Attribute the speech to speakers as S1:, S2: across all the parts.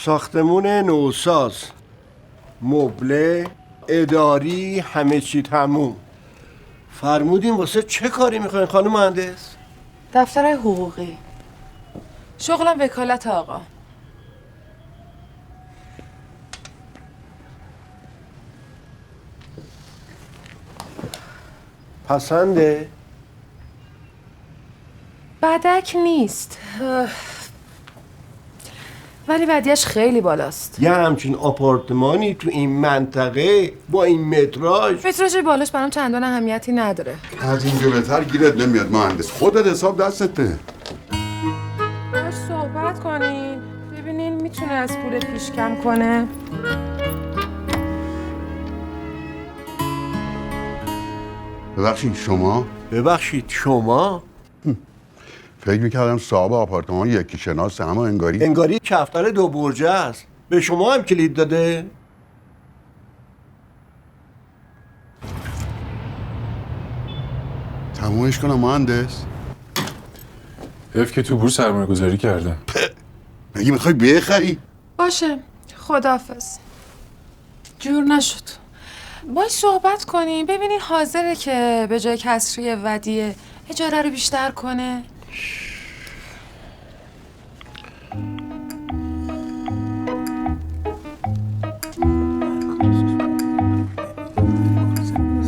S1: ساختمون نوساز، مبله، اداری، همه چی تموم. فرمودین واسه چه کاری میخواین خانم مهندس؟
S2: دفترهای حقوقی. شغلم وکالت آقا.
S1: پسنده؟
S2: بدک نیست ولی ودیعش خیلی بالاست.
S1: یه همچین آپارتمانی تو این منطقه با این متراژ
S2: بالاش برام چندان اهمیتی نداره.
S3: از این جلوتر گیرت نمیاد مهندس. خودت حساب دستته.
S2: باش صحبت کنین ببینین میتونه از پول پیش کم کنه.
S1: ببخشید شما؟
S3: فکر میکردم صاحب آپارتمان یکی شناسه، اما انگاری
S1: کفتر 2 برجه است. به شما هم کلید داده؟
S3: تمومش کنم مهندس.
S4: حیف که تو بورس سرمایه گذاری کردم.
S3: مگه میخوای بخری؟
S2: باشه خداحافظ. جور نشد. باش صحبت کنیم ببینین حاضره که به جای کسری ودیعه اجاره رو بیشتر کنه.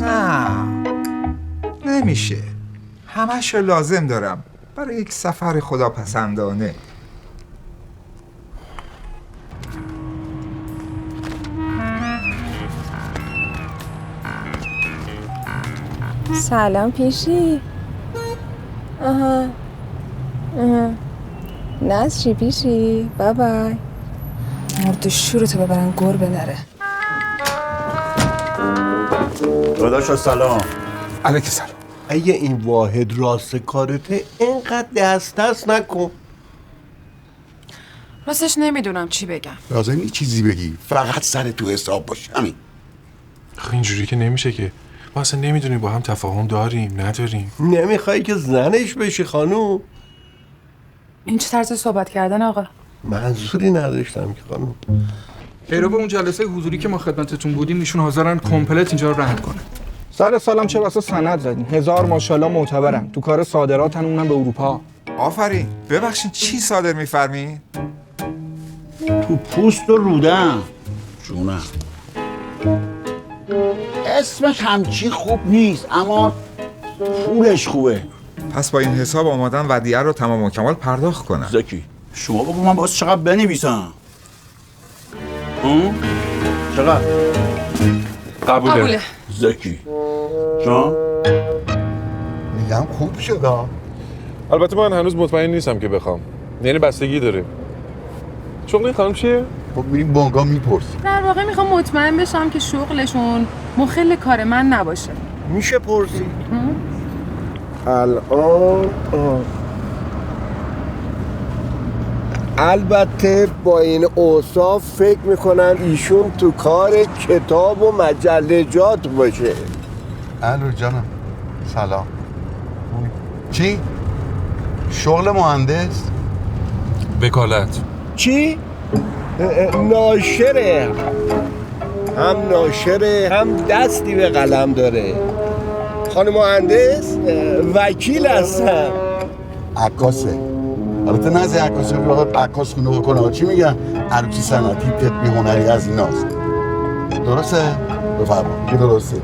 S5: نه نمیشه. همش لازم دارم برای یک سفر خداپسندانه.
S6: سلام پیشی. نصری پیشی. بابای
S2: مرد شورتو ببرن گربه نره.
S7: داداشا سلام.
S5: علیک سلام.
S1: اگه این واحد راست کارته اینقدر دست نکن.
S2: راستش نمیدونم چی بگم.
S3: لازم نیست چیزی بگی، فقط سر تو حساب باش. همین.
S4: خب اینجوری که نمیشه که. ما اصلا نمیدونیم با هم تفاهم داریم نداریم.
S1: نمیخوای که زنش بشی خانوم؟
S2: این چه طرز صحبت کردن آقا؟
S1: منظوری نداشتم که خانوم.
S8: پیرو اون جلسه حضوری که ما خدمتتون بودیم ایشون حاضرن کامپلت اینجا رو رد کنه.
S9: سر سالم چه بسا سند زدین. 1000 ماشاءالله معتبرم تو کار صادراتن، اونم به اروپا.
S5: آفرین. ببخشید چی صادر میفرمی؟
S7: تو پوست و رودم جونم. اسمش همچی خوب نیست اما پولش خوبه.
S5: پس با این حساب آمادن ودیعه رو تمام و کمال پرداخت کنم.
S7: زکی شما بگو من باز چقدر بنویسم؟ چقدر؟
S4: قبوله.
S7: زکی جان؟
S3: میگم خوب شد.
S4: البته من هنوز مطمئن نیستم که بخوام. یعنی بستگی داره. شغل این خانم چیه؟
S3: خب میریم بانگا میپرسیم.
S2: در واقع میخوام مطمئن بشم که شغلشون مخل کار من نباشه.
S1: میشه پرسید؟ الان البته با این اوصاف فکر میکنم ایشون تو کار کتاب و مجلجات باشه.
S3: الو جانم سلام. چی؟ شغل مهندس؟
S4: وکالت.
S1: چی؟ ناشره. هم ناشره هم دستی به قلم داره. خانم مهندس وکیل هستم.
S3: عکاسه. البته نه از عکاسی بخواد عکاس خونه بکنه. چی میگن؟ عروسی صنعتی تکنی هنری از ایناست. درسته؟ بفرما. کی درسته؟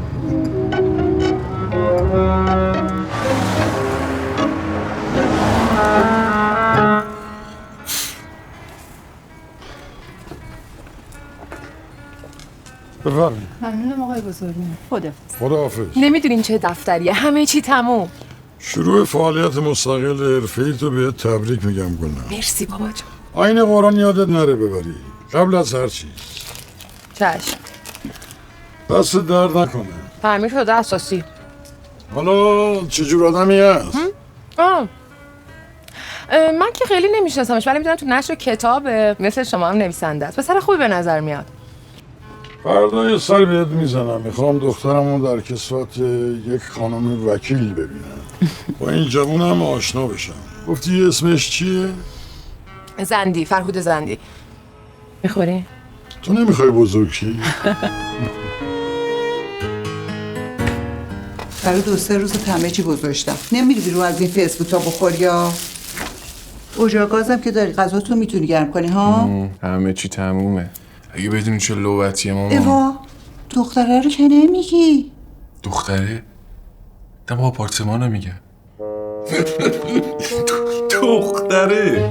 S1: بفرمایید.
S2: ممنونم آقای بزرگی.
S10: خداحافظ.
S2: نمیدونین چه دفتریه، همه چی تموم.
S10: شروع فعالیت مستقل حرفه‌ای تو بهت تبریک میگم گلنار.
S2: مرسی بابا جان.
S10: آیین قرآن یادت نره ببری قبل از هر چیز.
S2: چشم.
S10: دست درد نکنه.
S2: تعمیر شده اساسی.
S10: حالا چجور آدمی هست؟
S2: من که خیلی نمیشناسمش ولی میدونم تو نشر کتابه، مثل شما هم نویسنده است. پسر خوبی به نظر میاد.
S10: فردا یه سر بهت میزنم. میخوام دخترمو در کسوت یک خانم وکیل ببینم. با این جوون هم آشنا بشم. گفتی اسمش چیه؟
S2: زندی، فرهود زندی. میخوری؟
S10: تو نمیخوای بزرگی؟
S11: برای 2-3 روز تمه‌چی گذاشتم. نمیری بیرون از این فسفوتا بخوری یا؟ اجاق گازم که داری، غذاتو میتونی گرم کنی ها؟
S4: همه چی تمومه. اگه بدونی چه لوبتیه ماما.
S11: ایوا دختره رو که نمیگی؟
S4: دختره؟ دم آپارتمان رو میگم. دختره.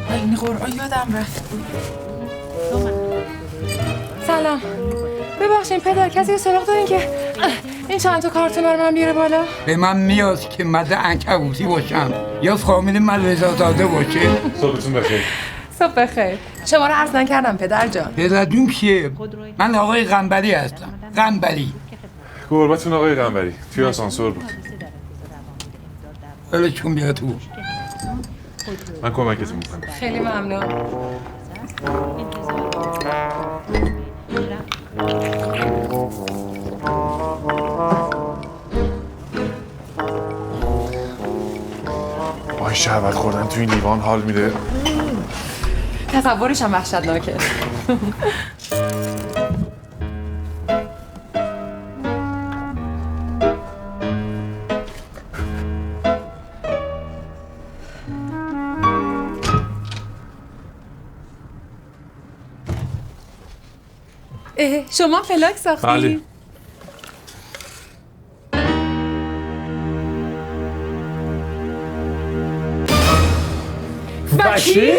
S2: این قرآن یادم رفت. سلام. ببخشید پدر، کسی سراغ دارین که این چند تا کارتون رو من بیاره بالا؟
S7: به من نیاز که مده عنکبوتی باشم یا فامیل من رضازاده باشه.
S4: صبحتون بخیر.
S2: صبح بخیر. شما رو عرض نکردم پدر جان.
S7: پدرجون کیه؟ من آقای قنبری هستم. قنبری.
S4: قربتون آقای قنبری. توی آسانسور بود.
S7: ولشون بیا تو.
S4: من کمکتون میکنم.
S2: خیلی ممنون.
S4: وای شربت خوردن توی لیوان حال میده.
S2: تصورش هم وحشتناکه. شما فلاک ساختی؟
S4: بله.
S2: وکیل؟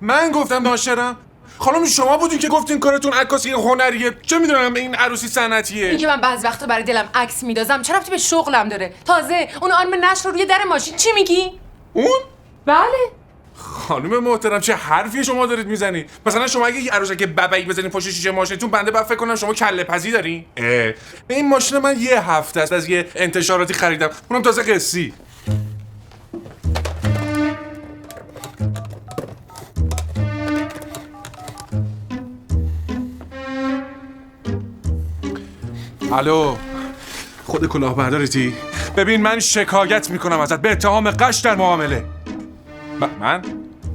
S4: من گفتم ناشرم؟ خانم شما بودین که گفتین کارتون عکاسی هنریه. چه میدونم این عروسی صنعتیه.
S2: این که من بعض وقتا برای دلم عکس میدازم چرا ربطی به شغلم داره؟ تازه اون آرم نشر رو روی در ماشین چی میگی؟
S4: اون؟
S2: بله.
S4: خانم محترم چه حرفی شما دارید میزنید؟ مثلا شما اگه یه عروسک ببعی بزنین پشت شیشه ماشینتون بنده بعد فکر کنم شما کله پزی دارین؟ این ماشین من یه هفته است از یه انتشاراتی خریدم. اونم تازه قصی. الو خود کلاهبردارتی؟ ببین من شکایت میکنم ازت به اتهام غش در معامله.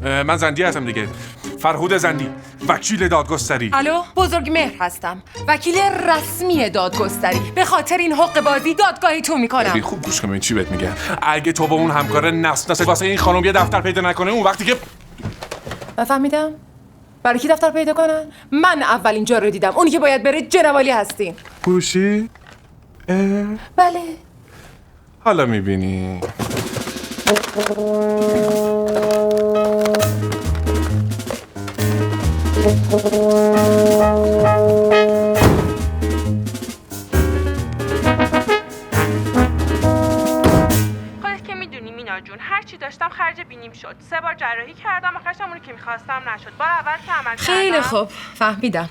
S4: من زندی هستم دیگه. فرهود زندی، وکیل دادگستری.
S2: الو بزرگ مهر هستم، وکیل رسمی دادگستری. به خاطر این حق بازی دادگاهی تو میکنم.
S4: خوب گوش کن چی بهت میگه. اگه تو با اون همکار نست واسه این خانم یه دفتر پیدا نکنه اون وقتی که
S2: نفهمیدم. برای کی دفتر پیدا کنن؟ من اولین جا رو دیدم. اونی که باید بره جنوالی هستین.
S4: پوشی؟
S2: بله.
S4: حالا میبینی.
S12: خودت که میدونی مینا جون، هر چی داشتم خرج بینیم شد. 3 بار جراحی کردم، آخرش هم اونی که میخواستم نشد. بار اول که عمل
S2: خیلی خوب فهمیدم.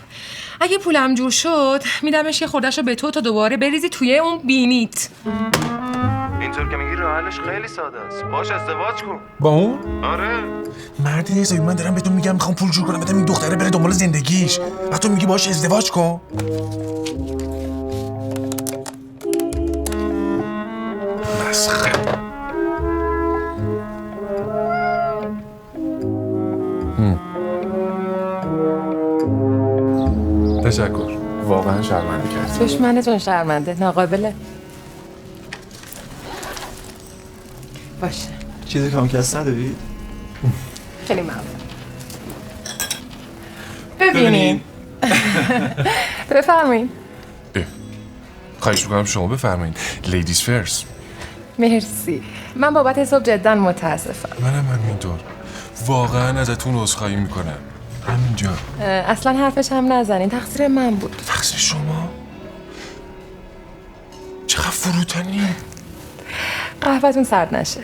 S2: اگه پولم جور شد میدمش یه خورده‌شو به تو تا دوباره بریزی توی اون بینیت.
S13: اینطور که میگی راه حلش خیلی ساده است. باش ازدواج کن.
S4: با اون؟
S13: آره.
S4: مردی نیست. من دارم بهتون میگم میخوام پول جور کنم بدم این دختره بره دنبال زندگیش. بعد تو میگی باش ازدواج کن. مسخره. تشکر. واقعا شرمنده کرد.
S2: دشمنتون شرمنده، ناقابله. باشه.
S13: چیزی کام کس نداری؟
S2: خیلی ممنون. ببینین. بفرمایین.
S4: خواهش میکنم شما بفرمایین. لیدیز فرست.
S2: مرسی. من بابت حساب جدا متاسفم.
S4: منم همینطور. واقعا ازتون عذرخواهی میکنم. همینجا.
S2: اصلا حرفش هم نزنین. تقصیر من بود.
S4: تقصیر شما؟ چقدر فروتنی.
S2: قهوه‌تون سرد نشه.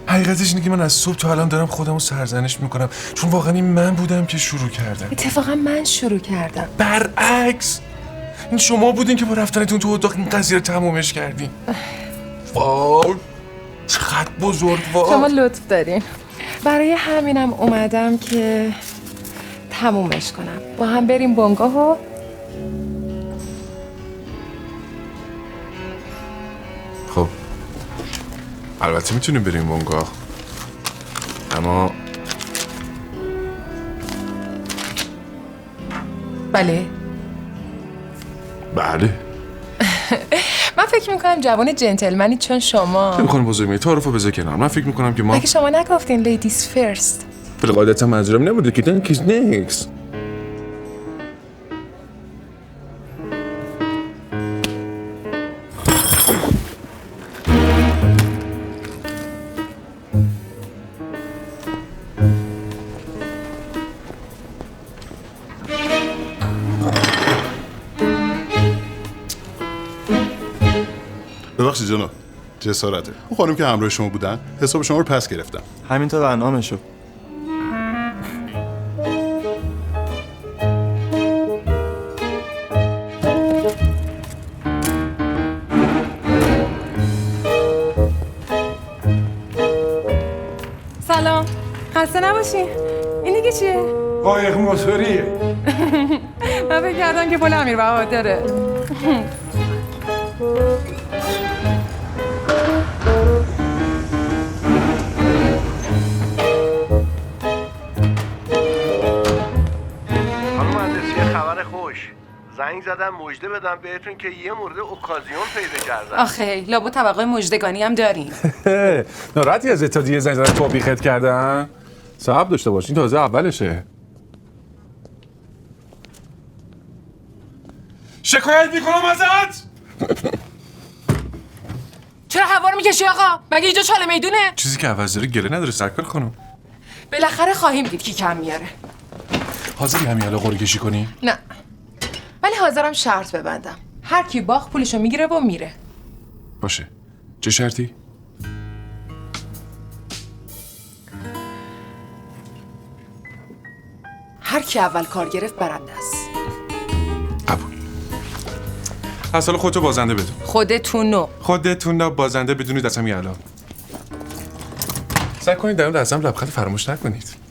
S4: حقیقتش اینه که من از صبح تا الان دارم خودمو سرزنش میکنم چون واقعا این من بودم که شروع کردم.
S2: اتفاقا من شروع کردم.
S4: برعکس این شما بودین که با رفتنتون تو اتاق این قضیه رو تمومش کردین. واو چقدر بزرگ.
S2: شما لطف دارین. برای همینم اومدم که تمومش کنم. با هم بریم بنگاه و
S4: خب البته میتونیم بریم بنگاه، اما
S2: بله. من فکر میکنم جوان جنتلمنی چون شما
S4: نمیخوام بزرگ میگه تعارفو بذار کنار. من فکر میکنم که ما
S2: مگه شما نگفتین لیدیز فرست؟
S4: ولی قاعدتا منظورم نبوده که دنکیز نیکس.
S14: ببخشید جناب، جسارته. اون خانم که همراه شما بودن حساب شما رو پس گرفتم.
S13: همینطور برنامه‌شو.
S2: سلام، خسته نباشین. این دیگه چیه؟
S10: قایق موتوریه.
S2: من فکر کردم که پل امیر بهادره.
S1: زنگ زدم مژده بدم بهتون که یه مورد اوکازیون پیدا کردم.
S2: آخه لابو طبقه مژدگانی هم داریم.
S4: ناراحتی از اتحادیه زنگ زدن توبیخت کردن؟ صبر داشته باشین تازه اولشه. شکایت میکنم ازت.
S2: چرا هوا رو میکشی آقا؟ مگه اینجا چاله میدونه؟
S4: چیزی که عوض داره گله نداره سرکار خانم.
S2: بالاخره خواهیم دید کی کم میاره.
S4: حاضری همین الان قرعه کشی کنی؟
S2: نه. ولی حاضرم شرط ببندم. هر کی باخت پولشو میگیره و میره.
S4: باشه. چه شرطی؟
S2: هر کی اول کار گرفت برنده است.
S4: قبول. از حالا خودتو بازنده بدون.
S2: خودتون
S4: بازنده بدونید از همین الان. سعی کنید در اون لحظه لبخند فراموش نکنید.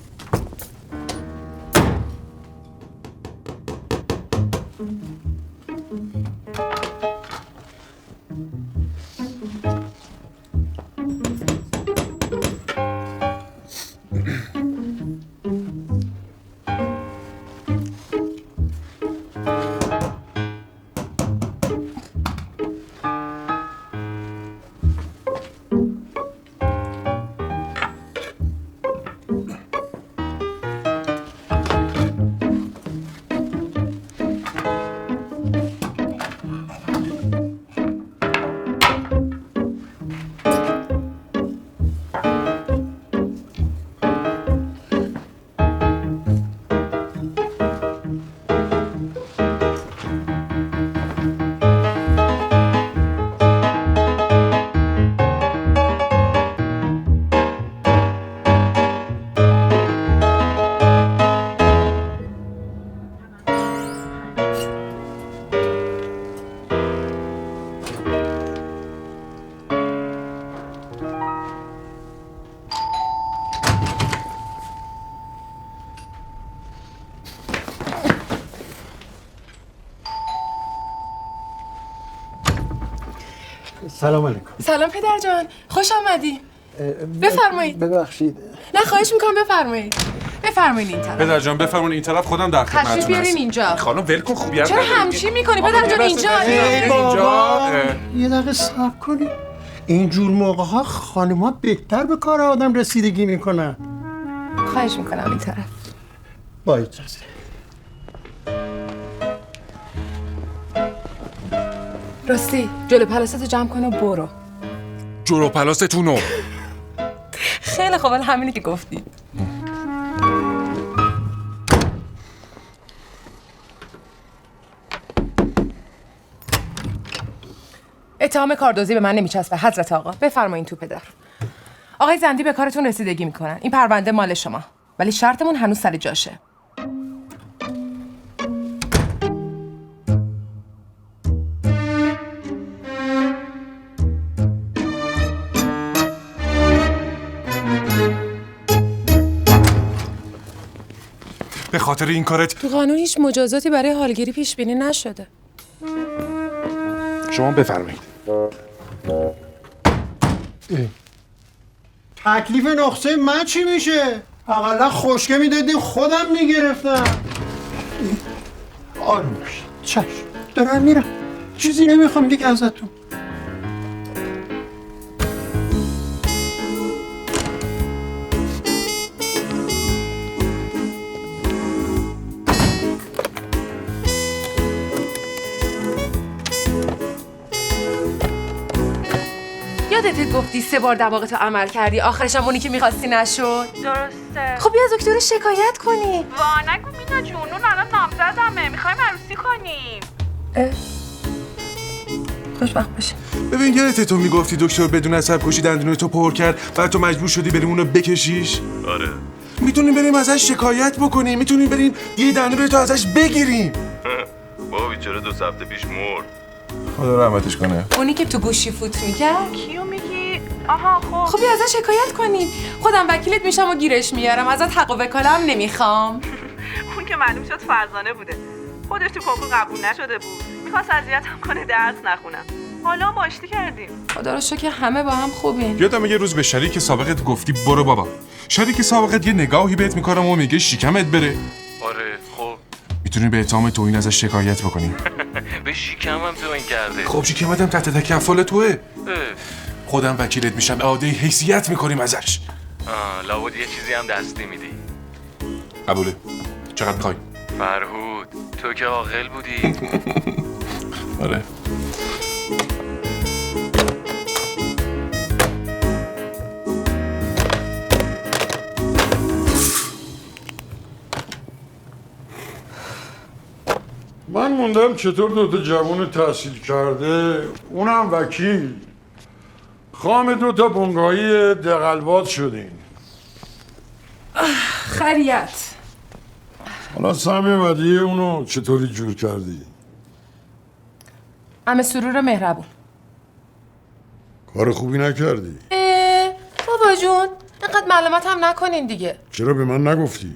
S15: سلام علیکم.
S2: سلام پدر جان، خوش آمدی. بفرمایید.
S15: ببخشید.
S2: نه خواهش میکنم بفرمایید. بفرمایید این طرف.
S4: پدر جان بفرمایید این طرف خودم در خدمتتون هستم.
S2: تشریف بیارین اینجا.
S4: خانم ول کن خوبیت
S2: چرا همچی میکنی پدر جان اینجا؟
S15: یه دقیقه صبر کنید. اینجور موقع ها خانم‌ها بهتر به کار آدم رسیدگی میکنن.
S2: خواهش میکنم این طرف.
S15: با اجازه.
S2: راستی جلو پلاستو جمع کن و برو.
S4: جلو پلاستتونو.
S2: خیلی خوب همینی که گفتی. اتهام کاردزدی به من نمیچسبه حضرت آقا. بفرمایین تو پدر. آقای زندی به کارتون رسیدگی میکنن. این پرونده مال شما. ولی شرطمون هنوز سر جاشه.
S4: به خاطر این کارت
S2: تو قانون هیچ مجازاتی برای حالگیری پیش بینی نشده.
S4: شما بفرمایید.
S15: تکلیف نقصه من چی میشه؟ اقلا خشکه میدادیم خودم میگرفتم. آروم باش. چشم دارم میرم. چیزی نمیخوام دیگه ازتون.
S2: یادت گفتی 3 بار دماغتو عمل کردی آخرش هم اونی که میخواستی نشد؟
S12: درسته.
S2: خب بیا دکتر شکایت کنی.
S12: وا نگو مینا جون، اون الان نامزدمه، میخوایم عروسی کنیم.
S2: خوشبخت باشی.
S4: ببین یادت تو میگفتی دکتر بدون عصب کشی دندون تو پر کرد بعد تو مجبور شدی بریم اونو بکشیش؟
S13: آره.
S4: میتونیم بریم ازش شکایت بکنیم، میتونیم بریم یه دندون تو ازش بگیریم.
S13: بابا بیچاره 2 هفته پیش مرد.
S4: خدا رحمتش کنه.
S2: اونی که تو گوشی فوت میکرد؟
S12: کیو میگی؟ آها
S2: خب بیا ازش شکایت کنیم. خودم وکیلت میشم و گیرش میارم. ازت حق و وکالت نمیخوام.
S12: اون که معلوم شد فرزانه بوده. خودش تو کنکور قبول نشده بود. میخواست اذیتم کنه درس نخونم. حالا ما آشتی کردیم.
S2: خدا رو شکر همه با هم خوبیم.
S4: یادم یه روز به شریک سابقت گفتی برو بابا. شریک سابقت یه نگاهی بهت میکنم و میگه شکمت بره.
S13: آره خب
S4: میتونی به اتهام توهین ازش شکایت بکنی.
S13: به شکمم توهین کرده.
S4: خب شکمتم تحت تکفل توه. خودم وکیلت میشم، اعاده حیثیت میکنیم ازش.
S13: لابد یه چیزی هم دستی میدی.
S4: قبوله. چقدر میخوای؟
S13: فرهود تو که عاقل بودی.
S4: آره.
S10: من موندم چطور 2 جوان تحصیل کرده اونم وکیل خام 2 بنگاهی دقلبات شدین.
S2: خریت.
S10: حالا سهم ودیه اونو چطوری جور کردی؟
S2: عمه سرور مهربون.
S10: کار خوبی نکردی.
S2: بابا جون اینقدر معلومات هم نکنین دیگه.
S10: چرا به من نگفتی؟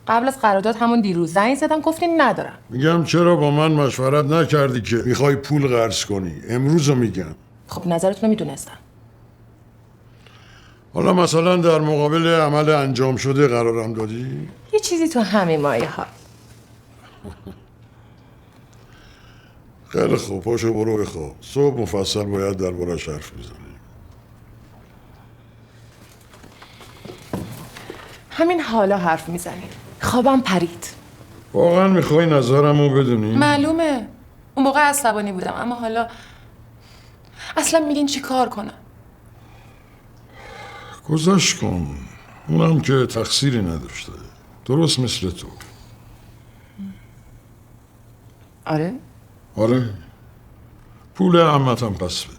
S2: قبل از قرارداد همون دیروز زنگ زدم گفتین ندارم.
S10: میگم چرا با من مشورت نکردی که میخوای پول قرض کنی؟ امروزو میگم.
S2: خب نظرتونو میدونستم.
S10: حالا مثلا در مقابل عمل انجام شده قرارم دادی؟
S2: یه چیزی تو همین مایه ها.
S10: خیلی خوب پاشو برو بخواب. صبح مفصل باید درباره‌اش حرف بزنیم.
S2: همین حالا حرف میزنیم. خوابم پرید.
S10: واقعا میخوای نظرمو بدونی؟
S2: معلومه. اون موقع عصبانی بودم اما حالا اصلا میگین چی کار کنم؟
S10: گذشت کن. اونم که تقصیری نداشته. درست مثل تو.
S2: آره؟
S10: آره. پول عمتم پس بده.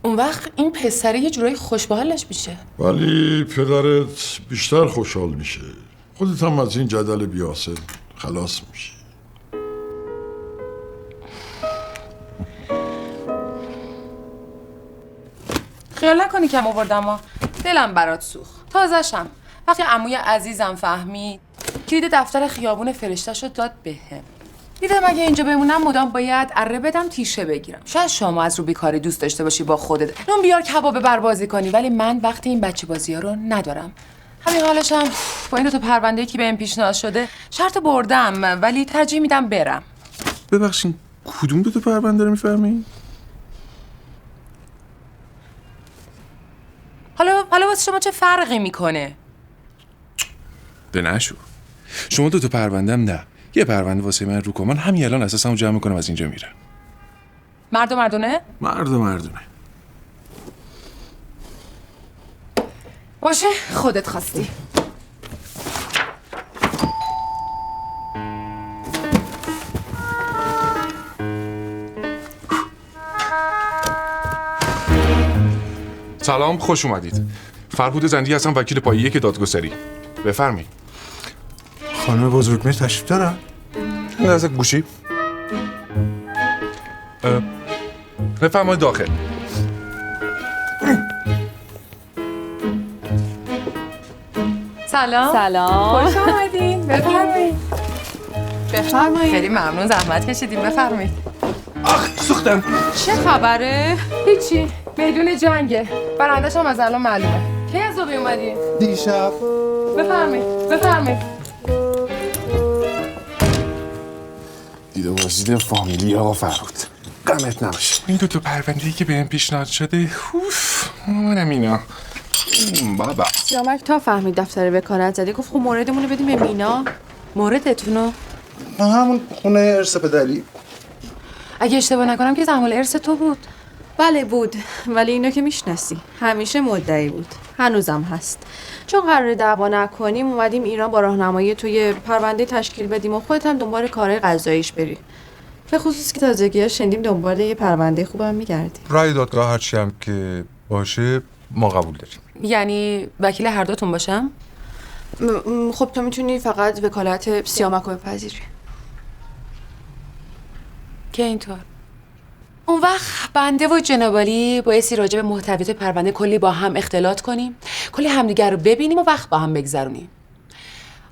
S2: اون وقت این پسره یه جورایی خوش به حالش میشه.
S10: ولی پدرت بیشتر خوشحال میشه. خودت هم از این جدل بیاسل خلاص میشی.
S2: خیال نکنی کم آوردم ها. دلم برات سوخت. تازه‌شم. وقتی عموی عزیزم فهمید کلید دفتر خیابون فرشته‌شو داد بهم. دیدم اگه اینجا بمونم مدام باید اره بدم تیشه بگیرم. شاید شما از رو بیکاری دوست داشته باشی با خودت نون بیار کباب بربازی کنی، ولی من وقتی این بچه بازی‌ها رو ندارم. همین حالشم با این 2 تا پرونده‌ای که بهم پیشنهاد شده شرط بردم، ولی ترجیح میدم برم.
S4: ببخشید کدوم 2 تا پرونده رو میفرمایید؟
S2: حالا واسه شما چه فرقی میکنه؟
S4: ده نشو. شما 2 تا پروندم نه. یه پرونده واسه من رو کن. من همین الان اساسمو جمع میکنم از اینجا میرم.
S2: مرد و مردونه؟
S4: مرد و مردونه.
S2: باشه خودت خواستی.
S4: سلام، خوش اومدید. فرهود زندی هستم، وکیل پایه 1 دادگستری. بفرمایید.
S15: خانم بزرگمهر تشریف دارن؟
S4: لحظه گوشی. بفرمایید داخل.
S2: سلام.
S6: سلام.
S2: خوش آمدین. بفرمایید.
S6: بفرمایید.
S2: خیلی ممنون زحمت کشیدین. بفرمایید.
S4: سوختم.
S6: چه خبره؟
S2: هیچی. بدون جنگه. برندش هم از الان معلومه. کی از دبی اومدی؟
S16: دیشب.
S2: بفرمایید. بفرمایید.
S4: دیده بازدید فامیلی آقا فرود. غمت نباشه. این دو پرونده‌ای که بهم پیشنهاد شده، اوف، منم اینا. بابا.
S6: سیامک تا فهمید دفتر وکالت زدی گفت خب موردمون رو بدیم به مینا.
S2: موردتونو؟
S16: همون خونه ارث پدری.
S2: اگه اشتباه نکنم که زمان ارث تو بود.
S6: بله بود، ولی اینو که میشناسی همیشه مدعی بود، هنوزم هست. چون قرار دعوا نکنیم اومدیم ایران با راهنمایی توی پرونده تشکیل بدیم و خودت هم دنبال کارهای قضاییش بری. به خصوص که تازگی‌ها شنیدیم دنبال یه پرونده خوبم میگردی.
S17: رای دادگاه هرچی هم که باشه ما قبول داریم.
S2: یعنی وکیل هر دوتون باشم؟
S6: خب تو میتونی فقط وکالت سیامک رو بپذیری.
S2: که اینطور؟ اون وقت بنده و جنابالی بایستی راجع به محتویات پرونده کلی با هم اختلاط کنیم، کلی همدیگر رو ببینیم و وقت با هم بگذرونیم.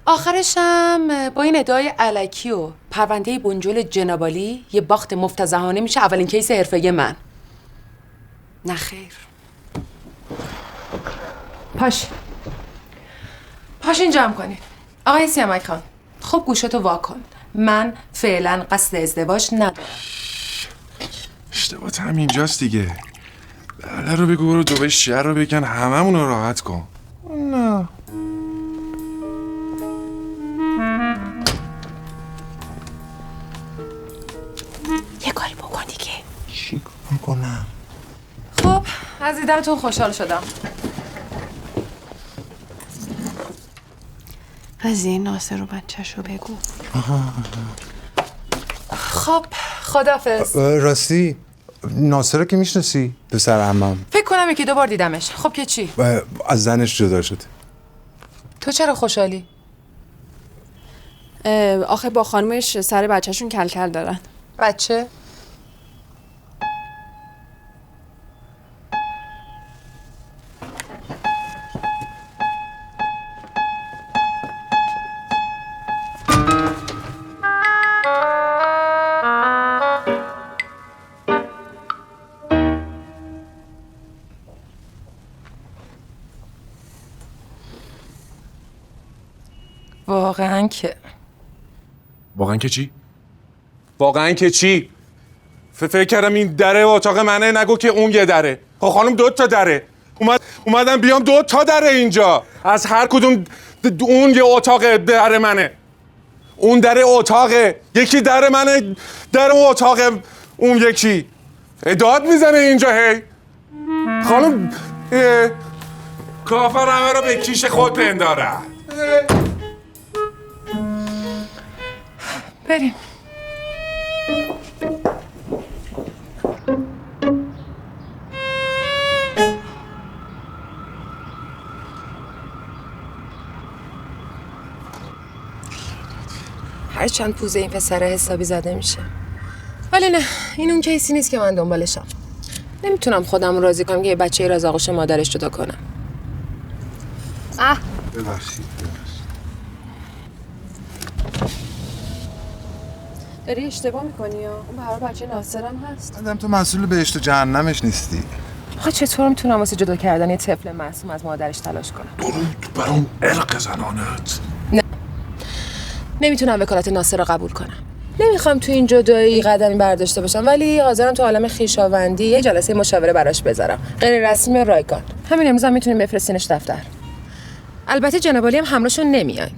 S2: آخرش هم با این ادعای الکی و پرونده بنجل جنابالی یه باخت مفتضحانه میشه اولین کیس حرفه‌ای من. نه خیر. پاشین جمع کنید. آقای سیامک خان، خب گوشتو وا کن. من فعلا قصد ازدواج ندارم.
S4: اشتباهت هم اینجاست دیگه. بله رو بگو برو دبی شهر رو بکن هممون رو راحت کن. نه.
S2: یه کاری بکن دیگه.
S16: چی کنم؟
S2: خب از دیدنتون خوشحال شدم.
S6: قضیه ناصر و بچه‌ش رو بگو.
S2: خب خدافظ.
S17: راستی ناصر که میشناسی؟ پسر عمم.
S2: فکر کنم یکی دو بار دیدمش. خب که چی؟
S17: از زنش جدا شده.
S2: تو چرا خوشحالی؟
S6: آخه با خانمش سر بچه‌شون کلکل دارن.
S2: بچه؟ واقعا که چی؟
S4: واقعا که چی؟ فکر کردم این دره اتاق منه، نگو که اون یه دره. خب خانم 2 تا دره. اومدم بیام 2 تا دره اینجا. از هر کدوم اون یه اتاق در منه. اون در اتاقه. یکی در منه، در اون اتاق اون یکی. داد میزنه اینجا هی. خانم کافر همه رو به کیش خود پنداره.
S2: بریم. هرچند پوزه این پسره حسابی زده میشه، ولی نه، این اون کیسی نیست که من دنبالشم. نمیتونم خودم رو راضی کنم که یه بچه را از آغوش مادرش جدا کنم.
S17: ببخشید.
S6: داری اشتباه میکنی یا؟ اون برای بچه ناصرم هست.
S17: آدم تو مسئول بهشت و جهنمش نیستی.
S2: آخه چطور میتونم واسه جدا کردن یه طفل معصوم از مادرش تلاش کنم؟
S4: درود بر اون عرق زنانت.
S2: نه، نمیتونم وکالت ناصر رو قبول کنم. نمیخوام تو این جدایی قدمی برداشته باشم، ولی حاضرم تو عالم خویشاوندی یه جلسه مشاوره براش بذارم، غیر رسمی رایگان. همین امروز هم میتونیم بفرستینش دفتر. البته جنابالی هم همراهشون نمیاین.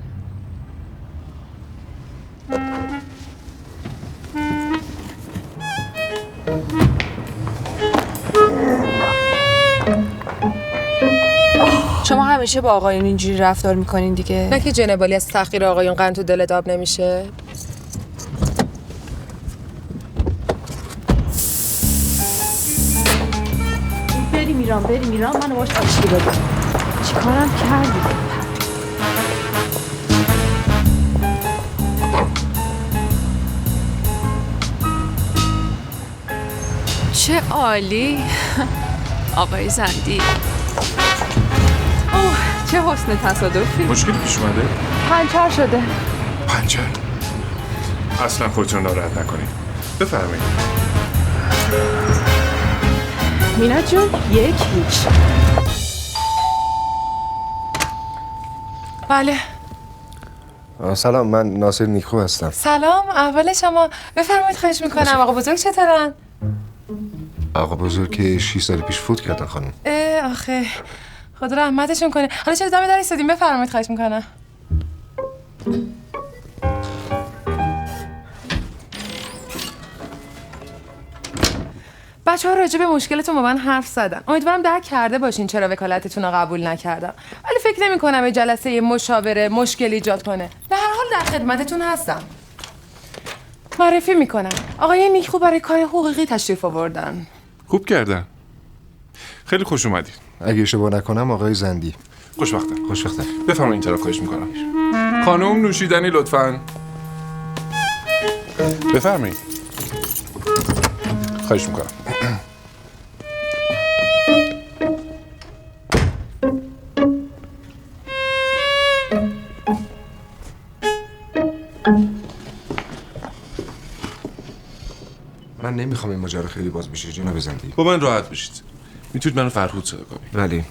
S6: شما همیشه با آقایون اینجوری رفتار میکنین دیگه؟
S2: نه که جنابالی از تحقیر آقایون قند تو دل داب نمیشه.
S6: بریم ایران منو باش آشتی بده. چی کارم کردی؟ چه عالی آقای زندی. اوه چه حسن تصادفی.
S4: مشکلی پیش اومده؟
S6: پنچر شده.
S4: پنچر؟ اصلا خودتون ناراحت نکنید. بفرمایید.
S6: مینا جون 1-0.
S2: بله.
S18: سلام، من ناصر نیکو هستم.
S2: سلام، اول شما. بفرمایید، خواهش میکنم. آقا بزرگ چطورن؟
S18: آقا بزرگ که 6 سال پیش فوت کردن خانم.
S2: آخه خدا رحمتشون کنه. حالا چرا دم در ایستادیم؟ بفرمایید، خواهش میکنم. بچه‌ها راجع به مشکلتون با من حرف زدن. امیدوارم درک کرده باشین چرا وکالتتون رو قبول نکردم. ولی فکر نمی‌کنم یه جلسه مشاوره مشکل ایجاد کنه. به هر حال در خدمتتون هستم. معرفی میکنم. آقای نیکو برای کار حقوقی تشریف آوردن.
S4: خوب کردن. خیلی خوش اومدید.
S18: اگه اشتباه نکنم آقای زندی.
S4: خوشبختم.
S18: خوشبختم.
S4: بفرمایید این طرف، خواهش میکنم. خانم نوشیدنی لطفاً. بفرمایید. خواهش میکنم.
S18: من نمیخوام این ماجرا خیلی باز بشه جناب زندی.
S4: با من راحت بشید. میتونید منو فرهود صدا کنید.
S18: بله.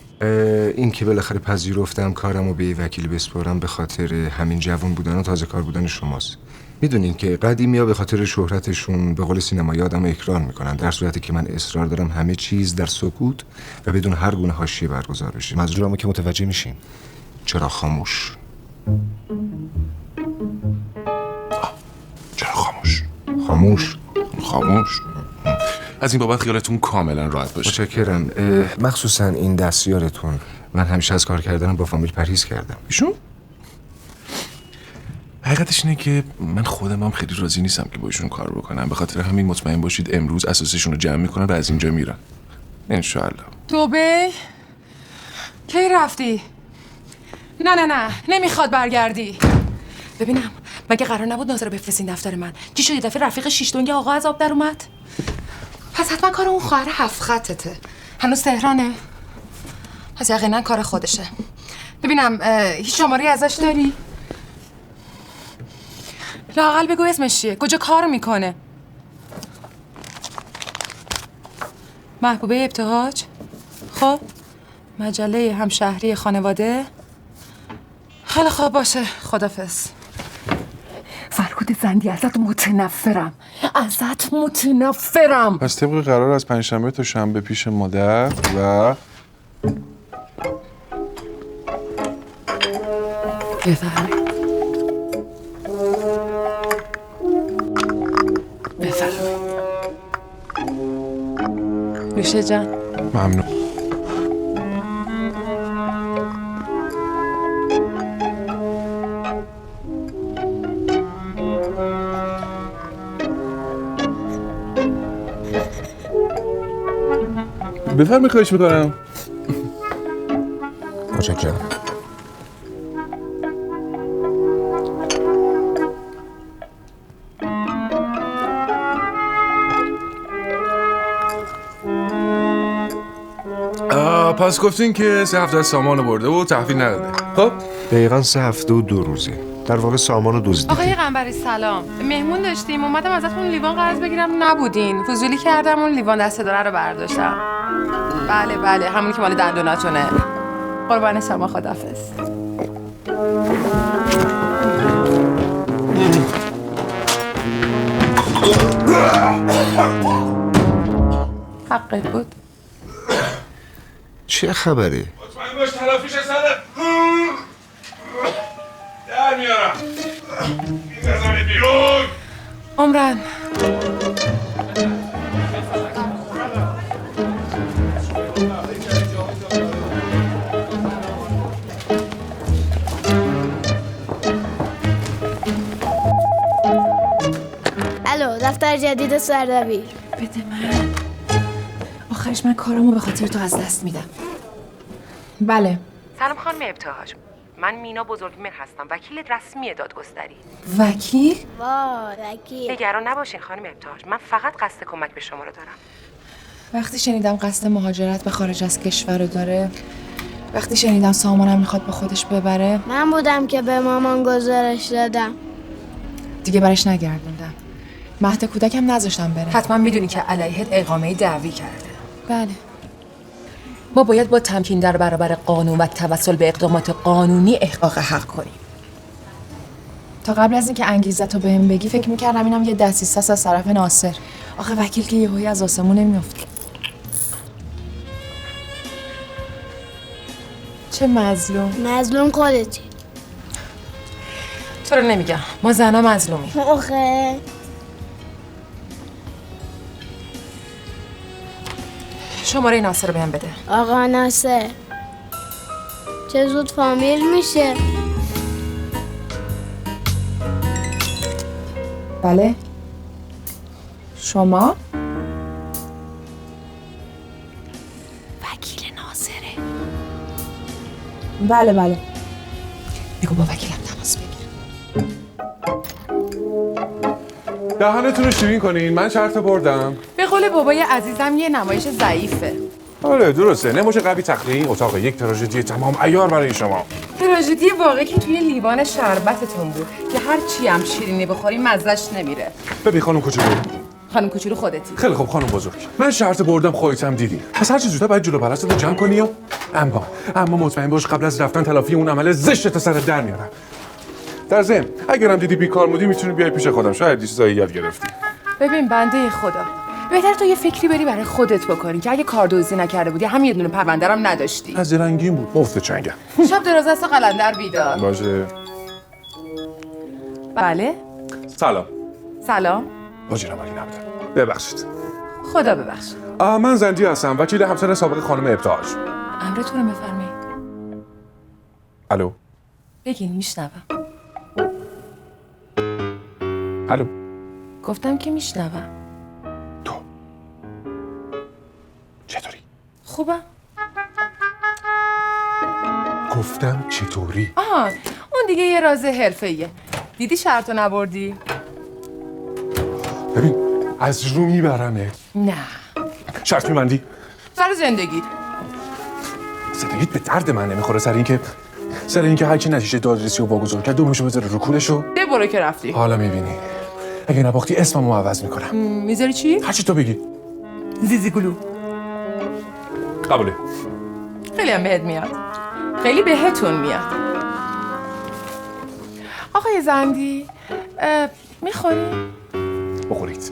S18: این که بالاخره پذیرفتم کارمو به وکیل بسپارم به خاطر همین جوان بودن و تازه کار بودن شماست. میدونین که قدیمی‌ها به خاطر شهرتشون به قول سینمایی آدمو اکران میکنن، در صورتی که من اصرار دارم همه چیز در سکوت و بدون هر گونه حاشیه برگزار بشه. منظورمو که متوجه میشین. چرا خاموش؟
S4: چرا خاموش؟
S18: خاموش؟
S4: خاموش؟ از این بابت خیالتون کاملا راحت باشه.
S18: متشکرم. مخصوصا این دستیارتون. من همیشه از کار کردنم با فامیل پرهیز کردم.
S4: ایشون؟ حقیقتش اینه که من خودم هم خیلی راضی نیستم که با ایشون کار بکنم. به خاطر همین مطمئن باشید امروز اساسشون رو جمع میکنن و از اینجا میرن. انشالله.
S2: دبی؟ کی رفتی؟ نه نمیخواد برگردی. ببینم مگه قرار نبود ناظر رو بفرستین دفتر من؟ چی شد یه دفعه رفیق شیش دنگ آقا از آب در اومد؟ پس حتما کار اون خواهر 7 خطته. هنوز تهرانه؟ پس یقینا کار خودشه. ببینم هیچ شماره ازش داری؟ لااقل بگو اسمش چیه؟ کجا کار میکنه؟ محبوبه ابتهاج؟ خب مجله همشهری خانواده؟ خیلی خوب باشه، خدافظ. فرهود زندی ازت متنفرم.
S4: پس طبق قرار از پنجشنبه تا شنبه پیش مادر و
S2: بفرمایید. نوشه جان.
S4: ممنون. بفرمایید، خواهش میکنم.
S18: متشکرم.
S4: پس گفتین که 3 هفته از سامان برده و تحویل نداده. خب
S18: دقیقاً 3 هفته و 2 روزه. در واقع سامان رو دزدیدیم.
S2: آقای قنبری سلام. مهمون داشتیم، اومدم ازتون لیوان قرض بگیرم نبودین. فضولی کردم اون لیوان دسته داره رو برداشتم. بله همونی که مال دندوناتونه. قربان شما، خداحافظ. حقت بود.
S18: چه خبره؟
S4: مطمئن باش تلافیش سرت در میارم. می‌ذارم بیرون.
S2: عمران
S19: الو، دفتر جدید سردبیر.
S6: بده من. آخرش من کارمو به خاطر تو از دست میدم. بله.
S2: سلام خانم ابتهاج. من مینا بزرگمهر هستم، وکیل رسمی دادگستری.
S6: وکیل؟
S19: وای وکیل.
S2: نگران نباشین خانم ابتهاج، من فقط قصد کمک به شما رو دارم.
S6: وقتی شنیدم قصد مهاجرت به خارج از کشور رو داره وقتی شنیدم سامانم میخواد با خودش ببره
S19: من بودم که به مامان گزارش دادم.
S6: دیگه برش نگردوندم. مهد کودکم نذاشتم بره.
S2: حتما میدونی که علیهت اقامه دعوی کرده.
S6: بله.
S2: ما باید با تمکین در برابر قانون و توسل به اقدامات قانونی احقاق حق کنیم.
S6: تا قبل از اینکه انگیزتو بهم بگی فکر میکردم اینم یه دسیسه از طرف ناصر. آخه وکیل که یهویی از آسمون نمیافته. چه مظلوم
S19: خودتی.
S2: تو رو نمیگم، ما زنها مظلومی.
S19: آخه
S2: شماره ناصر رو بهم بده.
S19: آقا ناصر چه زود فامیل میشه.
S6: بله. شما؟
S2: وکیل ناصره.
S6: بله.
S2: بگو با وکیلم تماس بگیر.
S20: دهانتون رو شیرین کنین، من شرط بردم.
S2: به قول بابای عزیزم یه نمایش ضعیفه.
S20: آره درسته، نمایش قوی تخلیه اتاق یک تراژدی تمام عیار برای شما.
S2: تراژدی واقعی که توی لیوان شربتتون بود که هر چی هم شیرینی بخوری مزهش نمیره.
S20: ببین خانم کوچولو.
S2: خانم کوچولو خودتی.
S20: خیلی خوب خانم بزرگ. من شرط بردم، خودت هم دیدی. پس هر چه زودتر باید جلو پرستت رو جمع کنی و اما مطمئن باش قبل از رفتن تلافی اون عمل زشت سرت در میارم. در ضمن اگرم دیدی بیکار بودی میتونی بیای پیش خودم، شاید چیزایی یاد گرفتی.
S2: ببین بنده خدا، بهتر تو یه فکری بری برای خودت بکنی که اگه کاردوزی نکرده بودی همین یه دونه پرونده رو نداشتی.
S20: از رنگین بود، مفت چنگم.
S2: شب دراز است و قلندر بیدار.
S20: باشه.
S2: بله.
S20: سلام. باجیرم علی نبودم. ببخشید.
S2: خدا ببخشید.
S20: من زندی هستم، وکیل همسر سابق خانم ابتهاج.
S2: امرتون رو بفرمایید.
S20: الو.
S2: بگین میشنوم.
S20: الو.
S2: گفتم که میشنوم.
S20: تو چطوری؟
S2: خوبم.
S20: گفتم چطوری؟
S2: اون دیگه یه راز حرفه‌ایه. دیدی شرطو نبردی؟
S20: ببین از رو میبرمه.
S2: نه.
S20: شرط میبندی؟
S2: سر زندگیت
S20: به درد من نمیخوره سر اینکه هر کی نتیجه دادرسی رو واگذار کرد دومشو بذاره رو کولشو.
S2: برو که رفتی.
S20: حالا میبینی. اگه نباختی اسممو عوض میکنم.
S2: میذاری چی؟
S20: هرچی تو بگی.
S2: زیزی گلو.
S20: قبوله.
S2: خیلی هم بهت میاد. خیلی بهتون میاد. آقای زندی میخوری؟
S20: بخورید.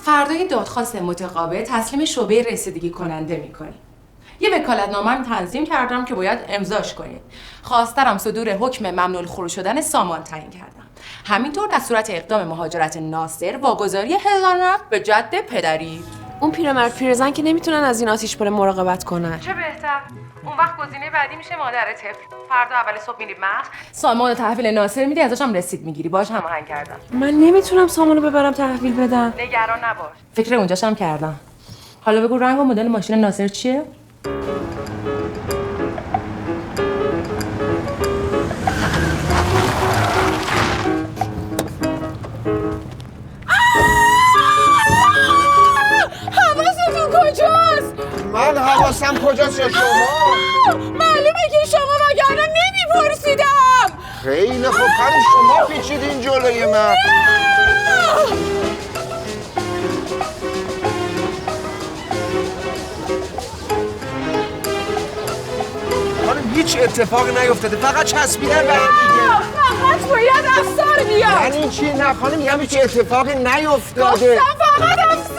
S2: فردای دادخواست متقابل تسلیم شعبه رسیدگی کننده میکنی. یه وکالتنامه تنظیم کردم که باید امضاش کنید. خواسترم صدور حکم ممنوع الخروج شدن سامان تعیین کردم. همینطور در صورت اقدام مهاجرت ناصر واگذاری 1000 نفر به جد پدری.
S6: اون پیرمرد پیرزن که نمیتونن از این آتیش‌پاره مراقبت کنن.
S2: چه بهتر. اون وقت گزینه بعدی میشه مادر طفل. فردا اول صبح میری مغز، سامان تحویل ناصر میدی، ازش هم رسید میگیری. باهاش هماهنگ کردم.
S6: من نمیتونم سامانو ببرم تحویل بدم.
S2: نگران نباش. فکر اونجاش هم کردم. حالا بگو رنگ و مدل ماشین ناصر چیه؟
S21: حواستون کجاست؟
S1: من حواسم کجاست یا شما؟
S21: معلومه که شما وگرنه نمیپرسیدم.
S1: خیلی خوب، همین شما پیچیدین جلوی من. خانم هیچ اتفاقی نیفتاده، فقط چسبیدن به هم دیگه.
S21: فقط باید افسر بیاد.
S1: یعنی چی؟ نه خانم میگم هیچ اتفاقی نیفتاده.
S21: گفتم فقط افسر.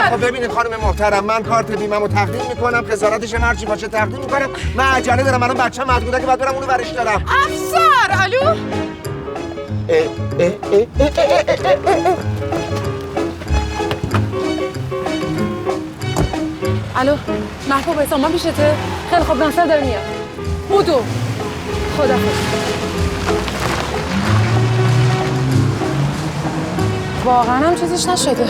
S1: خب ببینید خانم محترم، من کارت بیمه‌مو تقدیم میکنم، خسارتش هم هرچی باشه تقدیم میکنم. من عجله دارم، الان بچه‌م مدرسه که بعد برم اونو برش دارم.
S21: افسر الو.
S2: الو محبوب سامان پیشته؟ خیلی خوب ناصر داره میاد. بودو خدافظ. واقعا هم چیزیش نشده.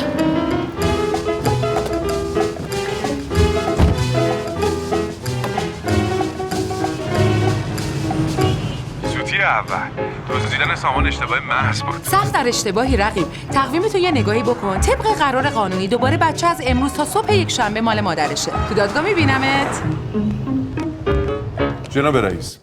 S20: سوتی
S4: اول دزدیدن سامان اشتباه محض بود.
S2: سخت در اشتباهی رقیب. تقویم تو یه نگاهی بکن. طبق قرار قانونی دوباره بچه از امروز تا صبح یک شنبه مال مادرشه. تو دادگاه میبینمت.
S20: جناب رئیس،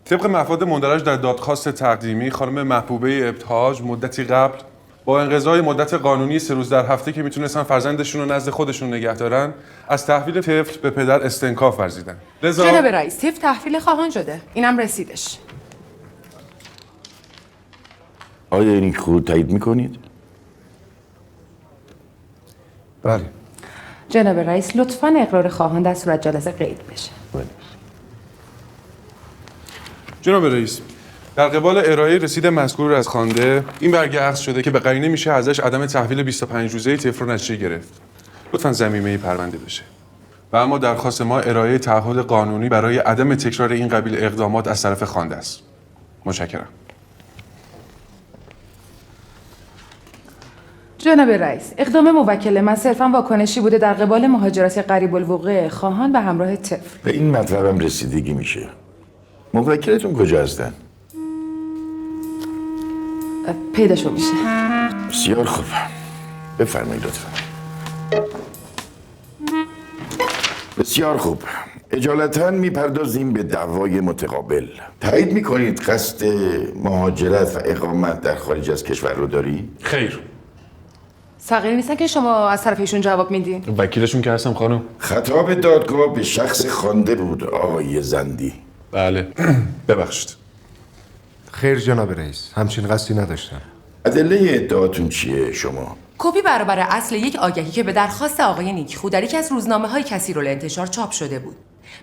S20: طبق مفاد مندرج در دادخواست تقدیمی خانم محبوبه ابتهاج مدتی قبل با انقضای مدت قانونی 3 روز در هفته که میتونستن فرزندشون رو نزد خودشون نگه دارن از تحویل طفل به پدر استنکاف ورزیدن. لذا
S2: جناب رئیس، طفل تحویل خواهان شده. اینم رسیدش.
S7: آیا این خود تایید میکنید؟
S20: بله.
S2: جناب رئیس، لطفاً اقرار خواهان در صورت جلسه قید بشه.
S20: جناب رئیس، در قبال ارائه رسید مذکور از خوانده این برگه اخذ شده که به قرینه میشه ازش عدم تحویل 25 روزه طفل رو نتیجه گرفت. لطفاً ضمیمه پرونده بشه. و اما درخواست ما ارائه تعهد قانونی برای عدم تکرار این قبیل اقدامات از طرف خوانده است. متشکرم.
S2: جناب رئیس، اقدام موکل من صرفاً واکنشی بوده در قبال مهاجرت قریب الوقوع خواهان به همراه طفل.
S7: به این مطلبم رسیدگی میشه. موکلتون کجا هستن؟
S2: پیداشو میشه.
S7: بسیار خوب. بفرمایید لطفا. بسیار خوب. اجالتا میپردازیم به دعوای متقابل. تایید میکنید قصد مهاجرت و اقامت در خارج از کشور رو داری؟
S20: خیر.
S2: صغیر نیستن که شما از طرف ایشون جواب میدین؟
S20: وکیلشون که هستم خانم.
S7: خطاب دادگاه به شخص خوانده بود آقای زندی.
S20: بله. ببخشید.
S18: خیر جناب رئیس، همچین قصدی نداشتم.
S7: ادله ادعاتون چیه شما؟
S2: کپی برابر اصل یک آگهی که به درخواست آقای نیکخو در یکی از روزنامه‌های کثیرالانتشار چاپ شده بود،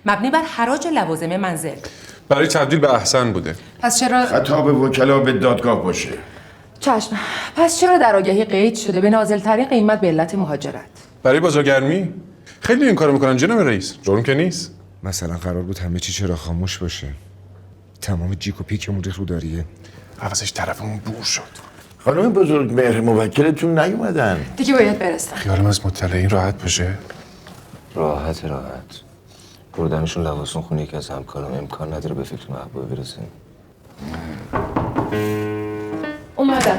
S2: مبنی بر حراج لوازم منزل.
S20: برای تبدیل به احسن بوده.
S2: پس چرا
S7: خطاب وکلا به دادگاه باشه.
S2: چشم. پس چرا در آگهی قید شده به نازل‌ترین قیمت به علت مهاجرت؟
S20: برای بازارگرمی؟ خیلی این کارو میکنن جناب رئیس. جرم که نیست.
S18: مثلا قرار بود همه چی چرا خاموش باشه. تمام جیک و پیکمون ریخ رو داریه.
S20: عوضش طرفمون بور شد.
S7: خانم بزرگ مهر موکلتون نیومدن.
S2: دیگه باید برستم.
S20: خیالم از مطلعین راحت باشه.
S18: راحت. بردنشون لواسون خونه یکی از همکارم امکان نداره به فکر محبوبه برسیم.
S2: اومدم.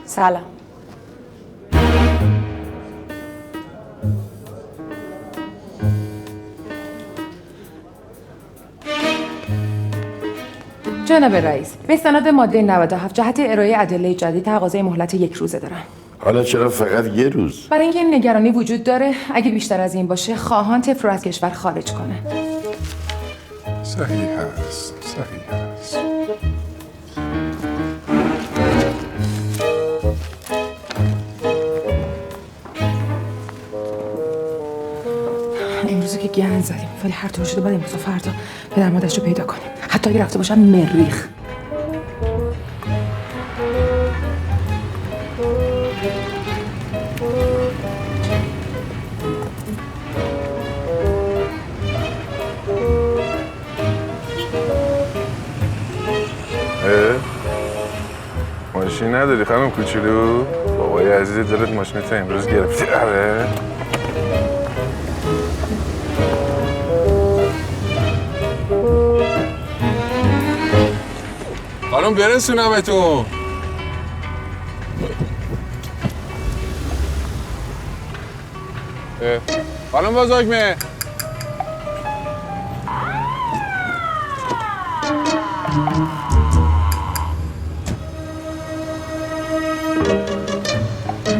S2: سلام. جناب رئیس، به استناد ماده 97 جهت ارائه ادله جدید تقاضای مهلت 1 روزه دارم.
S7: حالا چرا فقط 1 روز؟
S2: برای اینکه این نگرانی وجود داره اگه بیشتر از این باشه خواهان طفل رو از کشور خارج کنه.
S20: صحیح هست.
S2: امروزه که گن زدیم ولی هر طور شده باید امروز و فردا پدر مادرش رو پیدا کنیم، حتی اگه رفته باشم مریخ.
S20: ماشین نداری خانم کوچولو؟ بابای عزیز دلت ماشینت امروز گرفتی. آره. خانم برسونمتون. خانم بزرگمه.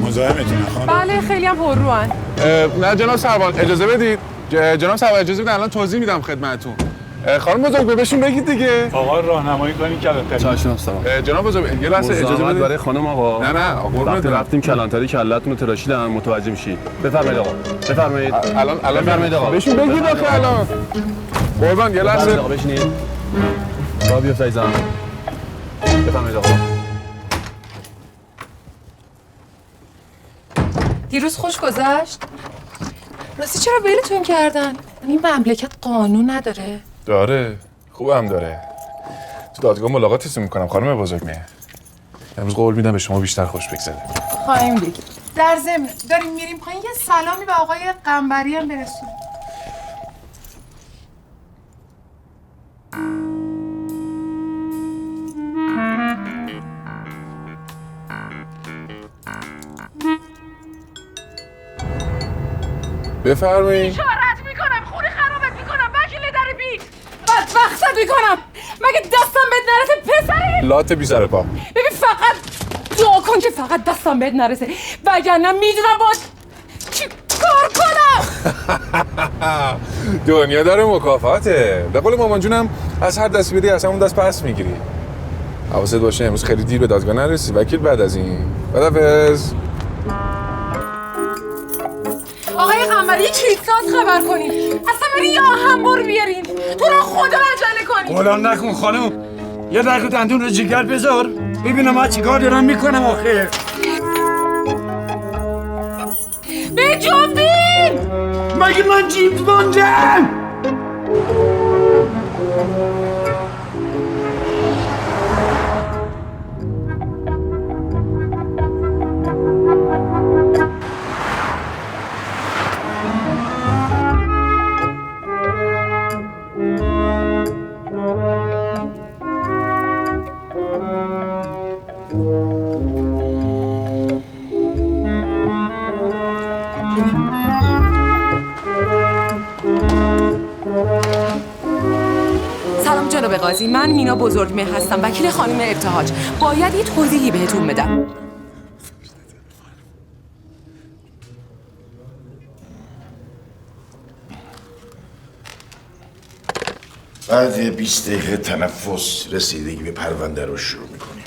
S10: مزاحمتونم خانم.
S2: بله خیلی هم پرروان.
S20: نه جناب سروان اجازه بدید. جناب سروان اجازه بدید الان توضیح میدم خدمتتون. خانم بزرگ بهشون بگید دیگه.
S10: آقا راهنمایی کنین کلانتری.
S20: چشم سلام. جناب بزرگ یه لحظه اجازه بدید
S8: برای خانم آقا.
S20: نه قربونت
S8: وقتی رفتیم کلانتری کلتون رو تراشیدن متوجه میشی. بفرمایید آقا. بفرمایید.
S20: الان
S8: بفرمایید آقا.
S20: بهشون بگید آخه الان. قربان یه لحظه.
S8: آقا بشینید. راه بیفت عزیزم. بفرمایید آقا.
S2: دیروز خوش گذشت؟ راستی چرا ولتون کردن؟ این مملکت قانون نداره؟
S20: داره. خوبم داره. تو دادگاه ملاقاتتون میکنم خانم بزرگمه. امروز قول میدم به شما بیشتر خوش بگذره.
S2: خواهیم دید. در ضمن داریم میریم پایین یه سلامی به آقای قنبری هم برسون.
S20: بفرمایید.
S21: اشارت میکنم خونه خرابت میکنم وکیل در بیت بدبختت میکنم. مگه دستم بهت نرسه پسری؟
S20: لات بی سر پا.
S21: ببین فقط دعا کن که فقط دستم بهت نرسه وگرنه میدونم باید چی کار کنم.
S20: دنیا داره مکافاته. به قول مامان جونم از هر دست بیری از همون دست پس میگیری. حواست باشه امروز خیلی دیر به دادگاه نرسی وکیل بعد از این. خدافظ.
S21: آقای قنبری کلیدساز خبر کنین. اصلا برین یه آهنبر بیارین. تو رو خدا عجله کنین.
S10: بلند نکن خانم. یه دقیقه دندون رو جگر بذار ببینم من چیکار دارم میکنم آخه.
S21: به جنبین.
S10: مگه من جیمز بوندم؟
S2: سلام جناب قاضی، من مینا بزرگمهر هستم، وکیل خانم ابتهاج. باید یه توضیحی بهتون بدم.
S7: بعد 20 دقیقه تنفس رسیدگی به پرونده رو شروع میکنیم.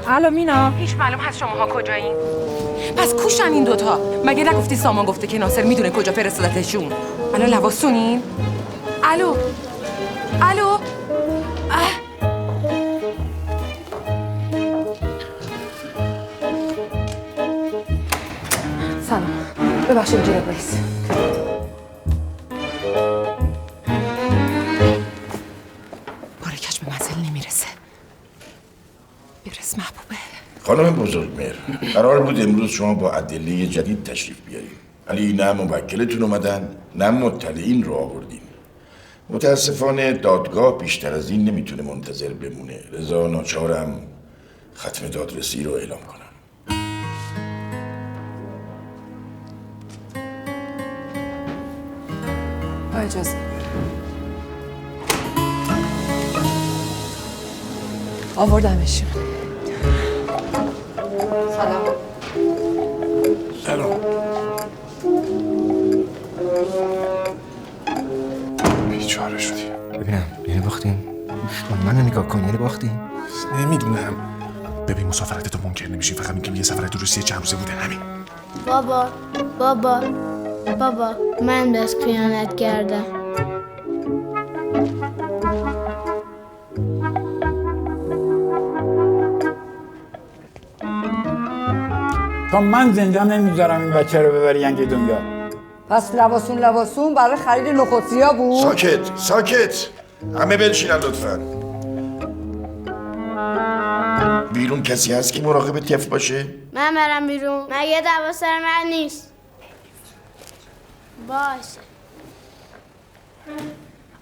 S2: الو مینا، هیچ معلوم هست شماها کجایین؟ پس کوشن این دوتا. مگه نگفتی سامان گفته که ناصر میدونه کجا فرستادتشون؟ الان لباسونین؟ الو الو سلام، ببخشید جناب رئیس. بارکش به منزل نمیرسه. برس محبوبه.
S7: خانم بزرگمهر، قرار بود امروز شما با ادله جدید تشریف بیارید، ولی نه موکلتون اومدن نه مطلعین رو آوردین. متاسفانه دادگاه بیشتر از این نمیتونه منتظر بمونه، لذا ناچارم ختم دادرسی رو اعلام کنم.
S2: با اجازه. آوردمشون. سلام.
S7: سلام.
S20: بیچاره شدی.
S18: ببینم یعنی باختیم؟ منو نگاه کن، یعنی باختیم؟
S20: نمیدونم. ببین مسافرت تو منکر نمیشی، فقط میگم یه سفر تو روسیه چند روزه بوده همین.
S19: بابا من بهش خیانت کردم.
S10: تا من زنده نمیذارم این بچه رو ببری ینگ دنیا.
S9: پس لباسون برای خرید نخودسیا بود؟
S7: ساکت همه بنشینن لطفا. بیرون کسی هست که مراقب طفل باشه؟
S19: من برم بیرون. مگه دعوا سر من نیست؟ باشه.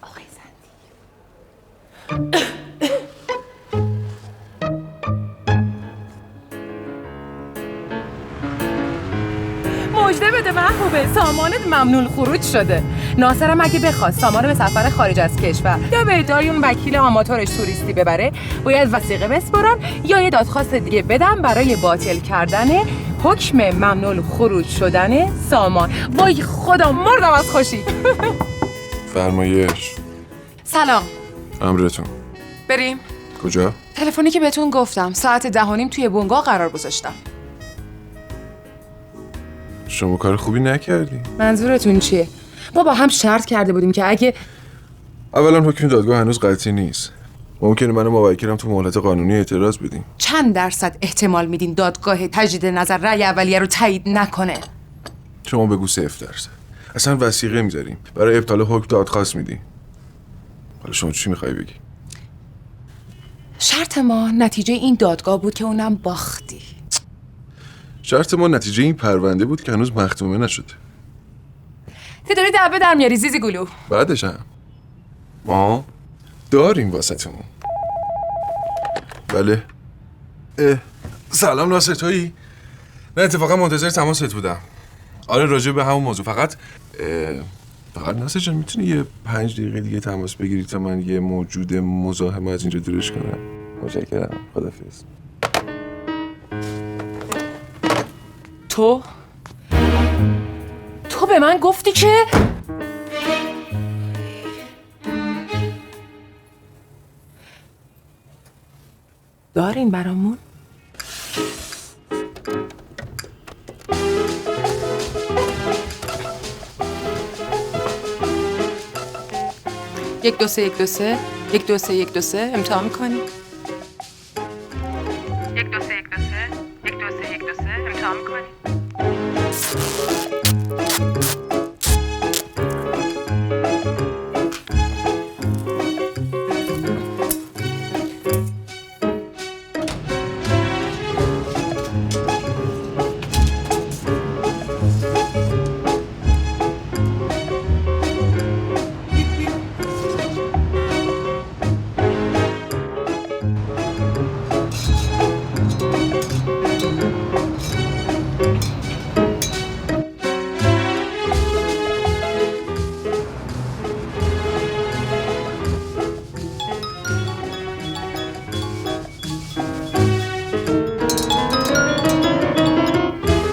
S2: آقای زندی. مژده بده محبوبه، سامانت ممنون خروج شده. ناصرم اگه بخواد سامان رو به سفر خارج از کشور یا به ادعای اون وکیل آماتورش توریستی ببره، باید وثیقه بسپارن یا یه دادخواست دیگه بدم برای باطل کردن حکم ممنون خروج شدن سامان. وای خدا مردم از خوشی.
S20: فرمایش.
S2: سلام.
S20: امرتون.
S2: بریم.
S20: کجا؟
S2: تلفنی که بهتون گفتم، ساعت 10:30 توی بنگاه قرار گذاشتم.
S20: شما کار خوبی نکردی.
S2: منظورتون چیه؟ ما با هم شرط کرده بودیم که اگه
S20: اولا حکم دادگاه هنوز قطعی نیست. ممکنه من و موکلم تو مهلت قانونی اعتراض بدیم.
S2: چند درصد احتمال میدین دادگاه تجدید نظر رأی اولیه رو تایید نکنه؟
S20: شما بگو 0%. اصلا وثیقه میذاریم، برای ابطال حکم دادخواست میدیم. حالا شما چی میخوای بگی؟
S2: شرط ما نتیجه این دادگاه بود که اونم باختی.
S20: شرط ما نتیجه این پرونده بود که هنوز مختومه نشده.
S2: که داری دعوه در میاری زیزی گلو.
S20: بعدش هم ما داریم واسهتون. بله. سلام ناصر، تویی؟ نه اتفاقا منتظر تماست بودم. آره راجع به همون موضوع. فقط ناصر جان میتونی یه 5 دقیقه دیگه تماس بگیری تا من یه موجود مزاحم از اینجا دورش کنم؟ متشکرم. خدافظ.
S2: تو به من گفتی که دارین برامون؟ یک دو سه 1 2 3 1 2 3 امتحان میکنی؟
S12: 1 2 3 1 2 3 1 2 3 1 2 3 امتحان میکنی؟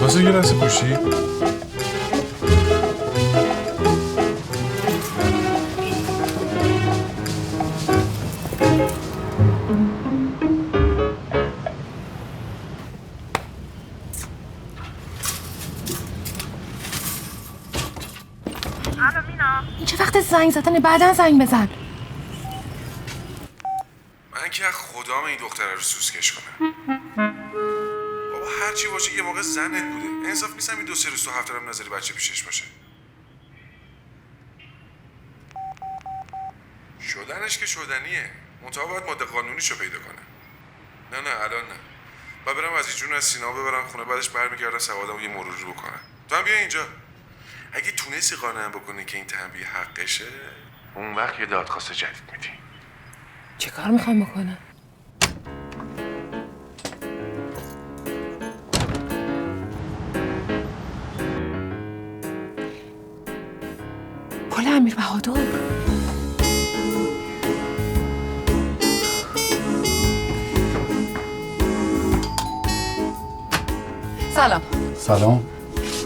S20: ناصر یه لحظه پوشی؟
S21: این چه وقت زنگ زدن؟ بعداً زنگ بزن.
S20: من که خدام این دختره رو سوسکش کنم. بابا هرچی باشه یه موقع زنت بوده. انصاف نیست همین 2-3 روز تو هفته هم نظری بچه پیشش باشه. شدنش که شدنیه. منتها باید ماده قانونیشو پیدا کنه. نه الان نه. باید برم از جون از سینا ببرم خونه، بعدش برمیگردم سوادمو یه مروری بکنم. تو هم بیا اینجا. اگه تونستی قانعم بکنی که این تنبیه حقشه، اون وقت یه دادخواست جدید میدی.
S2: چه کار میخوام بکنم؟ پل امیر بهادر.
S14: سلام.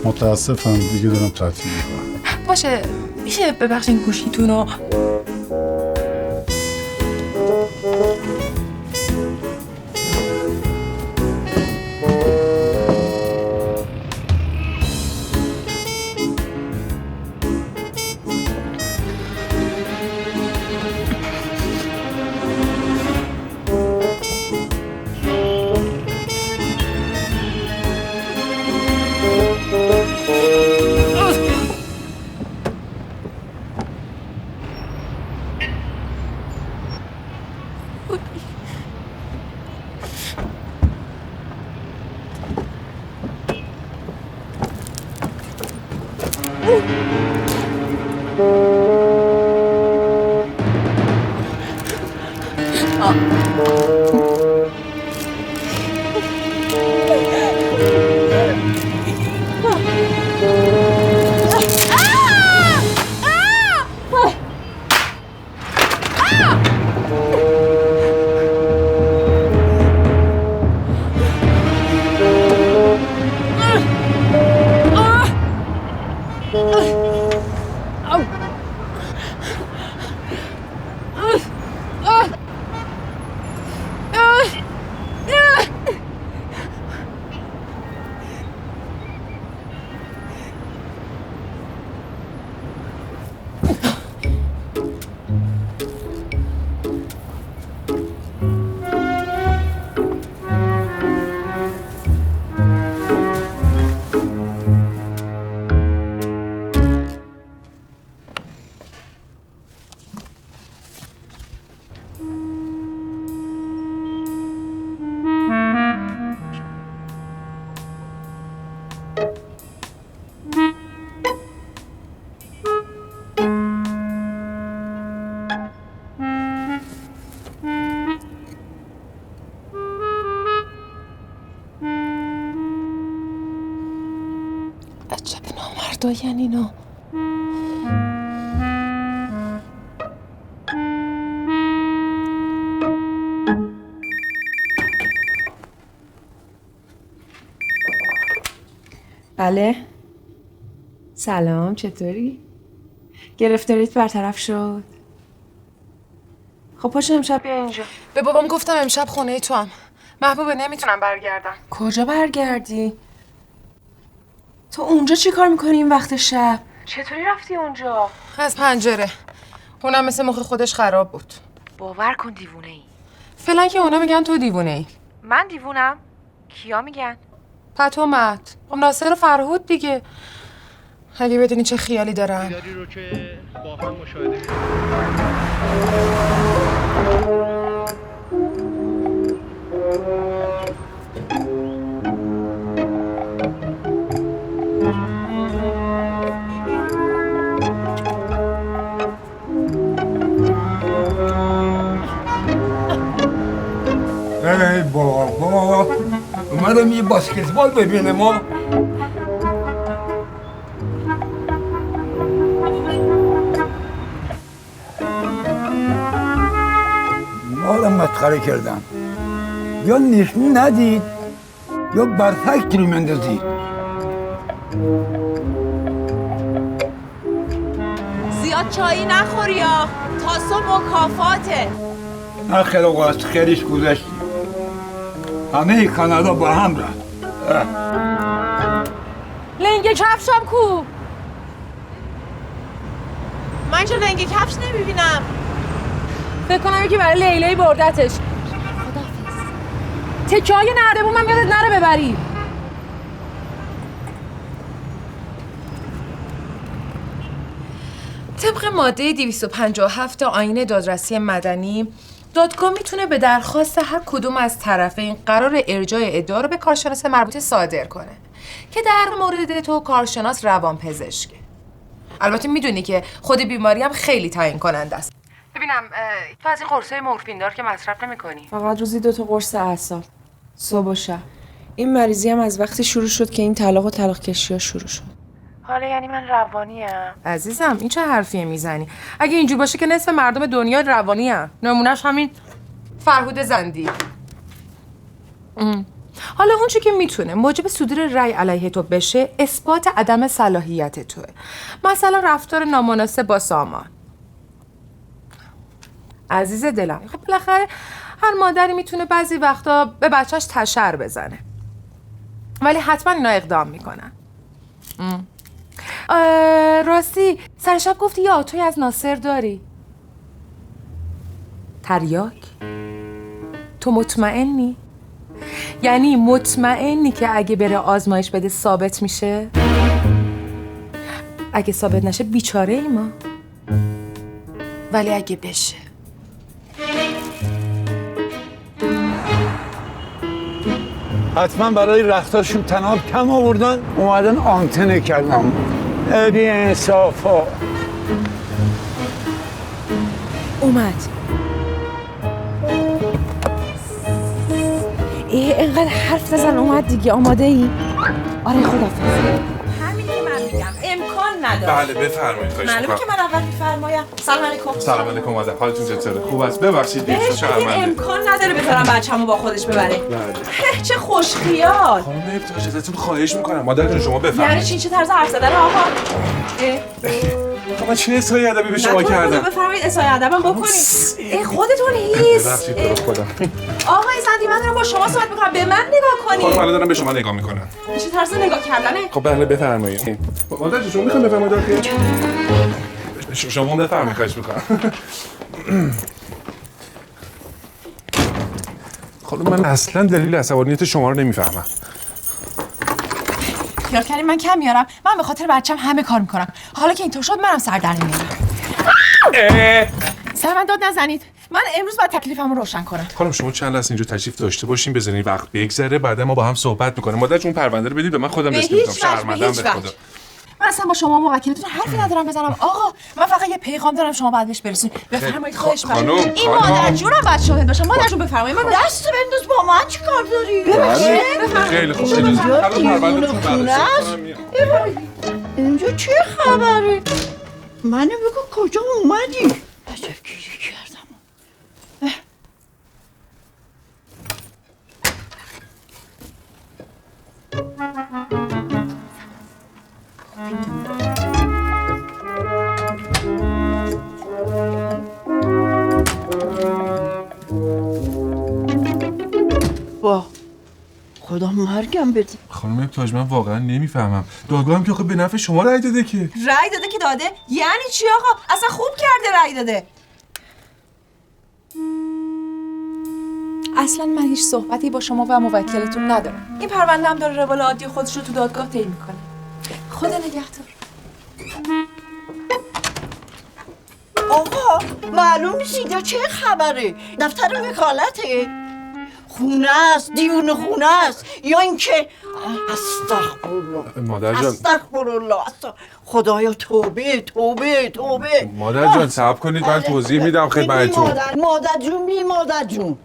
S14: متاسفم دیگه دارم تعطیل میکنم.
S2: باشه میشه ببخشین گوشیتونو؟ خداین اینا؟
S6: بله. سلام، چطوری؟ گرفتاریت برطرف شد؟ خب پاشو امشب بیا اینجا.
S2: به بابام گفتم امشب خونه تو هم. محبوبه نمیتونم برگردم.
S6: کجا برگردی؟ تو اونجا چی کار میکنی این وقت شب؟ چطوری رفتی اونجا؟
S2: از پنجره. اونم مثل مخ خودش خراب بود.
S6: باور کن دیوونه ای.
S2: فعلا که اونا میگن تو دیوونه ای.
S6: من دیوونم؟ کیا میگن؟
S2: پتومت. خب ناصر و فرهود دیگه. اگه بدونی چه خیالی دارن.
S13: رو که با هم مشاهده
S10: ای بابا اومدم یه باسکتبال ببینم ما. آدم مسخره کردن، یا نشون ندید یا برفک رو مندازید.
S21: زیاد چایی نخوری یا تا صبح مکافاته.
S10: نه خیلی از خیلیش گذشتی. همه کانادا با هم رفت.
S21: لنگ کفشم کو؟ من چه لنگ کفش نمیبینم. فکر کنم یکی برای لیلی بردتش. خداحافظ. تکه های نردبون من یادت نره ببری.
S2: طبق ماده 257 آیین دادرسی مدنی، دادگاه میتونه به درخواست هر کدوم از طرفین قرار ارجاع ادعا رو به کارشناس مربوطه صادر کنه که در مورد تو کارشناس روانپزشکه. البته میدونی که خود بیماری هم خیلی تعیین کننده است. ببینم تو از این قرصای مورفین دار که مصرف نمی‌کنی؟
S6: فقط روزی 2 تا قرص اعصاب، صبح و شب. این مریضی هم از وقتی شروع شد که این طلاق و طلاق کشی‌ها شروع شد.
S2: حالا یعنی من روانیم؟ عزیزم این چه حرفیه میزنی؟ اگه اینجور باشه که نصف مردم دنیا روانی‌ان. نمونهش همین فرهود زندی. حالا اون چی که میتونه موجب صدور رأی علیه تو بشه اثبات عدم صلاحیت توه. مثلا رفتار نامناسب با سامان. عزیز دلم، خب بالاخره هر مادری میتونه بعضی وقتا به بچهش تشر بزنه، ولی حتما اینا اقدام میکنن. راستی سر شب گفتی یه آتوی از ناصر داری؟ تریاک؟ تو مطمئنی؟ یعنی مطمئنی که اگه بره آزمایش بده ثابت میشه؟ اگه ثابت نشه بیچاره ای ما. ولی اگه بشه
S10: حتما برای رختاشون تناب کم آوردن، اومدن آنتن کردن. بی انصافا.
S6: اومد. اینقدر حرف نزن، اومد دیگه. آماده ای؟ آره خدافظ.
S21: همین که من میگم امکان نداره.
S4: بله بفرمایید. خواهش
S21: معلومه
S4: می‌کنم.
S21: که من اول میفرمایم. سلام علیکم.
S4: سلام علیکم مادر، حالتون چطوره؟ خوب است؟ ببخشید
S21: بهش بگید امکان نداره بذارم بچه‌مو با خودش ببره.
S4: بله.
S21: چه خوش خیال.
S4: خانم ابتهاج ازتون خواهش میکنم مادر جون شما بفرمایید.
S21: یعنی چی طرز حرف زدن آقا؟
S4: من چه اصلاحی ادبی به شما کردم؟
S21: بفرمایید اصلاحی ادبم بکنید. خودتون هیس.
S4: ببخشید تو رو خدا.
S21: آقای زندی من دارم با شما صحبت میکنم، به من نگاه کنید.
S4: خانم الان دارم به شما نگاه میکنم.
S21: چه طرز نگاه کردنه؟
S4: خب بله بفرمایید. مادر جون شما میخواید بفرمایید داخل؟ شما بفرمایید خواهش میکنم. خانم من اصلا دلیل عصبانیت شما رو نمیفهمم.
S21: خیال کردین من کم میارم؟ من به خاطر بچه‌م همه کار میکنم. حالا که اینطور شد منم سر در نمیارم. سر من داد نزنید. من امروز باید تکلیفمو روشن کنم.
S4: خانم شما چند لحظه اینجا تشریف داشته باشین بزنین وقت بگذره، بعد ما با هم صحبت میکنیم. مادر جون پرونده رو بدید به من، خودم رسمی میکنم. شرمندم به خدا.
S21: من اصلا با شما موکلتون حرفی ندارم بزنم. آقا من فقط یه پیغام دارم شما بعد بهش برسونید. بفرمایید خواهش می‌کنم. این مادر جونم باید شاهد باشم. مادر جون بفرمایید. من دست بنداز با من چیکار داری؟
S4: خیلی خوب. الان پروندهتون بررسی
S5: اینجا چه خبره؟ منو بگو کجا اومدی؟ عجب گیری کردم. با خدا مرگم بده.
S20: خانم ابتاج من واقعا نمیفهمم. دادگاه هم که آخه به نفع شما رأی داده که.
S21: رأی داده که داده؟ یعنی چی آقا؟ اصلا خوب کرده رأی داده. اصلا من هیچ صحبتی با شما و موکلتون ندارم. این پرونده هم داره روال عادی خودش رو تو دادگاه طی میکنه. خدا نگهدار.
S5: آقا معلوم نیست اینجا چه خبره؟ دفتر وکالته؟ خونه است، دیون خونه است، یا اینکه استغفرالله
S20: مادر جان
S5: استغفرالله خدایا توبه توبه توبه.
S20: مادر جان صبر کنید من توضیح میدم خدمتتون.
S5: مادر جون بی مادر جون.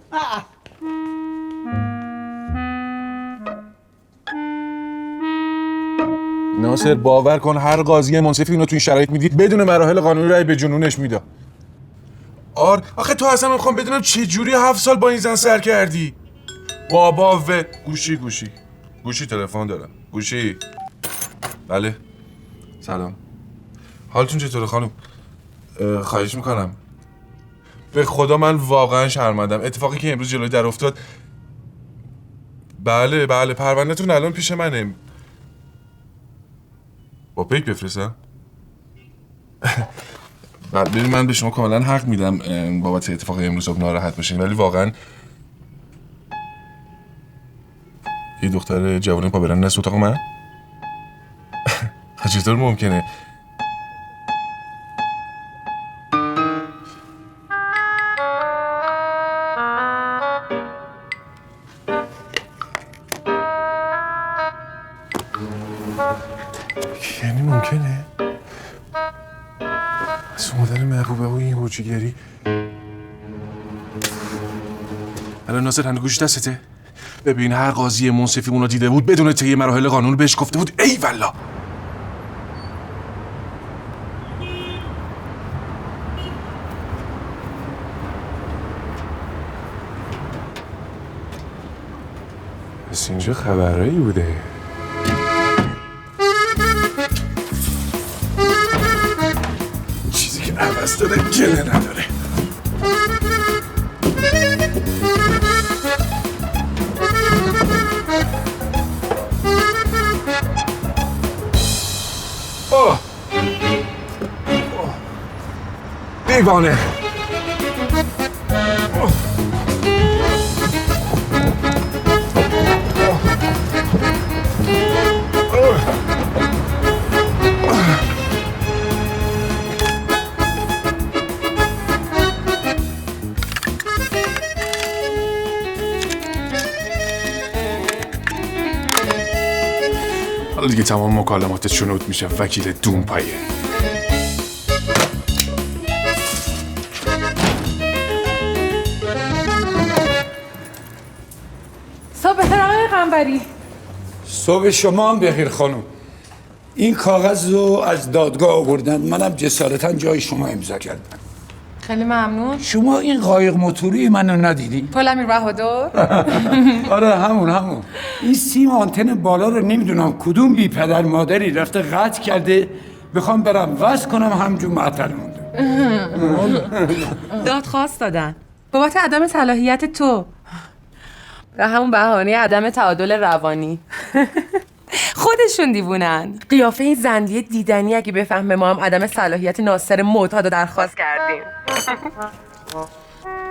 S20: ناصر باور کن هر قاضی منصفی اینو تو این شرایط میدید بدون مراحل قانونی رأی به جنونش میده. آخه تو اصلا میخوام بدونم چه جوری 7 سال با این زن سر کردی؟ بابا و گوشی تلفن دارم. گوشی. بله. سلام. حالتون چطوره خانم؟ خواهش میکنم. به خدا من واقعا شرمندم. اتفاقی که امروز جلوی در افتاد. بله پرونده‌تون الان پیش منه. با پیک بفرستم؟ ببین من به شما کاملا حق میدم بابت اتفاق امروز صبح ناراحت باشین، ولی واقعا یه دختر جوانی پا برن نست اتاق من؟ چطور ممکنه؟ یعنی ممکنه؟ از مادر محبوبه و این هوچیگری. الان ناصر هنو گوش دستته؟ ببین هر قاضی منصفی اونو دیده بود بدون طی مراحل قانون بهش گفته بود ای والله. پس اینجا خبرایی بوده. چیزی که عوض داده گله نداره. دیوانه. حالا دیگه تمام مکالمات شنود میشه وکیل دونپایه.
S2: صبح بخیر آقای قنبری.
S22: صبح شما هم بخیر خانم. این کاغذ رو از دادگاه آوردن، منم جسارتا جای شما امضا کردم.
S2: خیلی ممنون.
S22: شما این قایق موتوری منو ندیدی؟
S2: پل امیر بهادر؟
S22: آره همون. این سیم آنتن بالا رو نمیدونم کدوم بی پدر مادری رفته قطع کرده، بخوام برم وصل کنم همجور معطل مونده.
S2: دادخواست دادن بابت عدم صلاحیت تو و همون بهانه عدم تعادل روانی. خودشون دیوونن. قیافه این زندیه دیدنی اگه بفهمه ما هم عدم صلاحیت ناصر معتاد رو درخواست کردیم.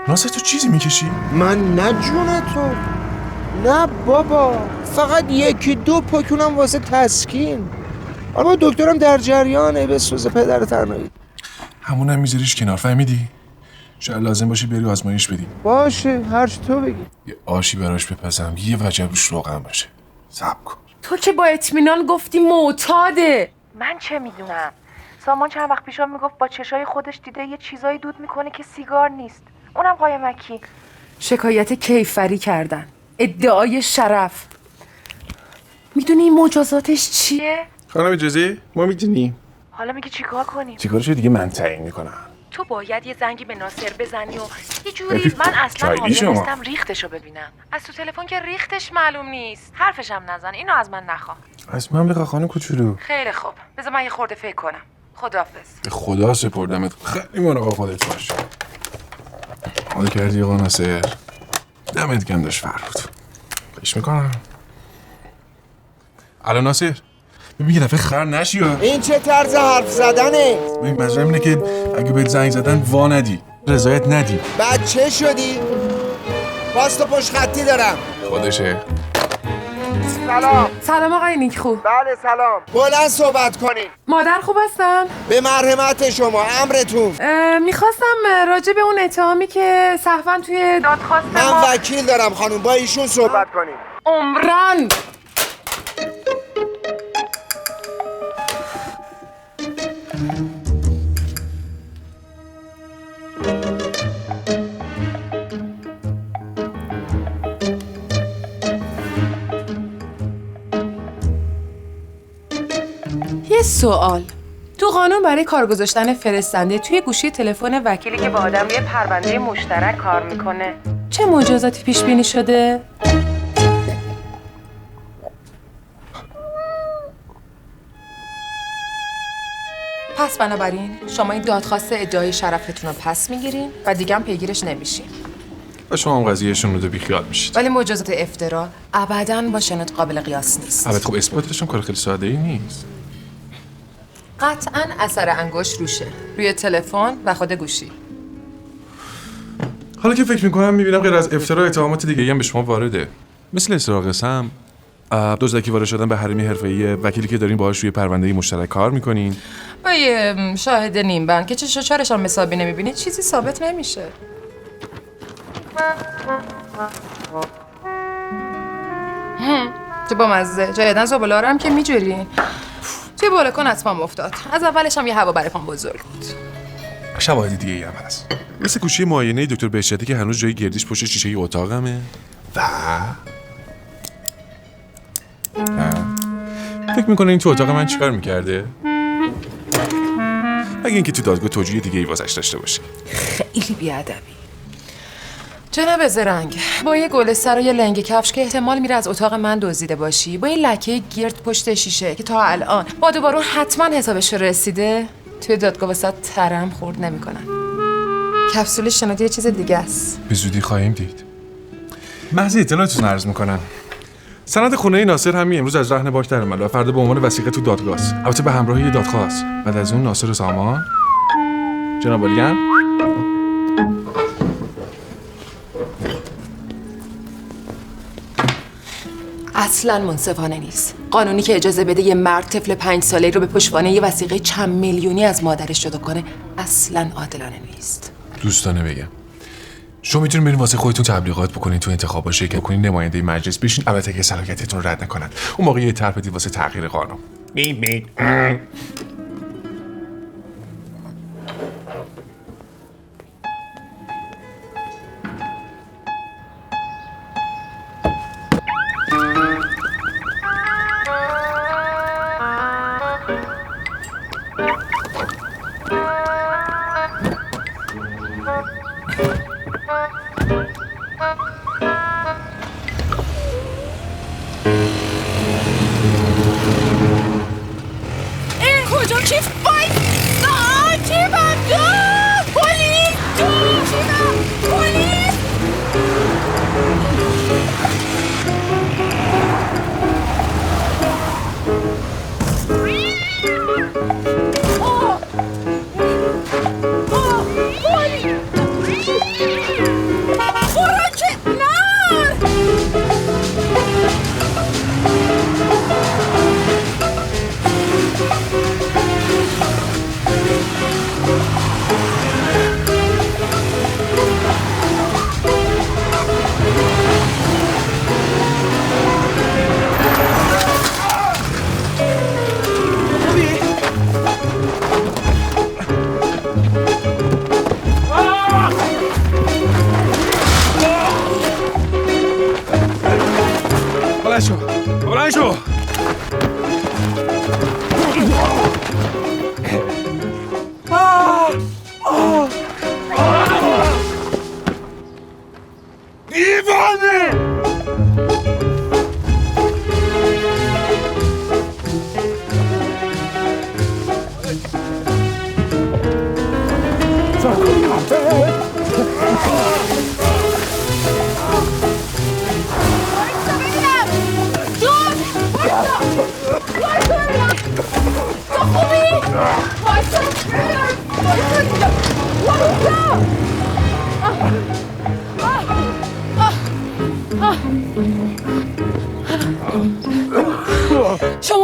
S20: ناصر تو چیزی میکشی؟
S1: من نه جون تو. نه بابا، فقط یکی دو پاکونم واسه تسکین. اما دکترم در جریانه به سوز پدر تنهایی.
S20: همونم میذاریش کنار، فهمیدی؟ شاید لازم باشه بری آزمایش بدی.
S1: باشه هر چی تو بگی.
S20: یه آشی براش بپزم، یه وجب روش روغن باشه. صبر کن.
S2: تو که با اطمینان گفتی معتاده.
S23: من چه میدونم؟ سامان چند وقت پیشا میگفت با چشای خودش دیده یه چیزایی دود میکنه که سیگار نیست. اونم قایمکی.
S2: شکایت کیفری کردن. ادعای شرف. میدونی این مجازاتش چیه؟
S4: خانم اجازه ما میدونیم
S23: حالا میگی چیکار کنیم؟
S4: چیکارشو دیگه من تعیین میکنم.
S23: تو باید یه زنگی به ناصر بزنی و یه جوری من اصلا حاضر نیستم ریختشو ببینم. از تو تلفن که ریختش معلوم نیست. حرفشم نزن. اینو از من نخوا.
S4: از من بخوا خانم کوچولو.
S23: خیلی خوب. بذار من یه خورده فکر کنم. خداحافظ.
S4: به خدا سپردمت. خیلی مراقب خودت باش. حال کردی آقا ناصر؟ دمت گرم داشت فرود. خواهش میکنم. الان ناصر ببین یه دفعه خر نشی ها.
S1: این چه طرز حرف زدنه؟
S4: ببین منظورم اینه که اگه بهت زنگ زدن وا ندی، رضایت ندی.
S1: بچه شدی؟ باز تو پشت خطی دارم.
S4: خودشه.
S2: سلام آقای نیک خوب.
S1: بله سلام. بلند صحبت کنین.
S2: مادر خوب هستن؟
S1: به مرحمت شما، امرتون.
S2: میخواستم راجع به اون اتهامی که سهوا توی دادخواست
S1: من وکیل دارم خانم، با ایشون صحبت کنین.
S2: عمران یه سوال تو قانون برای کار گذاشتن فرستنده توی گوشی تلفن وکیلی که با آدم روی پرونده مشترک کار میکنه چه مجازاتی پیش بینی شده؟ پس بنابراین شما این دادخواست ادعای شرفتون رو پس میگیرین و دیگه هم پیگیرش نمیشین
S4: و شما هم قضیهشون رو بیخیال میشید.
S2: ولی مجازات افترا ابداً با شنود قابل قیاس نیست.
S4: البته خب اثباتش هم کار خیلی ساده ای نیست.
S2: قطعاً اثر انگشت روشه، روی تلفن و خود گوشی.
S4: حالا که فکر میکنم میبینم غیر از افترا اتهامات دیگه هم به شما وارده. مثل اسراق سم، دزدکی وارد شدن به حریم حرفه‌ای وکیلی که دارین باهاش روی پرونده مشترک کار میکنین.
S2: با یه شاهد نیمبند که چه چارش هم حسابی نمیبینید چیزی ثابت نمیشه. تو با مزه جایدن زباله هم که میجوری توی بالکن حتما افتاد. از اولش هم یه هوا برای پام بزرگ بود.
S4: شواهد دیگه ای هم هست. مثل گوشی معاینه دکتر بهشتی که هنوز جای گردیش پشت شیشه اتاقمه. فکر میکنه این تو اتاق من چیکار میکرده؟ اگه اینکه تو دادگاه توجیه دیگه ای واسش داشته باشه.
S2: خیلی بیادبی. جناب زرنگ، با یه گل سر و یه لنگ کفش که احتمال میره از اتاق من دزدیده باشی، با این لکه گرد پشت شیشه که تا الان باد و بارون حتما حسابش رسیده، توی دادگاه واسه ترم خورد نمیکنن. کپسول شنودی یه چیز دیگه است.
S4: به زودی خواهیم دید. محض اطلاعتون عرض میکنم. سند خونه ناصر همین امروز از رهن بانک در اومد و فردا به عنوان وثیقه تو دادگاه است. البته به همراه یه دادخواست. بعد از اون ناصر سامان جناب عالی‌گرم
S2: اصلاً منصفانه نیست. قانونی که اجازه بده یه مرد طفل 5 ساله‌ای رو به پشتوانه یه وثیقه چند میلیونی از مادرش جدا کنه اصلاً عادلانه نیست.
S4: دوستانه بگم شما میتونید برین واسه خودتون تبلیغات بکنین، تو انتخابات شرکت کنین، نماینده مجلس بشین، البته که صلاحیتتون رو رد نکنن. اون موقع یه طرح بدید واسه تغییر قانون.
S2: کجا
S21: شما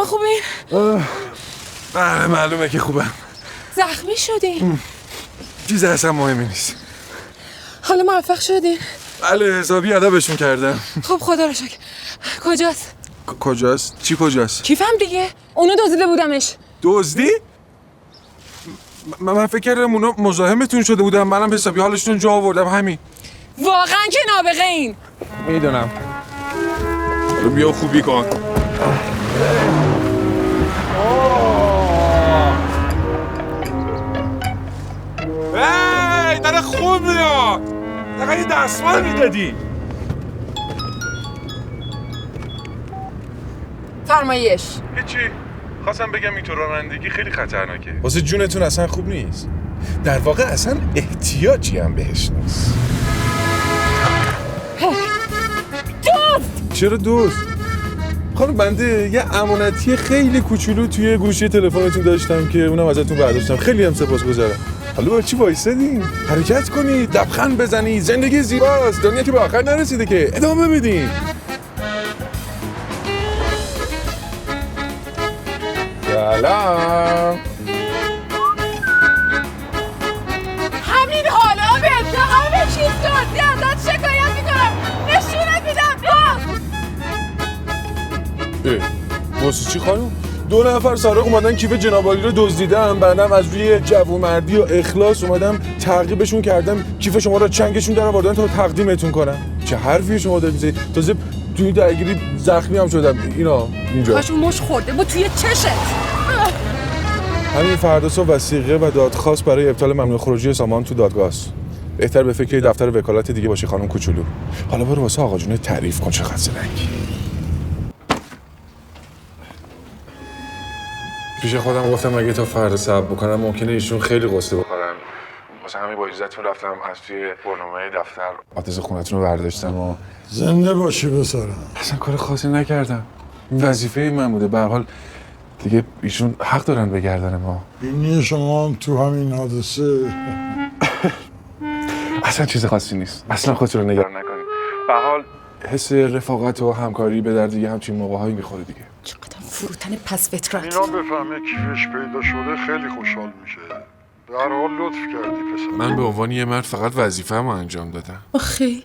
S21: خوبین؟
S4: بله معلومه که خوبم.
S21: زخمی شدین؟
S4: چیز اصلا مهمی نیست.
S21: حالا موفق شدین؟
S4: بله حسابی ادبشون کردم.
S21: خب خدا رو شکر. کجاست؟
S4: کجاست؟ چی کجاست؟
S21: کیفم دیگه؟ اونو دزدیده بودمش.
S4: دزدی؟ من فکر کردم اونا مزاحمتون شده بودم، منم حسابی حالشون جا آوردم همین.
S21: واقعا که نابغه این.
S4: میدونم. بیا خوبی کن. هی داره خوب میاد. فقط یه دستمال میدادی.
S21: فرمایش.
S4: هیچی. خواستم بگم این طور رانندگی خیلی خطرناکه. واسه جونتون اصلا خوب نیست. در واقع اصلا احتیاجی هم بهش نیست.
S21: دوست!
S4: چرا دوست؟ خانم بنده یه امانتی خیلی کوچولو توی گوشی تلفنتون داشتم که اونم ازتون برداشتم. خیلی هم سپاسگزارم. حالا با چی وایسادین؟ حرکت کنید، لبخند بزنید. زندگی زیباست. دنیا که به آخر نرسیده که. ادامه بدین. سلام.
S21: همین حالا به انتقام چیز دزدی ازت شکایت میکنم. نشونت میدم دوست.
S4: واسه چی خانم؟ 2 نفر سارق اومدن کیف جناب عالی رو دزدیدن، بعدم از روی جوانمردی و اخلاص اومدم تعقیبشون کردم، کیف شما رو چنگشون در آوردن تا تقدیمتون کنم. چه حرفی شما دارید میزنید؟ تازه توی درگیری زخمی هم شدم. اینا اینجا.
S21: کاش مش خورده بود توی چشت.
S4: همین فردا صبح وثیقه و دادخواست برای ابطال ممنوع خروجی سامان تو دادگاه است. بهتر به فکر دفتر وکالت دیگه باشی خانم کوچولو. حالا برو واسه آقا جون تعریف کن چقدر زرنگی. پیش خودم گفتم اگه تا فردا صبر بکنم ممکنه ایشون خیلی قصه بخورن. واسه همین با اجازهتون رفتم از توی برنامه دفتر آدرس خونتون رو برداشتم و
S10: زنده باشی بسارم.
S4: اصلا کار خاصی نکردم. وظیفه من بوده. به هر حال دیگه ایشون حق دارن بگردن ما.
S10: بینی شما هم تو همین حادثه.
S4: اصلا چیز خاصی نیست. اصلا خودتون رو نگران نکنید. به هر حال حس رفاقت و همکاری به درد دیگه همچین موقع‌هایی میخوره دیگه.
S21: چقدر فروتن پس فطرت.
S10: اینا بفهمه کیفش پیدا شده خیلی خوشحال میشه. در حال لطف کردی پسر.
S4: من به عنوان یه مرد فقط وظیفه‌مو انجام دادم.
S21: آخی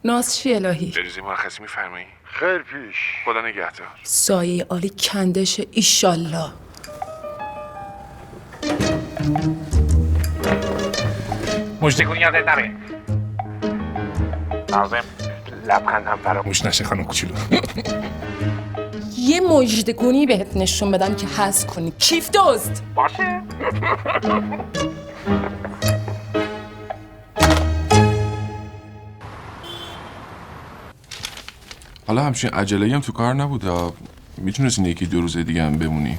S21: ناز چی الهی؟
S4: بریزی مرخصی میفرمایی؟
S10: خیر پیش.
S4: خدا نگهدار.
S21: سایه عالی کندش ایشالله.
S4: مجده یادت نره. لازم لبخندم فراموش نشه خانم کوچولو.
S21: یه مژدگونی بهت نشون بدم که حس کنی. کیف دزد.
S4: باشه. حالا همچین عجله‌ای هم تو کار نبود. میتونستی یکی 2 روز دیگه هم بمونی.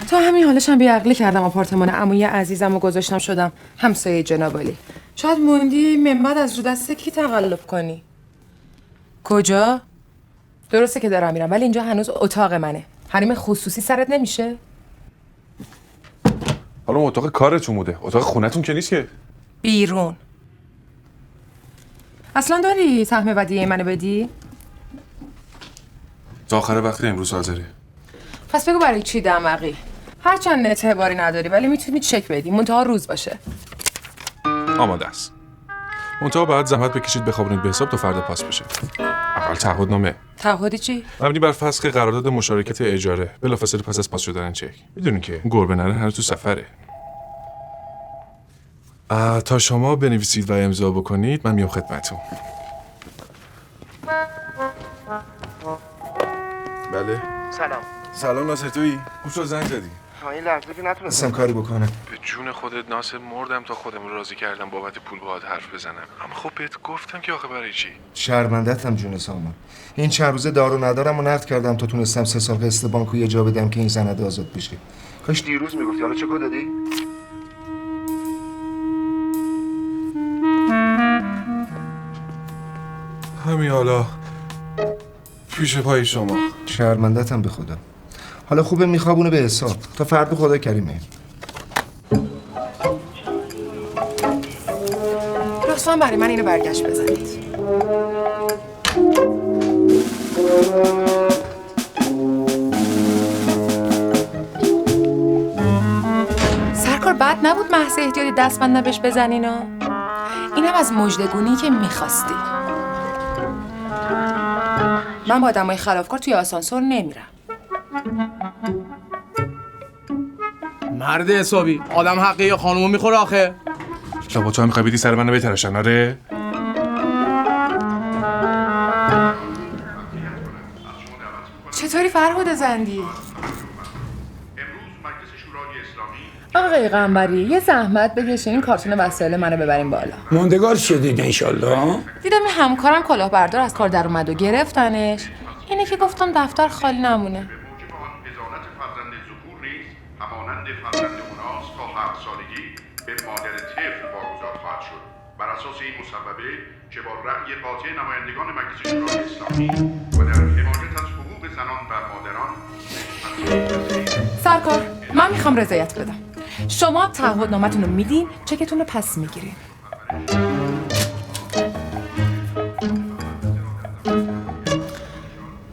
S2: تا همین حالش هم بیعقلی کردم آپارتمان عموی عزیزم رو گذاشتم شدم همسایه جناب عالی. شاید موندی من بعد از رو دست کی تقلب کنی؟ کجا؟ درسته که دارم میرم ولی اینجا هنوز اتاق منه. حریم خصوصی سرت نمیشه؟
S4: حالا اتاق کارتون بوده. اتاق خونتون که نیست که.
S2: بیرون. اصلا داری سهم ودیعه منو بدی؟
S4: تا آخر وقت امروز حاضره.
S2: پس بگو برای چی دماغی؟ هرچند اعتباری نداری ولی میتونی چک بدی. منتها روز باشه.
S4: آماده است. منتها باید زحمت بکشید بخوابونید به حساب تا فردا پاس بشه. اول تعهدنامه.
S2: تعهدی چی؟
S4: مبنی بر فسخ قرارداد مشارکت اجاره بلافاصله پس از پاس شدن چک. میدونین که گربه نره هر تو سفره. تا شما بنویسید و امضا بکنید من میام خدمتتون. بله. سلام ناصر تویی؟ خوش زنگ زدی.
S1: این لحظه که نتونستم کاری بکنم.
S4: به جون خودت ناصر مردم تا خودم رو راضی کردم بابت پول باهات حرف بزنم. اما خب بهت گفتم که آخه برای چی؟
S1: شرمندتم جون سامان. این چند روزه دارو ندارم و نقد کردم تا تونستم 3 سال قسط بانکو یه جا بدم که این سند آزاد بشه. کاش دیروز میگفتی. حالا چه کد دادی؟
S4: همین حالا پیش پای شما.
S18: شرمندتم به خدا. حالا خوبه میخوابونه به حساب تا فردا خدا کریمه.
S2: لطفاً برای من اینو برگشت بزنید. سرکار بد نبود محض احتیاطی دستبند نبش بزنین و اینم از مژدگونی که میخواستی. من با آدمای خلافکار توی آسانسور نمیرم.
S3: مرد حسابی آدم حقه یا خانومو میخوره آخه.
S4: با تو هم میخوای بدی سر منو بتراشن آره؟
S2: چطوری فرهاد زندی؟ آقای قنبری یه زحمت بکشین این کارتون وسایل منو ببرین بالا.
S22: موندگار شدید انشالله.
S2: دیدم این همکارم کلاهبردار از کار در اومد و گرفتنش. اینه که گفتم دفتر خالی نمونه.
S7: همانند فرزند اوناس تا 7 سالگی به مادر طفل واگذار خواهد شد. بر اساس این مصوبه که با رأی قاطع نمایندگان مجلس شورای اسلامی و در حمایت از حقوق زنان و مادران.
S2: سرکار من میخوام رضایت بدم. شما تعهدنامه‌تون رو میدین، چکتون رو پس میگیرین.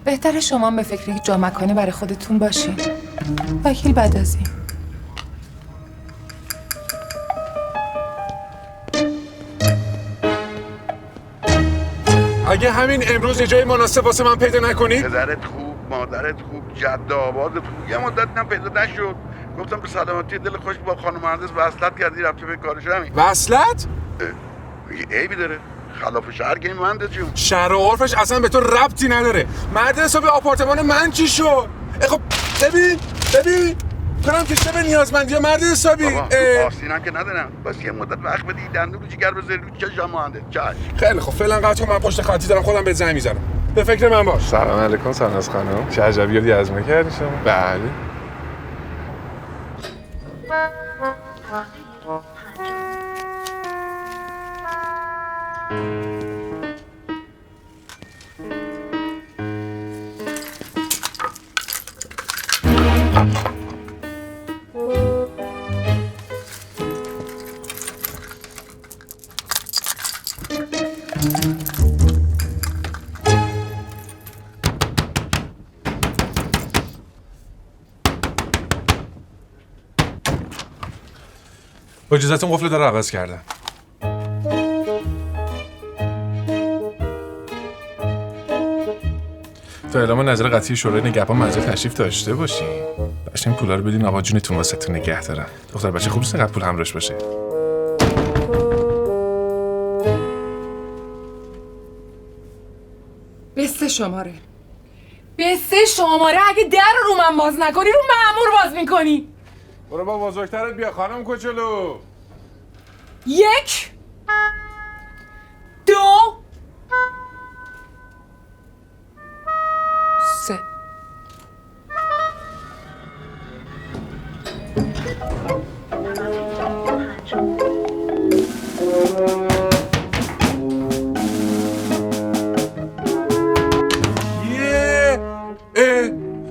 S2: بهتره شما به فکر جا مکانی برای خودتون باشین. وکیل بعد از این.
S4: اگه همین امروز یه جای مناسب واسه من پیدا نکنی؟
S7: پدرت خوب، مادرت خوب، جد آبادت خوب. یه مدت هم پیدا نشد. گفتم به سلامتی دل خوش با خانم مهندس وصلت کردی رفتی به کارش همین.
S4: وصلت؟
S7: یه عیبی داره. خلاف شهر که این مهندس جون.
S4: شهر و عرفش اصلا به تو ربطی نداره. مرد حسابی آپارتمان من چی شد؟ خب ببین کنم که شب نیازمندی مرد حسابی.
S7: آستینم که ندارم. بس یه مدت وقت بدی دندون رو جگر بذاری رو چشم مهندس.
S4: خیلی خب فعلا قطعا من پشت خطی دارم خودم به زنگ میزنم. به فکر من باش.
S20: سلام علیکم ساناز خانم. چه عجبیاتی عزم کردی شما؟ بله.
S4: با اجازهتون قفل در عوض کردم. تا اعلام نظر قطعی شورای نگهبان منزل تشریف داشته باشین. باشه این پولا رو بدین آقا جونتون واسهتون نگه دارن. دختر بچه خوب نیست اینقدر پول همراهش باشه.
S2: به 3 شماره. به 3 شماره اگه در رو من باز نکنی رو مأمور باز میکنی.
S4: برو با بزرگترت بیا خانم کوچولو.
S2: 1 2 3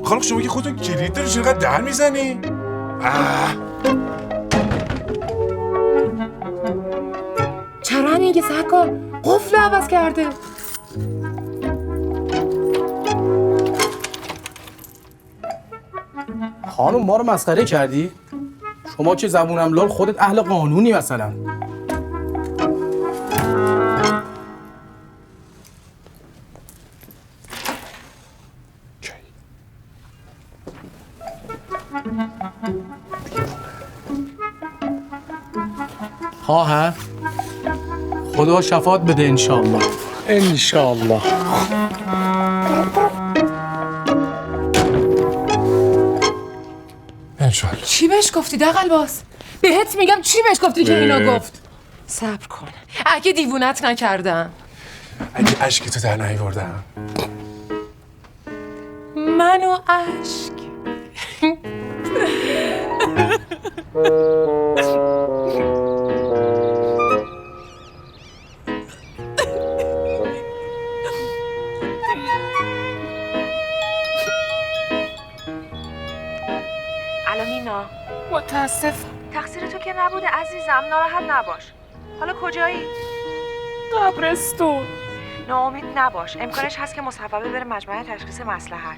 S4: خانم شما که خودتون کلید داری چرا در میزنی؟
S2: چرا میگه سرکار قفل عوض کرده؟
S3: خانم ما رو مسخره کردی؟ شما که زبونم لال خودت اهل قانونی مثلا. ها خدا شفاعت بده انشالله. انشالله.
S4: انشالله.
S2: چی بهش گفتی دغل‌باز؟ بهت میگم چی بهش گفتی که اینو گفت؟ صبر کن اگه دیوونت نکردم،
S4: اگه اشکتو در نیاوردم.
S2: منو اشک
S23: متاسف. تقصیر تو که نبوده عزیزم، ناراحت نباش. حالا کجایی؟
S2: قبرستون.
S23: ناامید نباش، امکانش هست که مصوبه بره مجمع تشخیص مصلحت.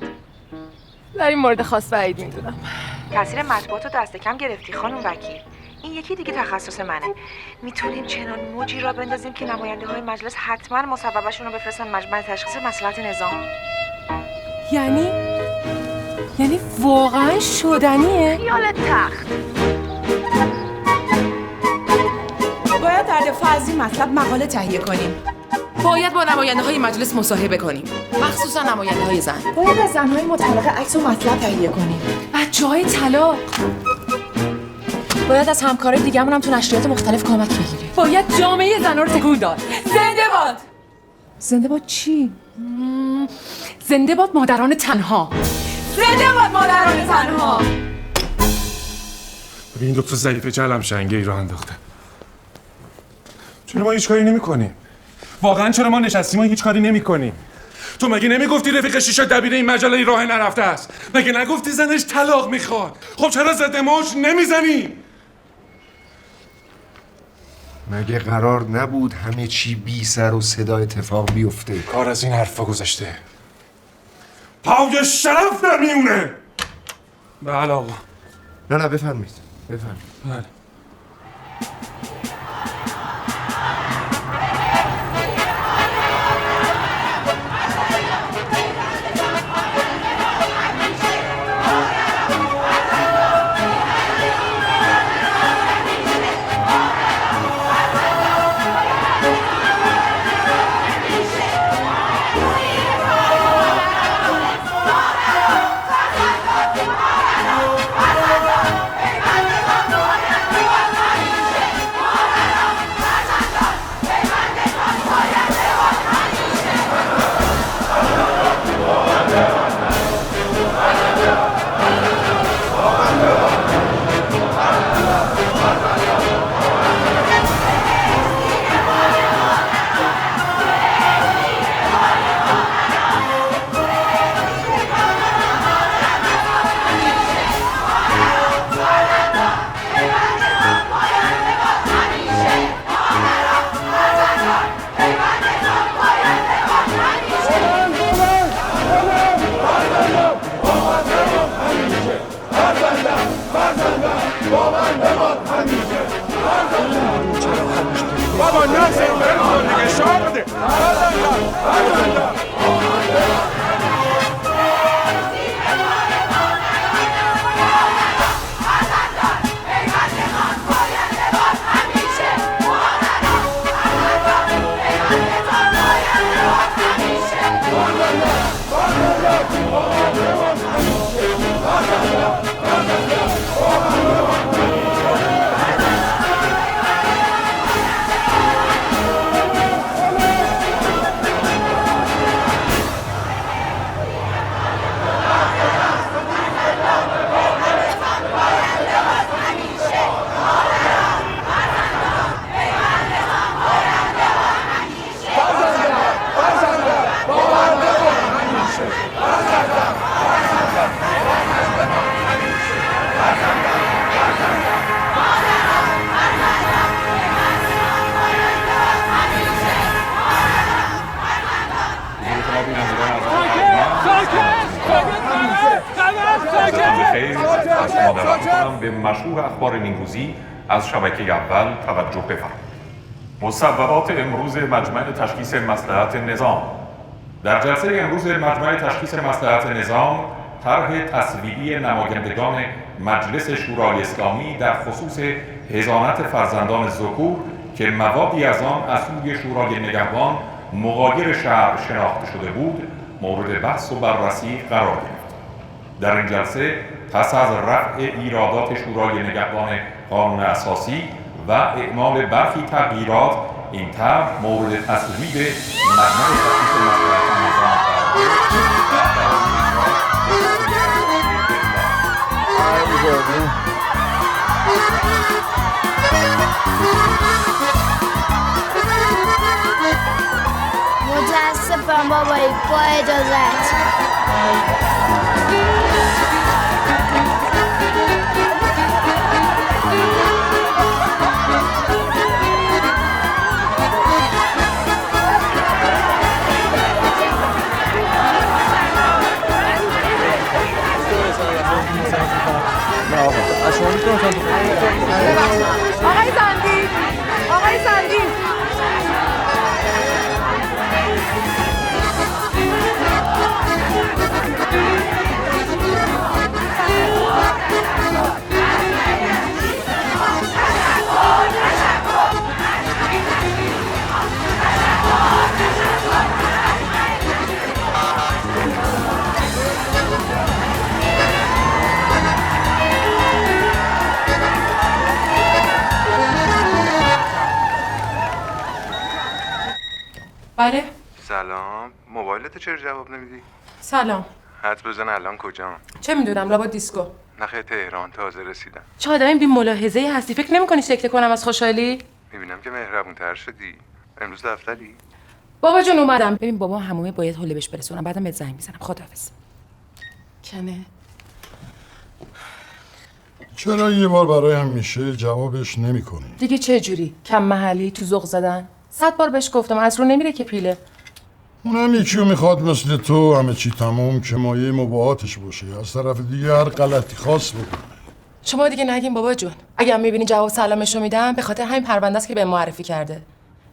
S2: در این مورد خاص بعید میدونم.
S23: تاثیر مطبوعات رو دست کم گرفتی خانم وکیل. این یکی دیگه تخصص منه. میتونیم چنان موجی را بندازیم که نماینده های مجلس حتما مصوبهشون رو بفرستن مجمع تشخیص مصلحت نظام.
S2: یعنی واقعا شدنیه؟
S23: خیال تخت.
S21: باید در دفاع از این مطلب مقاله تهیه کنیم.
S2: باید با نماینده های مجلس مصاحبه کنیم، مخصوصا نماینده های زن.
S21: باید از زنهای مطلقه عکس و مطلب تهیه کنیم.
S2: بچه‌های طلاق.
S21: باید از همکارای دیگه‌مون هم تو نشریات مختلف کمک بگیریم.
S2: باید جامعه زن‌ها رو تکون داد. زنده باد.
S21: زنده باد چی؟
S2: زنده باد مادران تنها.
S21: زنده باد مادران تنها.
S4: این دکتر ضعیف جلم شنگه ای رو انداخته. چرا ما هیچ کاری نمی‌کنیم؟ واقعا چرا ما نشستیم و هیچ کاری نمی‌کنیم؟ تو مگه نمیگفتی رفیق شیشه دبیر این مجله راه نرفته است؟ مگه نگفتی زنش طلاق میخواد؟ خب چرا ضد موج نمیزنی؟
S18: مگه قرار نبود همه چی بی سر و صدا اتفاق بیفته؟
S4: کار از این حرفا گذشته. پای شرف در میونه. بله آقا.
S18: نه بفرمایید.
S4: بله.
S11: بابا ناصر برو دیگه شاه بده.
S15: به مشهور اخبار نیمروزی از شبکه اول توجه بفرمایید. مصوبات امروز مجمع تشخیص مصلحت نظام. در جلسه امروز مجمع تشخیص مصلحت نظام طرح تصویبی نمایندگان مجلس شورای اسلامی در خصوص حضانت فرزندان ذکور که موادی از آن از سوی شورای نگهبان مغایر شرع شناخته شده بود مورد بحث و بررسی قرار گرفت. در این جلسه پس از رفع ایرادات شورای نگهبان قانون اساسی و اعمال برخی تغییرات این طرح مورد تصویب مجمع تشخیص مصلحت نظام
S19: متاسفم بابایی، با اجازت.
S2: بله.
S13: سلام، موبایلت چرا جواب نمیدی؟
S2: سلام.
S13: حد بزن الان کجام؟
S2: چه میدونم، لابد دیسکو.
S13: نخیر تهران تازه رسیدم.
S2: چه آدمی بی ملاحظه‌ای هستی، فکر نمی‌کنی سکته کنم از خوشحالی؟
S13: میبینم که مهربون‌تر شدی. امروز دفتری؟
S2: بابا جون اومدم. ببین بابا همومه باید حوله بهش برسونم، بعدم بهت زنگ میزنم. خداحافظ. کنه.
S10: چرا یه بار برای همیشه جوابش نمی‌کنی؟
S2: دیگه چه جوری؟ کم محلی تو ذوق زدن؟ 100 بار بهش گفتم از رو نمیره که پیله.
S10: اونم یکیو میخواد مثل تو همه چی تموم که مایه مباهاتش باشه، از طرف دیگه هر غلطی خاص بکنه.
S2: شما دیگه نگین بابا جون. اگه هم میبینی جواب سلامشو میدم به خاطر همین پرونده است که به معرفی کرده.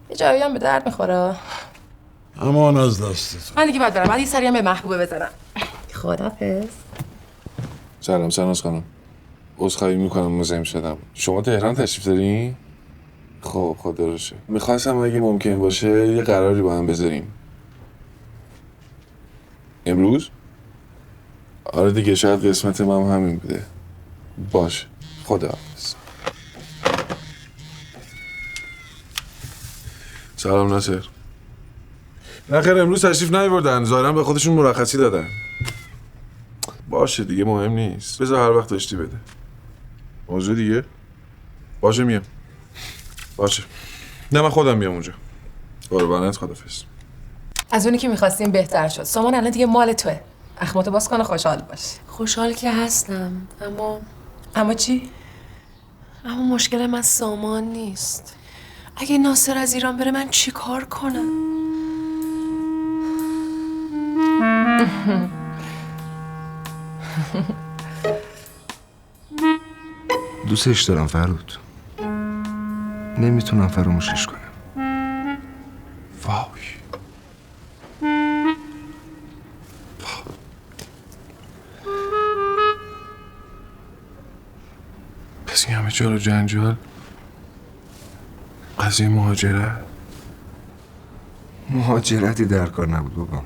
S2: یه جایی هم به درد میخوره.
S10: امان از دستت.
S2: من دیگه باید برم. بعد یه سری هم به محبوبه بزنم. خداحافظ.
S20: سلام ساناز خانم. عذرخواهی میکنم مزاحم شدم. شما تهران تشریف دارین؟ خب خدا روشه. میخواستم اگه ممکن باشه یه قراری با هم بذاریم. امروز؟ آره دیگه شاید قسمت من هم همین بوده. باشه. خداحافظ. سلام ناصر. نخیر امروز تشریف نیاوردن. ظاهرا به خودشون مرخصی دادن. باشه دیگه مهم نیست. بذار هر وقت داشتی بده. موضوع دیگه؟ باشه میام. باشه. نه من خودم میام اونجا. قربانت خداحافظ.
S2: از اونی که میخواستیم بهتر شد. سامان الان دیگه مال توه. اخماتو باز کن و خوشحال باش.
S6: خوشحال که هستم،
S2: اما چی؟
S6: اما مشکل من سامان نیست. اگه ناصر از ایران بره من چی کار کنم؟
S18: دوستش دارم فرود. نمیتونم فراموشش کنم.
S20: وای. پس این همه جار و جنجال قضیه
S18: مهاجرتی در کار نبود بابا.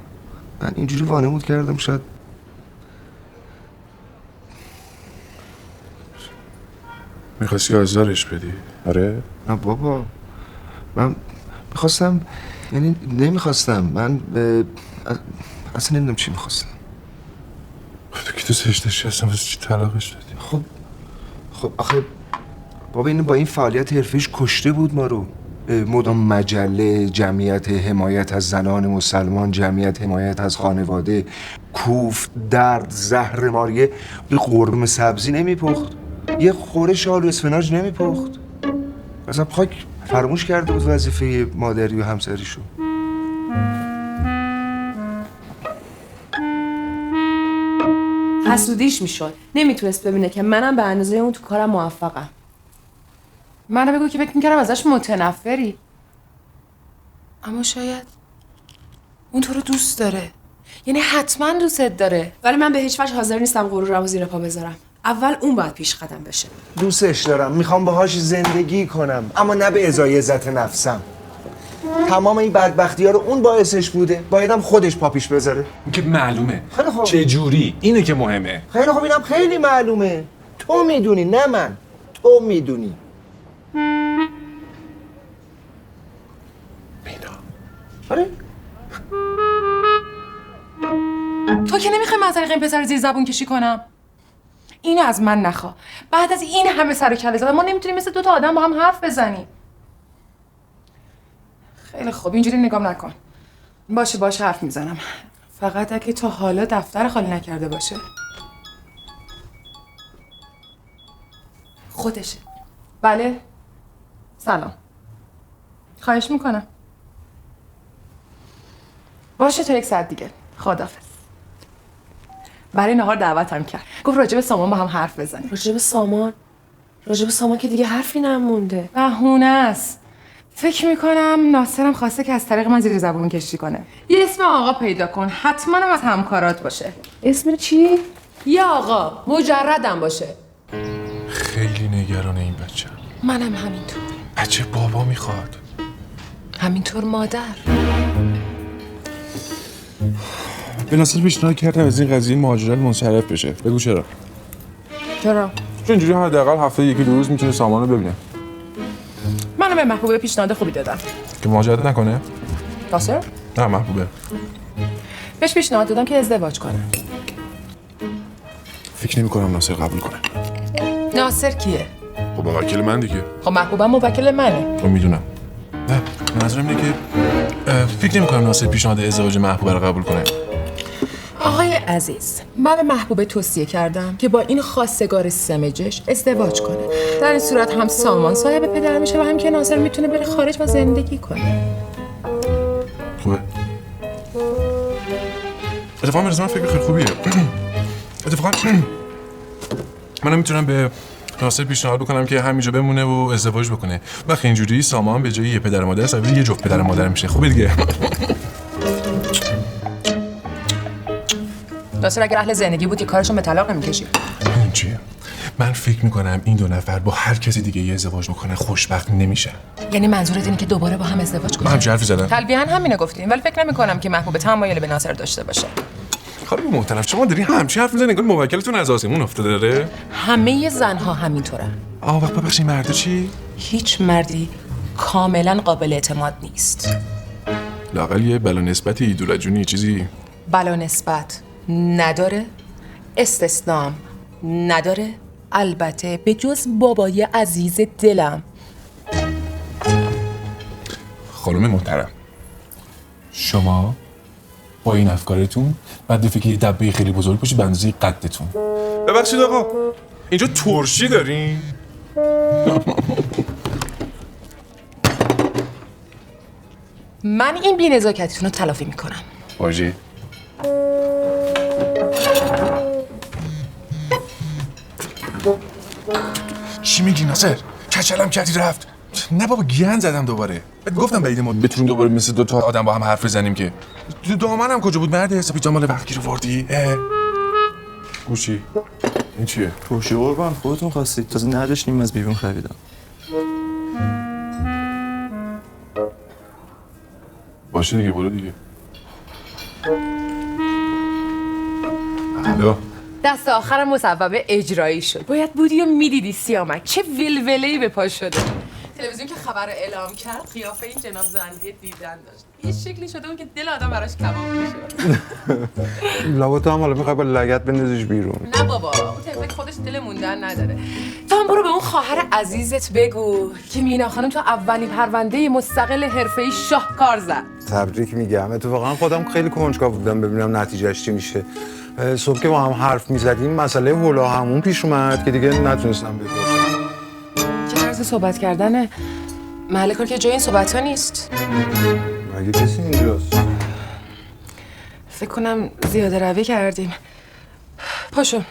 S18: من اینجوری وانمود کردم شاید
S20: میخواستی آزارش بدی؟ آره؟
S18: نه بابا، من میخواستم، یعنی نمیخواستم، من اصلا نمیدونم چی میخواستم.
S20: تو که دوستش داشتی اصلا واسه چی طلاقش دادی؟
S18: خب آخه بابا این با این فعالیت حرفیش کشته بود ما رو. مدام مجله، جمعیت حمایت از زنان مسلمان، جمعیت حمایت از خانواده، کوفت، درد، زهر ماریه. یه قرمه سبزی نمیپخت، یه خورش آلو اسفناج نمیپخت. مثلا خاک فراموش کرده بود وظیفه مادری و همسریشو.
S6: حسودیش میشد. نمیتونست ببینه که منم به اندازه اون تو کارم موفقم.
S2: منو بگو که فکر میکردم ازش متنفری. اما شاید اون تو رو دوست داره. یعنی حتما دوستت داره.
S6: ولی من به هیچ وجه حاضر نیستم غرورمو زیر پا بذارم. اول اون باید پیش قدم بشه.
S1: دوستش دارم، میخوام باهاش زندگی کنم، اما نه به ازای عزت نفسم. تمام این بدبختی ها رو اون باعثش بوده. بایدم خودش پا پیش بذاره.
S20: این که معلومه.
S1: خیلی خوب.
S20: چه جوری؟ اینه که مهمه.
S1: خیلی خوب، اینم خیلی معلومه. تو میدونی نه من. تو میدونی. آره؟
S2: تو که نمیخوای من از طریق این پسر زیر زبون کشی کنم. اینو از من نخوا. بعد از این همه سر و کله زدن ما نمیتونیم مثل 2 تا آدم با هم حرف بزنیم. خیلی خوب اینجوری نگام نکن. باشه حرف میزنم. فقط اگه تا حالا دفتر خالی نکرده باشه. خودشه. بله. سلام. خواهش میکنم. باشه تا 1 ساعت دیگه. خداحافظ. برای نهار دعوتم کرد. گفت راجب سامان با هم حرف بزنیم.
S6: راجب سامان که دیگه حرفی نمونده.
S2: بهونه است. فکر میکنم ناصرم خواسته که از طریق من زیر زبون کشی کنه. یه اسم آقا پیدا کن. حتما هم از همکارات باشه.
S6: اسم چی؟
S2: یه آقا مجردم باشه.
S20: خیلی نگران این بچه.
S2: منم همینطور.
S20: بچه بابا میخواد.
S2: همینطور مادر.
S20: به ناصر پیشنهاد کردم از این قضیه مهاجرت منصرف بشه. بگو چرا؟
S2: چرا؟
S20: چون اینجوری حداقل هفته 1-2 روز میتونه سامان رو ببینه.
S2: منم به محبوبه پیشنهاد خوبی دادم
S20: که مهاجرت نکنه؟
S2: ناصر؟
S4: نه محبوبه.
S2: بهش پیشنهاد دادم که ازدواج کنه.
S4: فکر نمی‌کنم ناصر قبول کنه.
S2: ناصر کیه؟
S4: خب موکل من دیگه.
S2: خب محبوبم موکل منه.
S4: خب میدونم. نه منظورم اینه که فکر نمی‌کنم ناصر پیشنهاد ازدواج محبوبه رو قبول کنه.
S2: آقای عزیز، من به محبوبه توصیه کردم که با این خواستگار سمجش ازدواج کنه. در این صورت هم سامان صاحب پدر میشه و هم که ناصر میتونه بره خارج و زندگی کنه.
S4: خوبه. اتفاقا من فکر خیلی خوبیه. اتفاقا منم میتونم به ناصر پیشنهاد بکنم که همینجا بمونه و ازدواج بکنه. وقتی اینجوری سامان به جای یه پدر و مادر سبیل یه جفت پدر و مادر میشه. خوبه دیگه.
S2: ناصر اگر اهل زندگی بود که کارشون به طلاق نمیکشید.
S4: این چیه؟ من فکر میکنم این دو نفر با هر کسی دیگه یه ازدواج بکنه خوشبخت نمیشه.
S2: یعنی منظورت اینه که دوباره با هم ازدواج کنیم؟
S4: من همچین حرفی زدم.
S2: تلویحاً همینو گفتیم، ولی فکر نمی‌کنم که محبوب تمایل به ناصر داشته باشه.
S4: خانم محترم شما داری همچین حرف میزنید انگار موکلتون از آسمون افتاده داره؟
S2: همه زنها همینطورن.
S4: وقت ببخشید مردا چی؟
S2: هیچ مردی کاملا قابل اعتماد نیست.
S4: لااقل یه بلا نسبت ایدولجونی چیزی
S2: بلا نسبت نداره، استثنام نداره، البته به جز بابای عزیز دلم.
S4: خانم محترم شما با این افکارتون بعد فکر یه دبه خیلی بزرگ باشید به اندازه قدتون. ببخشید آقا اینجا ترشی دارین؟
S2: من این بی‌نزاکتیتون رو تلافی میکنم.
S4: واجی چی میگی ناصر؟ کچلم کردی رفت. نه بابا گند زدم دوباره. گفتم بعید ما بتونیم دوباره مثل دو تا آدم با هم حرف بزنیم که. دامنم کجا بود مرد حسابی جمال وقتی رو وردی؟ گوشی این چیه؟
S8: توشی قربان خودتون خواستید تازه نداشتیم از بیرون خریدم.
S4: باشه دیگه برو دیگه. الو
S2: دست آخر مصوبه اجرایی شد. باید بودی و میدیدی سیامک چه ولوله‌ای به پا شده. تلویزیون که خبر اعلام کرد قیافه این جناب زندیه دیدن داشت. یه شکلی شده بود که دل آدم براش کباب میشه.
S8: لابا تو هم حالا میخوای با لگد بندازیش بیرون.
S2: نه بابا اون تفک خودش دل موندن نداره. تو هم برو به اون خواهر عزیزت بگو که مینا خانم تو اولین پرونده مستقل حرفه‌ای شاهکار زد.
S8: تبریک میگم. اتفاقا خودم خیلی کنجکاو بودم ببینم نتیجهش چی میشه. صبح که با هم حرف میزدیم مسئله هولا همون پیش اومد که دیگه نتونستم بپرسم.
S2: چه طرز صحبت کردنه؟ محل کار که جای این صحبت ها نیست.
S8: مگه کسی اینجاست؟
S2: فکر کنم زیاده روی کردیم. پاشو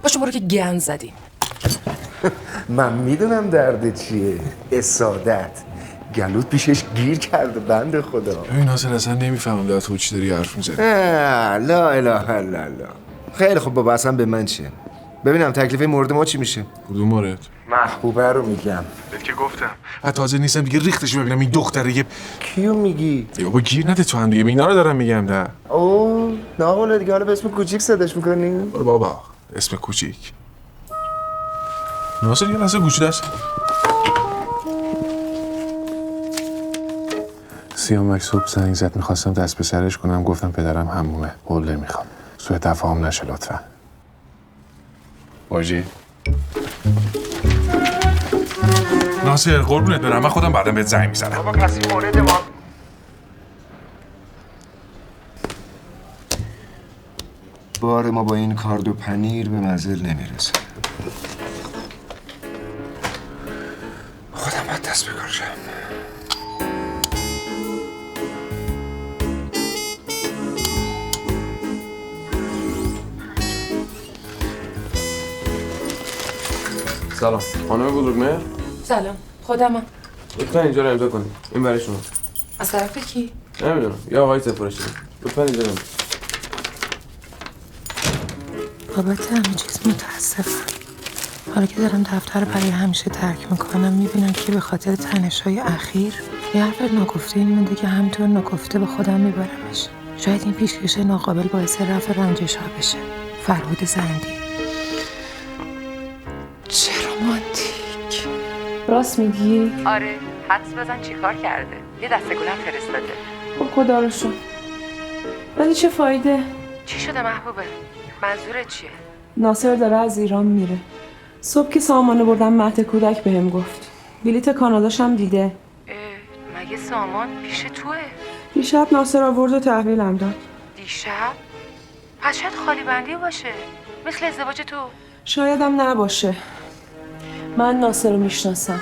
S2: برو که گند زدیم.
S1: من میدونم درد چیه. اسادت گلوت پیشش گیر کرده بنده خدا.
S4: ببین ناصر اصلا نمیفهمم در تو چی داری حرف میزنی.
S1: لا اله الا الله. خیلی خوب بابا اصلا به من چه؟ ببینم تکلیف مورد ما چی میشه؟
S4: کدوم مورد؟
S1: محبوبه رو میگم.
S4: بهت که گفتم. تازه نیستم دیگه ریختشو ببینم این دختره یه
S1: کیو میگی؟
S4: بابا گیر نده تو هم دیگه اینا رو دارم میگم ده.
S1: اوه ناقوله دیگه حالا به اسم کوچیک صداش میکنی؟
S4: برو بابا اسم کوچیک. ناصر یه لحظه گوشی دست. سیامک صبح زنگ زد میخواستم دست به سرش کنم گفتم پدرم حمومه قول نمیخوام سوء تفاهم نشه لطفا. واجی ناصر قربونت برم من خودم بعدم بهت زنگ میزنم.
S1: بابا کسی مورد ما بار ما با این کارد و پنیر به منزل نمیرسه. خودم باید دست بکارشم.
S16: سلام خانم بزرگمهر.
S2: سلام خودمم.
S16: لطفا اینجا رو امضا کنید. این برای شما.
S2: از طرف کی؟
S16: نمیدونم یا آقای سفارشی. لطفا اینجا رو.
S17: بابت همه چیز متاسفم. حالا که دارم دفتر برای همیشه ترک میکنم میبینم که به خاطر تنش‌های اخیر یه حرف ناگفته این مونده که همینطور ناگفته به خودم میبرمش. شاید این پیشکش ناقابل باعث رفع رنجش ها بشه. فرهاد زندی.
S2: چه رومانتیک.
S17: راست میگی؟
S2: آره حدس بزن چی کار کرده. یه دسته گلم فرستاده. خب خدا رو شکر. ولی چه فایده؟
S23: چی شده محبوبه؟ منظورت چیه؟
S2: ناصر داره از ایران میره. صبح که سامانو بردم مهد کودک بهم گفت. بلیت کاناداش هم دیده.
S23: مگه سامان پیش توه؟
S2: دیشب ناصر آورد و تحویلم داد.
S23: دیشب؟ پس شاید خالی بندی باشه. مثل ازدواج تو.
S2: شایدم نباشه. من ناصر رو میشناسم.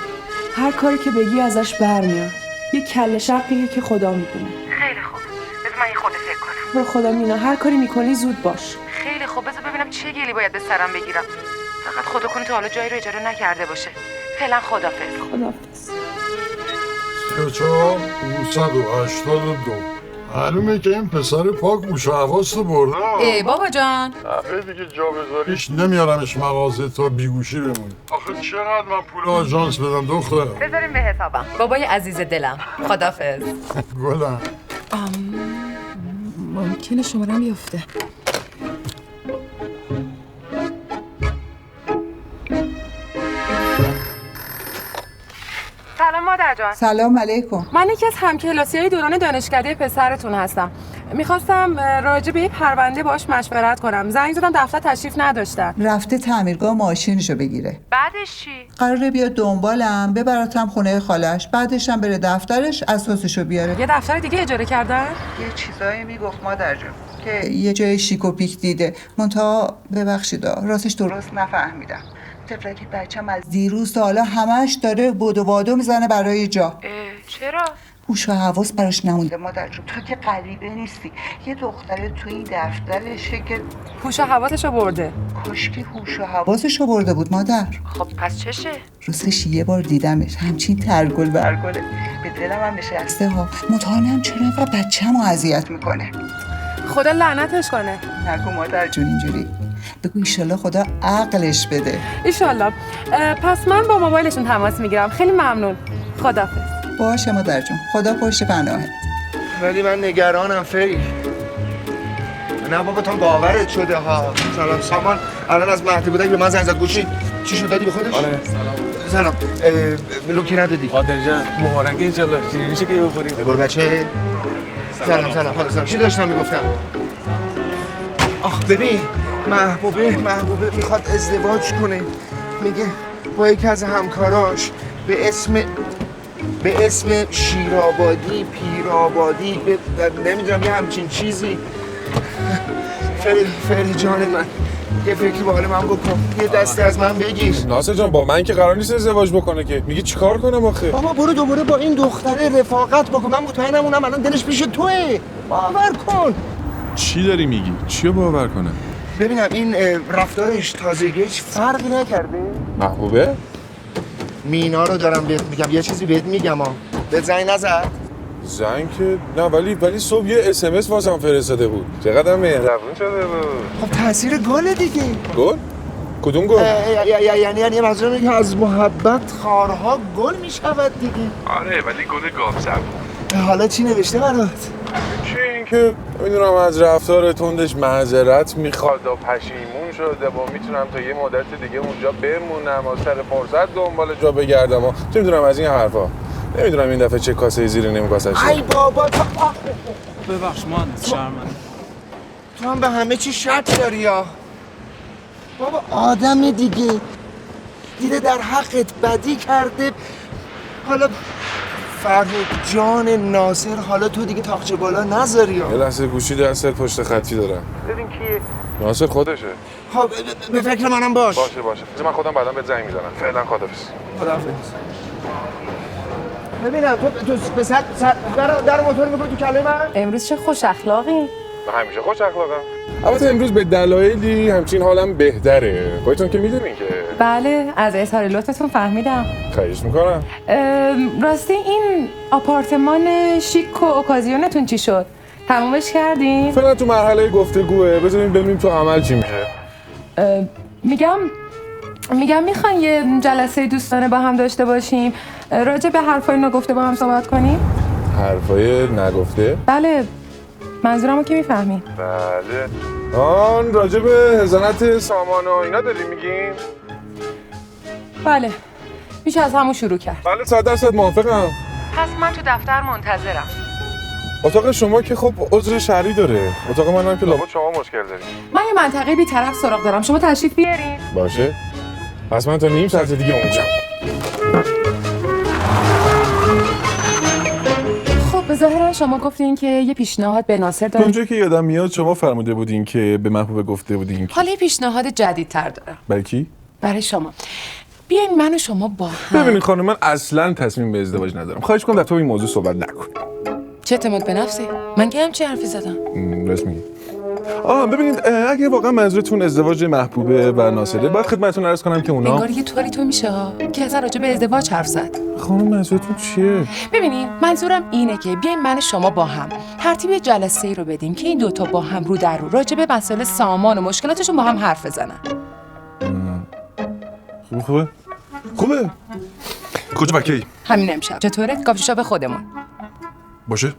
S2: هر کاری که بگی ازش برمیاد. یه کله شقیه که خدا میدونه.
S23: خیلی خوب. بذار من یه خورده فکر کنم.
S2: به خدا مینا هر کاری میکنی زود باش.
S23: خیلی خوب. بذار ببینم چه گلی باید به سرم بگیرم. فقط خدا کنه تا حالا جایی رو اجاره نکرده باشه. فعلا خدافظ.
S2: خدافظ.
S10: 34 582 معلومه که این پسر پاک موش و حواس رو برده.
S2: ای بابا جان.
S10: دفعه دیگه جا بذاریش نمیارمش مغازه تا بیگوشی بمونی. آخه چقدر من پول آژانس بدم دختر؟
S2: بذاریم به حسابم. بابای عزیز دلم. خدافظ.
S10: گلم.
S2: ممکنه شمارم بیفته.
S23: سلام مادر جان.
S9: سلام علیکم.
S2: من یکی از همکلاسی‌های دوران دانشکده پسرتون هستم. میخواستم راجع به یه پرونده باهاش مشورت کنم. زنگ زدم دفتر تشریف نداشتن.
S9: رفته تعمیرگاه ماشینشو بگیره.
S23: بعدش چی؟
S9: قراره بیاد دنبالم ببرتم خونه خالش. بعدش هم بره دفترش اساسشو بیاره.
S2: یه دفتر دیگه اجاره کردن؟
S9: یه چیزایی میگفت مادر جون که یه جای شیک و پیک دیده. منتها ببخشید راستش درست نفهمیدم. طفلکی بچه‌م از دیروز تا حالا همش داره بدو بادو میزنه برای جا.
S23: چرا؟
S9: هوش و حواس براش نمونده مادر جون. تو که غریبه نیستی. یه دختره تو این دفترشه که
S2: هوش و حواسشو برده.
S9: کاش که هوش و حواسشو برده بود مادر.
S23: خب پس چشه؟
S9: روزش یه بار دیدمش همچین ترگل برگله. به دلم هم نشسته ها. مطمئنم چرا اینقدر بچه‌مو اذیت میکنه.
S2: خدا لعنتش کنه.
S9: نگو مادر جون اینجوری. بگو ایشالله خدا عقلش بده.
S2: ایشالله. پس من با موبایلشون تماس میگیرم. خیلی ممنون. خدافظ.
S9: باشه مادر جون. خدا پشت پناهت.
S1: ولی من نگرانم فری. نه بابا تو باورت شده ها. سلام سامان الان از مهد بودک به من زنگ زد. گوشی چی شد دادی به خودش؟
S16: آره
S1: سلام. لوکی ندادی؟
S16: قادر جان مبارکه انشالله. شیرینی میشه که بخوریم.
S1: بگو بچه. سلام خدا چی داشتم میگفتم؟ آخ ببین محبوبه میخواد ازدواج کنه. میگه با یکی از همکاراش به اسم شیرآبادی پیرآبادی نمیدونم یه همچین چیزی. فری جان من یه فکری با حال من بکن. یه دسته از من بگیر.
S20: ناصر جان با من که قرار نیست ازدواج بکنه که. میگی چیکار کنم آخه؟
S1: بابا برو دوباره با این دختره رفاقت بکن. من مطمئنم اونم الان دلش پیش توئه. باور کن.
S20: چی داری میگی؟ چیو باور کنم؟
S1: ببینم این رفتارش تازگی هیچ فرقی نکرده؟
S20: محبوبه؟
S1: مینا رو دارم بهت میگم. یه چیزی بهت میگم بهت زنگ نزد؟
S20: زنگ که نه ولی صبح یه اس واسم فرستاده بود. چقدر مهربون شده بود.
S1: خب تاثیر گل دیگه.
S20: گل؟ کدوم گل؟
S1: یعنی منظورم اینه که از محبت خارها گل میشود دیگه.
S20: آره ولی گل گاوسب.
S1: حالا چی نوشته برات؟
S20: چی این که میدونم از رفتار تندش معذرت میخواد و پشیمون شده و میتونم تا یه مدت دیگه اونجا بمونم و سر فرصت دنبال جا بگردم و چه میدونم از این حرفا. نمیدونم این دفعه چه کاسه زیر نیم کاسه شد.
S1: ای بابا
S3: ببخش مهندس شرمنده.
S1: تو هم به همه چی شک داری یا بابا؟ آدم دیگه دیده در حقت بدی کرده. حالا فرهاد جان ناصر حالا تو دیگه تاقچه بالا نذاری.
S20: یه لحظه گوشی دستت پشت خطی دارم.
S1: ببین کیه؟
S20: ناصر خودشه.
S1: خب به فکر منم باش.
S20: باشه من خودم بعدا بهت زنگ میزنم. فعلا خداحافظ.
S1: ببینم تو پسر در موتور میکنی تو کله من؟
S2: امروز چه خوش اخلاقی؟
S20: من همیشه خوش اخلاقم. البته امروز به دلایلی همچین حالم بهتره. خودتون که میدونین که.
S2: بله از اظهار لطفتون فهمیدم.
S20: خواهش میکنم.
S2: راستی این آپارتمان شیک و اوکازیونتون چی شد؟ تمومش کردین؟
S20: فعلا تو مرحله گفتگوه. بذاریم ببینیم تو عمل چی میشه.
S2: میگم میخواین یه جلسه دوستانه با هم داشته باشیم راجع به حرفای نگفته با هم صحبت کنیم؟
S20: حرفای نگفته؟
S2: بله منظورمو که میفهمین.
S20: بله آن راجع به حضانت سامان و اینا داری میگین؟
S2: بله میشه از همون شروع کرد.
S20: بله 100% موافقم.
S23: پس من تو دفتر منتظرم.
S20: اتاق شما که خب عذر شهری داره. اتاق منم که لابد شما مشکل دارید.
S2: من یه منطقه بی‌طرف سراغ دارم، شما تشریف بیارین.
S20: باشه. پس من تا نیم ساعت دیگه اونجا.
S2: خب به ظاهر شما گفتین که یه پیشنهاد به ناصر دارین.
S20: اونجا که یادم میاد شما فرموده بودین که به محبوب گفته بودین که
S2: حالا یه پیشنهاد جدیدتر دارم.
S20: برای کی؟
S2: برای شما. بیاین من و شما با هم.
S20: ببینید خانم، من اصلا تصمیم به ازدواج ندارم. خواهش می‌کنم در تو این موضوع صحبت نکنید.
S2: چه اعتماد به نفسی؟ من که همچی حرفی زدم.
S20: راست میگی. ببینید اگه واقعا منظورتون ازدواج محبوبه و ناصره، باید خدمتتون عرض کنم که اونا
S2: انگار یه طوری تو میشه ها که اصلا راجع به ازدواج حرف زد.
S20: خانم منظورتون چیه؟
S2: ببینید منظورم اینه که بیاین من و شما با هم ترتیب جلسه‌ای رو بدیم که این دوتا با هم رو در رو راجع به مسائل سامان و مشکلاتشون با هم حرف بزنن.
S20: خوبه. کجا و کی؟
S2: همین امشب. چطوره؟ کافی شاپ خودمون.
S20: باشه.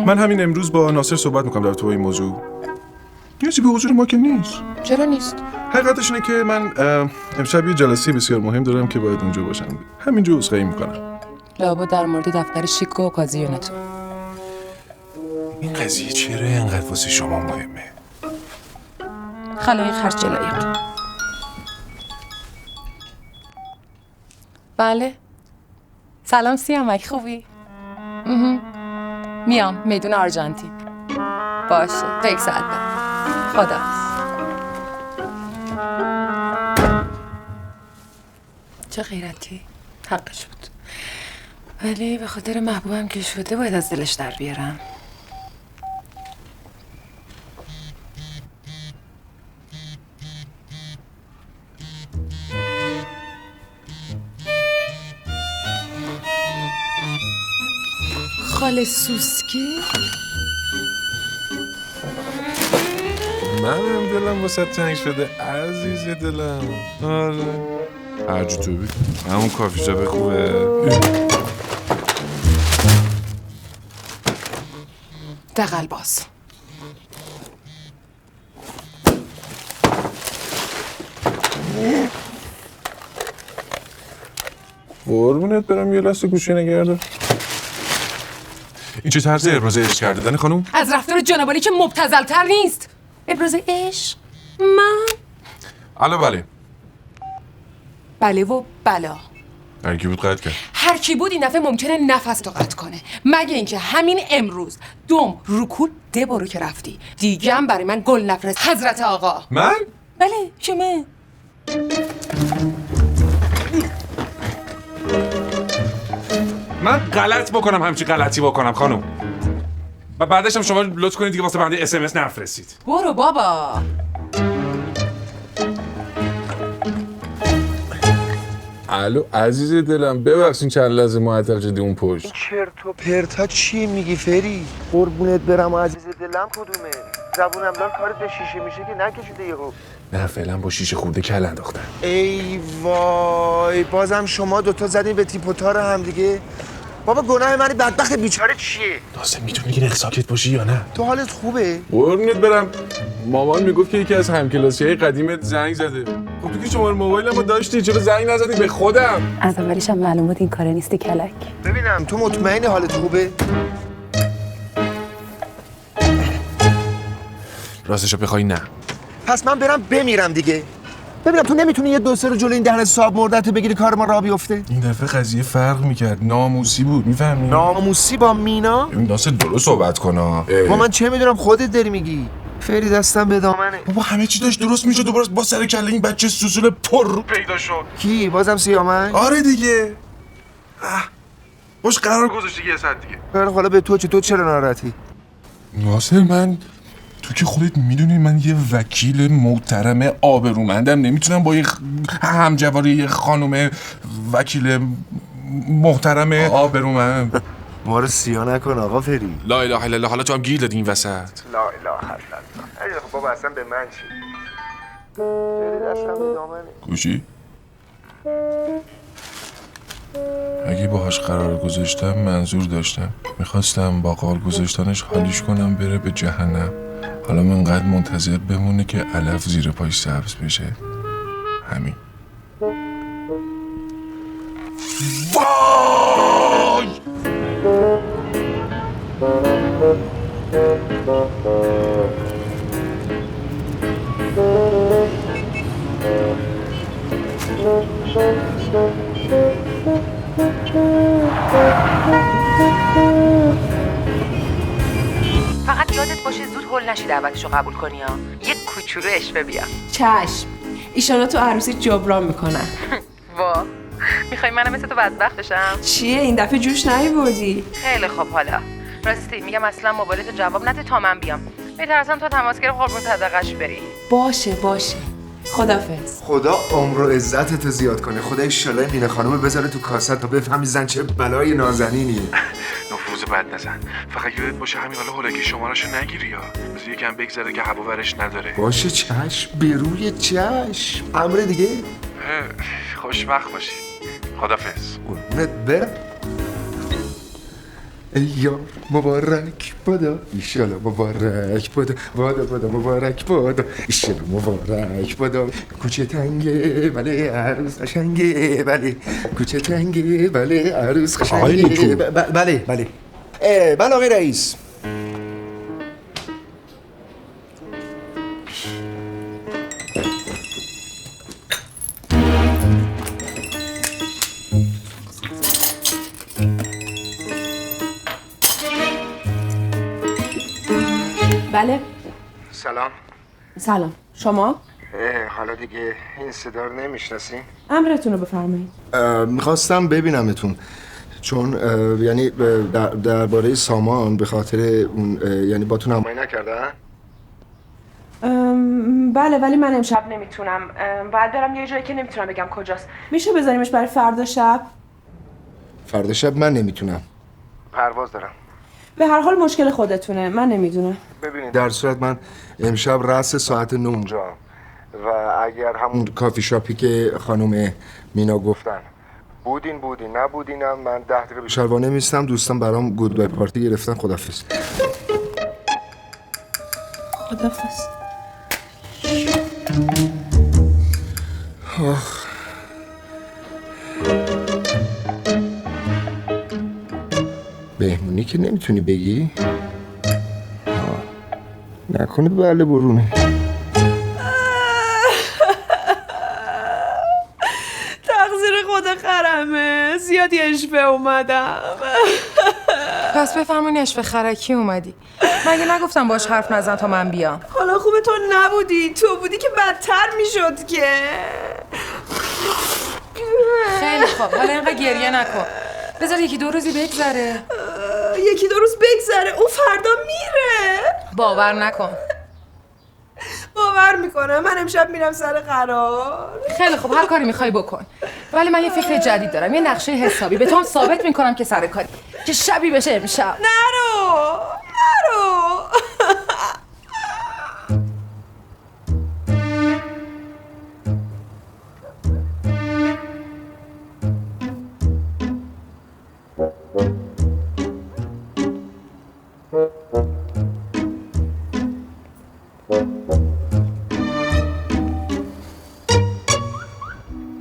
S20: من همین امروز با ناصر صحبت میکنم در تو این موضوع. چیزی به حضور ما که نیست.
S2: چرا نیست؟
S20: حقیقتش اینه که من امشب یه جلسه بسیار مهم دارم که باید اونجا باشم. همینجا عذرخواهی میکنم.
S2: لابد در مورد دفتر شیک و کازیونتون.
S20: این قضیه چرا اینقدر واسه شما مهمه؟
S2: خلایق خرج جلایق. بله. سلام سیامک، خوبی؟ میام میدون آرژانتین. باشه تا یک ساعت بعد. خداحافظ. چه غیرتی؟ حقش بود. ولی به خاطر محبوبم که شده باید از دلش در بیارم. خاله سوسکی؟
S20: منم دلم واسه تنگ شده عزیز دلم. آره هرجو تو بید همون کافی شاپ خوبه.
S2: دقل باز.
S20: قربونت برم، یه لحظه گوشی نگردم. این چه طرز ابراز عشق کردن خانوم؟
S2: از رفتار جنابالی که مبتذل‌تر نیست. ابراز عشق؟ من؟
S20: الو بله.
S2: بله و بلا.
S20: هر کی بود قطع کرد.
S2: هر کی بود این دفعه ممکنه نفس تو قطع کنه. مگه اینکه همین امروز دوم رکود ده برو که رفتی. دیگه هم برای من گل نفرست حضرت آقا.
S20: من؟
S2: بله شما.
S4: من غلط بکنم همچی غلطی بکنم خانم و بعدش هم شما لطف کنید دیگه واسه بنده SMS نفرستید.
S2: برو بابا.
S20: الو عزیز دلم، ببخشید چند لحظه معطل شدی اون پشت.
S1: چرت و پرتا چی میگی فری؟ قربونت برم عزیز دلم کدومه؟ زبونم لال کارت به شیشه میشه که نکشیده یهو.
S20: نه فعلا با شیشه خورده کل انداختن.
S1: ای وای بازم شما دوتا زدین به تیپ و تار هم دیگه. بابا گناه منی بدبخت بیچاره چیه؟
S20: ناصر میتونی یه ساکت باشی یا نه؟
S1: تو حالت خوبه؟
S20: قربونت برم، مامان میگفت که یکی از همکلاسی‌های قدیمت زنگ زده. خب تو که شماره موبایلمو داشتی چرا زنگ نزدی به خودم؟
S5: از اولیش هم معلوم بود این کاره نیستی کلک.
S1: ببینم تو مطمئنی حالت خوبه؟
S20: راستشو بخوای نه.
S1: پس من برم بمیرم دیگه. ببینم تو نمیتونی یه دو سه رو جلوی این دهن صاحب مردت بگیری کار ما راه بیفته؟
S20: این دفعه قضیه فرق میکرد، ناموسی بود، میفهمی؟
S1: ناموسی با مینا؟
S20: ناصر درست صحبت کن.
S1: با من چه میدونم خودت داری میگی؟ فری دستم به دامنه.
S20: بابا همه چی داشت درست میشد، دوباره با سر کله این بچه سوسول پر رو پیدا شد.
S1: کی؟ بازم سیامک؟
S20: آره دیگه. باش قرار گذاشتی یه ساعت دیگه.
S1: خیلی حالا به تو چه؟ تو چرا ناراحتی؟
S20: ناصر من تو که خودت میدونی من یه وکیل محترم آبرومندم، نمیتونم با یه همجواری یه خانم وکیل محترم آبرومند
S1: ما رو سیا نکن آقا فری.
S20: لا اله الا الله. حالا تو هم گیر دادی این وسط.
S1: لا اله الا الله. خب بابا اصلا به من چی؟ فری دستم به دامنه.
S20: گوشی؟ اگه باهاش قرار گذاشتم منظور داشتم، میخواستم با قرار گذاشتنش حالیش کنم بره به جهنم. حالا من انقدر منتظر بمونه که علف زیر پاش سبز بشه. همین. وای!
S23: یادت باشه زود هول نشی دعوتشو قبول کنی ها. یه کوچولو اشوه بیا.
S6: چشم. ایشالا تو عروسی جبران میکنن.
S23: وا میخوای منم مثل تو بدبخت بشم؟
S6: چیه این دفعه جوش نیوردی؟
S23: خیلی خوب. حالا راستی میگم اصلا موبایلتو جواب نده تا من بیام. میترسم تو تماس گرفت قربون صدقش بری.
S6: باشه خدافظ.
S18: خدا عمر و عزتتو زیاد کنه. خدا ایشالله مینه خانومو بذاره تو کاست تا بفهمی زن چه بلای نازنینیه.
S4: نفوذ بد نزن. فقط یادت باشه همین حالا هولکی شماره‌شو نگیری یا بذار یکم بگذره که هوا ورش نداره.
S18: باشه چشم، بروی چشم. امر دیگه؟
S4: خوشبخت باشی. خدافظ.
S18: قربونت برم. ای یار مبارک بادا ایشالا مبارک بادا بادا مبارک بادا ایشالا مبارک بادا. کوچه تنگه ولی عروس قشنگه، بله کوچه تنگه ولی عروس قشنگه. بله بله آقای رئیس.
S6: بله.
S18: سلام.
S6: شما؟
S18: حالا دیگه این صدا رو نمیشناسین؟
S6: امرتون رو بفرمایید.
S18: میخواستم ببینمتون چون یعنی درباره سامان به خاطر اون یعنی باتون هماهنگ نکردن؟
S6: بله ولی من امشب نمیتونم. باید برم یه جایی که نمیتونم بگم کجاست. میشه بذاریمش برای فردا شب؟
S18: فردا شب من نمیتونم. پرواز دارم.
S6: به هر حال مشکل خودتونه. من نمیدونم.
S18: ببینید در صورت من امشب رأس ساعت 9 اونجا و اگر همون کافی شاپی که خانم مینا گفتن بودین نبودینم من 10 دقیقه بیشتر وا نمیستم. دوستان برام گودبای پارتی گرفتن. خدافظ. آخ بهمونی که نمیتونی بگی؟ نکنه بله برونه.
S6: تقصیر خود خرمه. زیادی اشوه اومدم.
S2: پس بفرمایین اشوه خرکی اومدی. مگه نگفتم باش حرف نزن تا من بیام؟
S6: حالا خوبه تو نبودی. تو بودی که بدتر میشد که.
S2: خیلی خوب. حالا اینقدر گریه نکن. بذار یکی دو روزی بگذره.
S6: یکی دو روز بگذره؟ او فردا میره.
S2: باور نکن.
S6: باور میکنم. من امشب میرم سر قرار.
S2: خیلی خوب هر کاری میخوای بکن. ولی من یه فکر جدید دارم. یه نقشه حسابی به تو هم ثابت میکنم که سر کاری که شبی بشه امشب.
S6: نرو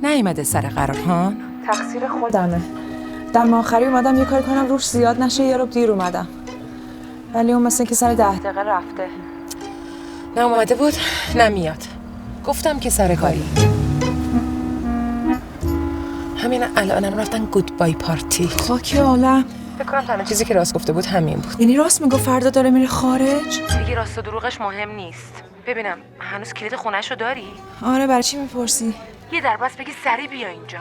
S2: نیومده سر قرار ها؟
S21: تقصیر خودمه. دم آخری اومدم یه کاری کنم روش زیاد نشه. یه رو دیر اومدم ولی اون مثل که سر 10 دقیقه رفته.
S2: نه اومده بود نه میاد. گفتم که سر کاری. همین الانم رفتن گودبای پارتی.
S21: خاک عالم.
S2: فکر کنم تنها چیزی که راست گفته بود همین بود.
S21: یعنی راست میگه فردا داره میره خارج؟
S23: دیگه راست و دروغش مهم نیست. ببینم هنوز کلید خونه‌شو داری؟
S21: آره برای چی میپرسی؟
S23: یه دربست بگی سری بیا اینجا.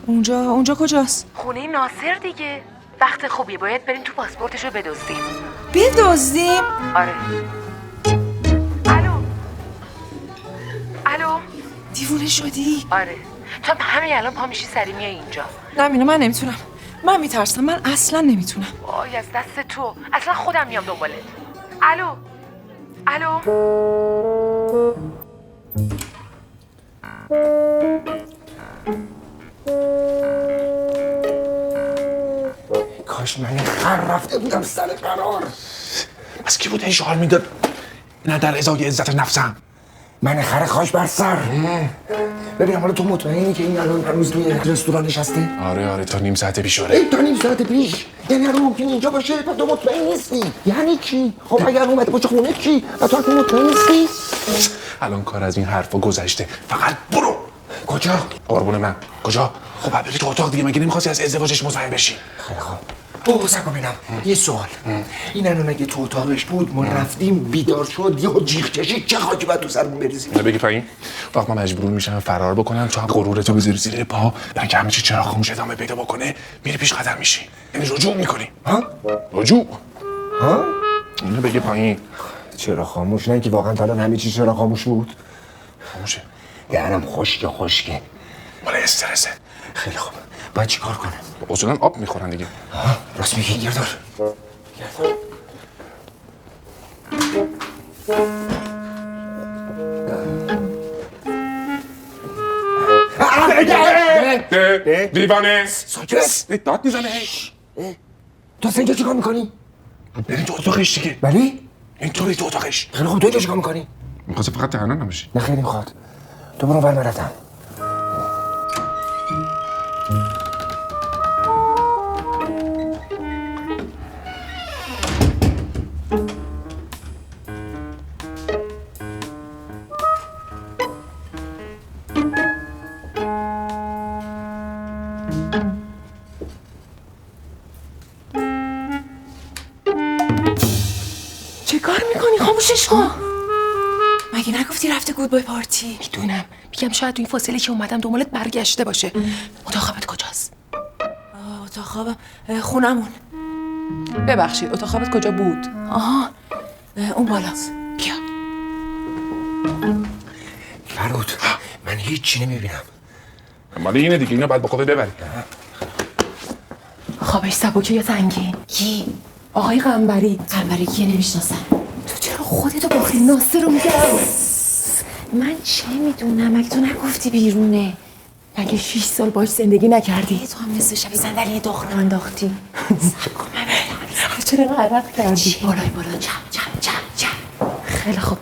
S21: اونجا کجاست؟
S23: خونه ناصر دیگه. وقت خوبیه باید بریم تو پاسپورتشو بدزدیم.
S21: بدزدیم؟
S23: آره. الو
S21: دیوونه شدی؟
S23: آره. تو همین الان پا میشی سری میای اینجا.
S21: نه مینا من نمیتونم. من میترسم. من اصلا نمیتونم.
S23: وای از دست تو. اصلا خودم میام دنبالت. الو
S1: کاش من خر رفته بودم سر قرار.
S4: از کی بود این شعار میداد؟ نه در ازای عزت نفسم.
S1: من خر خاش بر سر. ببینم حالا تو مطمئنی که این الان هنوز توی رستوران نشسته؟
S4: آره تا نیم ساعت پیش. آره
S1: تا نیم ساعت پیش؟ یعنی الان ممکنه اینجا باشه و تو مطمئن نیستی؟ یعنی چی؟ خب اگر اومده باشه خونه چی؟ و تو مطمئن نیستی؟
S4: الان کار از این حرفا گذشته. فقط برو.
S1: کجا؟
S4: قربون من. کجا؟ خب بری تو اتاق دیگه. مگه نمی‌خواستی از ازدواجش مطمئن بشی؟
S1: خیلی خوب. سکو بینم یه سوال این الان اگه تو اتاقش بود ما رفتیم بیدار شد یهو جیغ کشید چه خاکی باید تو سرمون بریزیم؟
S4: بگی پایین وقت من مجبور میشم فرار بکنم تو هم غرورتو بذاری زیر پا اگه همه چی چرا خاموش ادامه پیدا بکنه میری پیش قدم میشی یعنی رجوع میکنی
S1: ها؟
S4: رجوع
S1: ها؟
S4: اینو بگی پایین
S1: چرا خاموش؟ نه که واقعا تا الان همه چی چرا خاموش بود؟
S4: خاموشه
S1: دهنم خشکه
S4: مال استرسه
S1: خیلی خوب باید چی کار کنم؟
S4: اصولا آب میخورن دیگه
S1: راست میگی گردار
S4: دیوانه
S1: ساکت
S4: داد میزنه
S1: تو اصلا اینجا چی کار میکنی؟
S4: بریم تو اتاقش دیگه
S1: بله؟
S4: اینطوری تو اتاقش
S1: خیلی خوب تو اینجا چی کار میکنی؟
S4: میخواسته فقط تهنن نمیشی
S1: نه خیلی میخواد تو برو ور رفتم
S21: چه کار میکنی؟ خاموشش کن. مگه نگفتی رفته گود بای پارتی؟
S17: میدونم میگم شاید تو این فاصله که اومدم دنبالت برگشته باشه. اتاق خوابت کجاست؟
S21: اتاق خوابم خونمون.
S2: ببخشید اتاق خوابت کجا بود؟
S21: آها اون بالاست.
S2: بیا.
S1: فرود من هیچی نمیبینم
S4: مال اینه دیگه اینو بعد با خودت ببری
S17: خوابش سبکه یا سنگین؟
S21: کی؟
S17: آقای قنبری
S21: کیه نمیشناسم.
S17: تو چرا خودتو باختی؟ ناصر رو میگم.
S21: من چه میدونم مگه تو نگفتی بیرونه؟
S17: مگه 6 سال باش زندگی نکردی؟
S21: تو هم نصف شب صندلی دختر انداختی. سب کن من
S17: چرا غرق کردی؟
S21: بالا چپ.
S17: خیلی خوب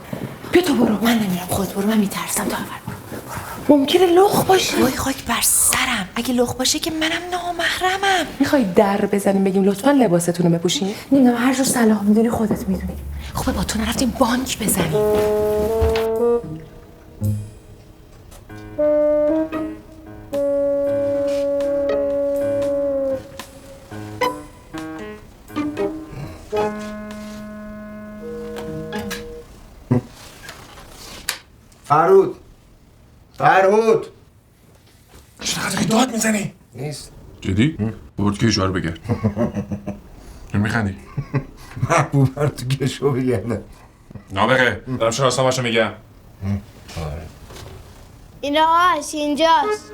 S17: بیا تو برو.
S21: من نمیرم خود برو من میترسم تو اول برو.
S17: ممکنه لخ باشه.
S21: وای خاک بر سرم اگه لخ باشه که منم نامحرمم.
S17: میخوای در بزنیم بگیم لطفا لباستون رو بپوشین؟
S21: نمیدونم هر جور صلاح میدونی خودت میدونی. خوبه با تو نرفتیم بانک بزنیم.
S1: فرود
S4: چقدر داد میزنی؟
S1: نیست
S4: جدی؟ برد که اشاره بگرد میخندی؟
S1: محبوب رو تو گشو بگردم
S4: نابغه دارم شناسنامه‌شو میگم
S19: این آقاش اینجاست.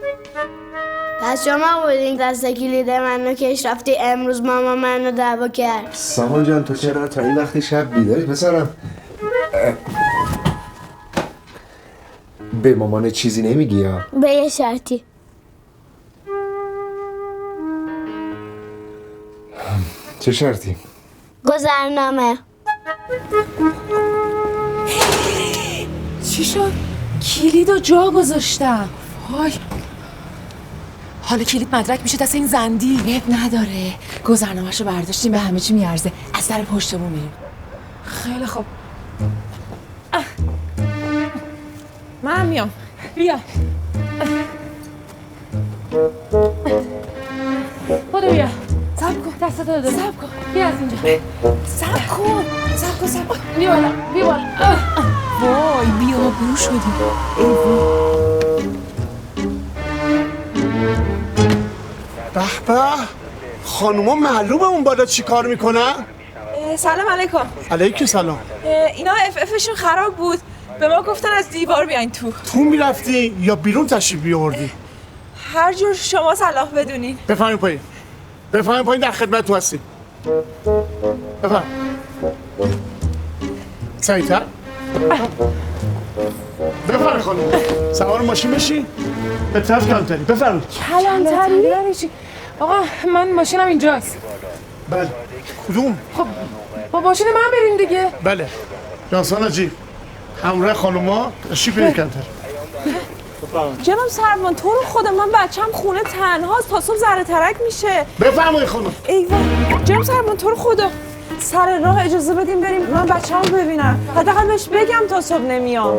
S19: پس شما بودین دست کلید منو کش رفتی امروز ماما منو دعوا کرد.
S1: سامان جان تو چرا تا این وقت شب بیداری پسرم؟ به مامان چیزی نمیگی یا؟
S19: به یه شرطی.
S1: چه شرطی؟
S19: گذرنامه.
S21: چی شد؟ کلیدو جا گذاشتم. وای حالا کلید مدرک میشه دست این زندی. عیب نداره. گذرنامه‌شو برداشتیم به همه چی میارزه. از در پشت بوم میریم. خیلی خوب. من میام. بیا.
S17: خودو بیا.
S21: صبر کن.
S17: دستتو دادم.
S21: صبر کن.
S17: بیا از اینجا.
S21: صبر کن.
S17: بیا بالا. بیا بالا.
S21: وای بی‌آبرو شدی.
S12: به به خانوما معلومه اون بالا چی کار میکنن؟
S21: سلام علیکم.
S12: علیکم سلام.
S21: اینا افشون خراب بود. به ما گفتن از دیوار بیاین تو
S12: میرفتی یا بیرون تشریف بیاوردی؟
S21: هر جور شما صلاح بدونین.
S12: بفهمین پایین در خدمت تو هستی. بفهم سریعتر بفرمایید خانم سوار ماشین بشی به طرف کلانتری. بفرمایید.
S17: کلانتری؟ چی؟ آقا من ماشینم اینجاست.
S12: بله کدوم؟
S17: خب با ماشین من بریم دیگه.
S12: بله جانسان عجیب همراه خانوما تشریف بیارید کلانتری.
S21: جناب سرمان تو رو خدا من بچم خونه تنهاست تا صبح ذره ترک میشه.
S12: بفرمایید خانم.
S21: ایوان جناب سرمان تو رو خدا سر راه اجازه بدیم بریم من بچه‌مو ببینم. حداقل بهش بگم تا صبح نمیام.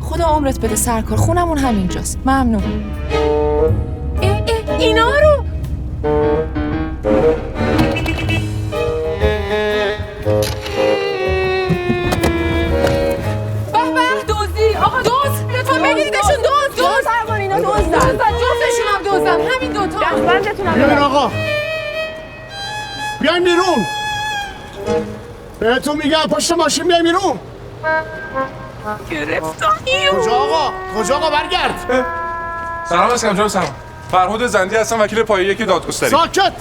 S21: خدا عمرت بده سرکار خونمون همینجاست. ممنون. اینا رو آقا دوست لطفا بگیریدشون دوست سربان اینا دوستن جفتشون هم دوستن همین دوتا دستبندتون هم
S12: بیاین آقا بیاین بیرون بهتون میگم پشت ماشین بیاین بیرون
S21: گرفتانیو
S12: کجا آقا برگرد
S4: سلام علیکم جناب سلام فرهاد زندی هستم وکیل پایه یکی دادگستری
S12: ساکت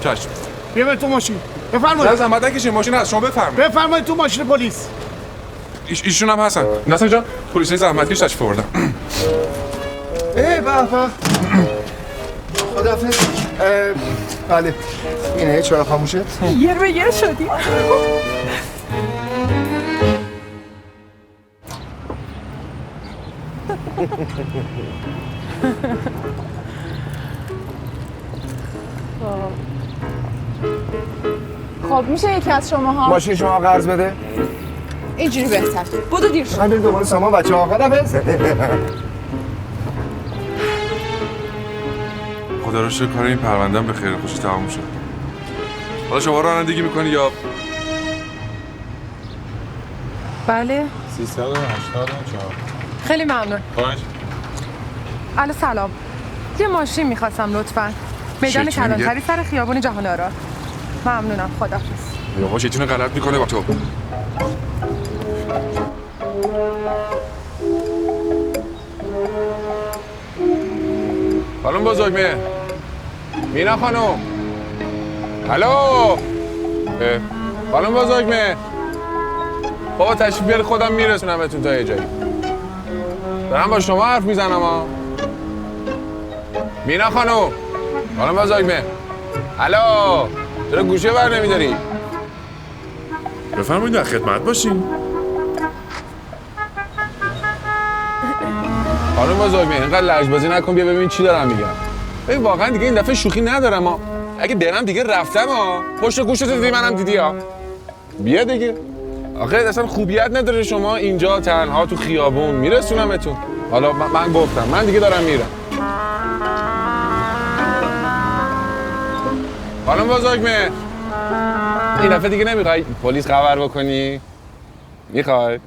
S4: چشم
S12: بیا تو ماشین بفرمایید
S4: نه زحمت نکشین ماشین هست شما بفرمایید
S12: بفرمایید تو ماشین پلیس
S4: ایشون هم هستن ناصر جان پلیس زحمتکش تشریف آوردن
S1: به خداحافظ بله اینه چرا خاموشه
S21: یر به یر شدی خب میشه یکی از شماها
S1: ماشین شما قرض بده
S21: اینجوری بهتر بودو دیر شد
S1: همین دوباره سامان بچه ها خداحافظ
S4: خدا رو شکر کار این پرونده‌ام به خیر خوشی تمام شد حالا شما رانندگی میکنی یا
S21: بله
S20: 384
S21: خیلی ممنون
S20: خواهش
S21: الو سلام یه ماشین میخواستم لطفاً میدان
S4: چطور میگه؟
S21: کلانتری سر خیابون جهان آرا ممنونم خداحافظ
S4: یا شیطون غلط میکنه با تو خانم بزرگمه مینا خانم الو خانم بزرگمه بابا تشریف بیارید خودم میرسونمتون تا یه جایی دارم با شما حرف میزنم ها مینا خانم بزرگمه الو چرا گوشه بر نمیداری بفرمایید در خدمت باشین خانم بزرگمه اینقدر لجبازی نکن بیا ببین چی دارم میگم ببین واقعا دیگه این دفعه شوخی ندارم ها اگه برم دیگه رفتم ها پشت گوشت دیدی منم دیدی ها بیا دیگه آخه اصلا خوبیت نداره شما اینجا تنها تو خیابون میرسونمتون حالا من گفتم من دیگه دارم میرم خانم بزرگمه این دفعه دیگه نمیخوای پلیس خبر بکنی؟ میخوای؟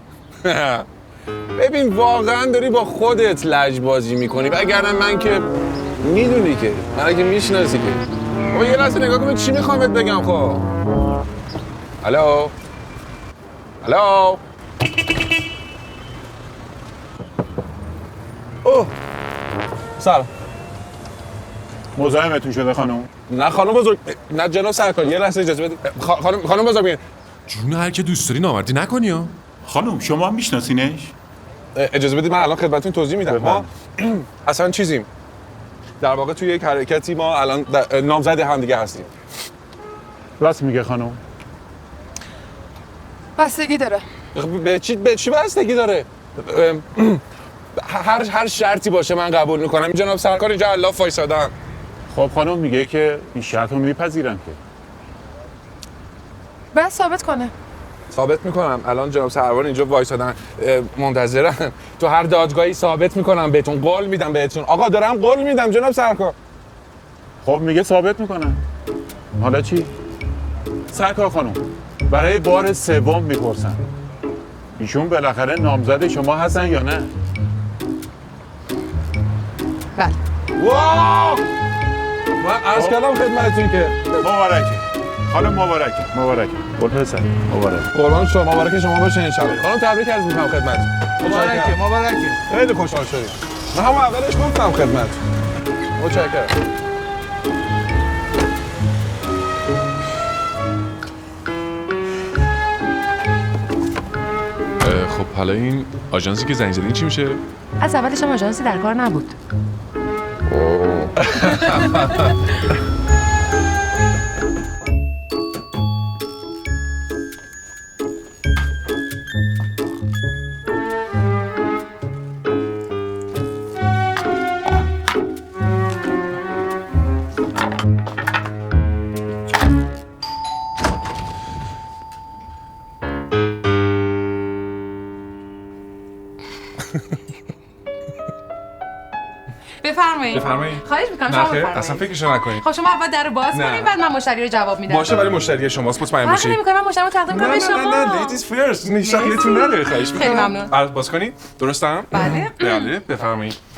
S4: ببین واقعا داری با خودت لجبازی میکنی وگرنه من که میدونی که من که میشناسی که بابا یه لحظه نگاه کن چی میخوام بهت بگم خب الو اوه سلام
S20: مزاحمتون شده خانم
S4: نه خانم بزرگ نه جناب سرکار یه لحظه اجازه بدید خانم بزرگ بگین جون هر که دوست داری نامردی نکنی ها
S20: خانم شما میشناسینش
S4: اجازه بدید من الان خدمتتون توضیح میدم ما اصلا چیزیم در واقع توی یک حرکتی ما الان نامزد هم دیگه هستیم
S20: راست میگه خانم
S21: بستگی داره
S4: به چی بستگی داره هر شرطی باشه من قبول میکنم این جناب سرکار اینجا الاف وایسادن
S20: خب خانم میگه که این شرط رو میپذیرن که
S21: باید ثابت کنه
S4: ثابت میکنم الان جناب سرکار اینجا وایسادن منتظرن تو هر دادگاهی ثابت میکنم بهتون قول میدم بهتون آقا دارم قول میدم جناب سرکار
S20: خب میگه ثابت میکنن حالا چی سرکار خانم برای بار سوم میپرسن ایشون بالاخره نامزد شما هستن یا نه
S21: بله
S4: واو من عرض کردم خدمتتون که
S20: مبارکه خانم مبارکه قول پسر مبارک
S4: قربان شما مبارک شما باشه ان شاء الله خانم تبریک عرض میکنم خدمت
S1: مبارکه
S4: خیلی خوشحال شدیم من همون اولش گفتم خدمت متشکرم خب حالا این آژانسی که زنگ زدین چی میشه؟
S21: از اولش هم آژانسی در کار نبود
S2: بفرمایید
S4: بفرمایید.
S2: خواهش می‌کنم شما
S4: نه خیر،
S2: بفرمایید.
S4: اصلا فکرشو نکنید.
S2: خب شما اول در باز
S4: نه.
S2: کنید بعد من مشتری رو جواب میدم.
S4: باشه ولی مشتری شماست، مطمئن
S2: فرقی
S4: باشید.
S2: نمی‌کنه من مشتری رو تقدیم کنم به شما.
S4: نه لیدیز فرست. شخصیتون نداره خواهش می‌کنم.
S2: خیلی ممنون.
S4: باز کنید. درستم؟
S2: بله.
S4: بله بفرمایید.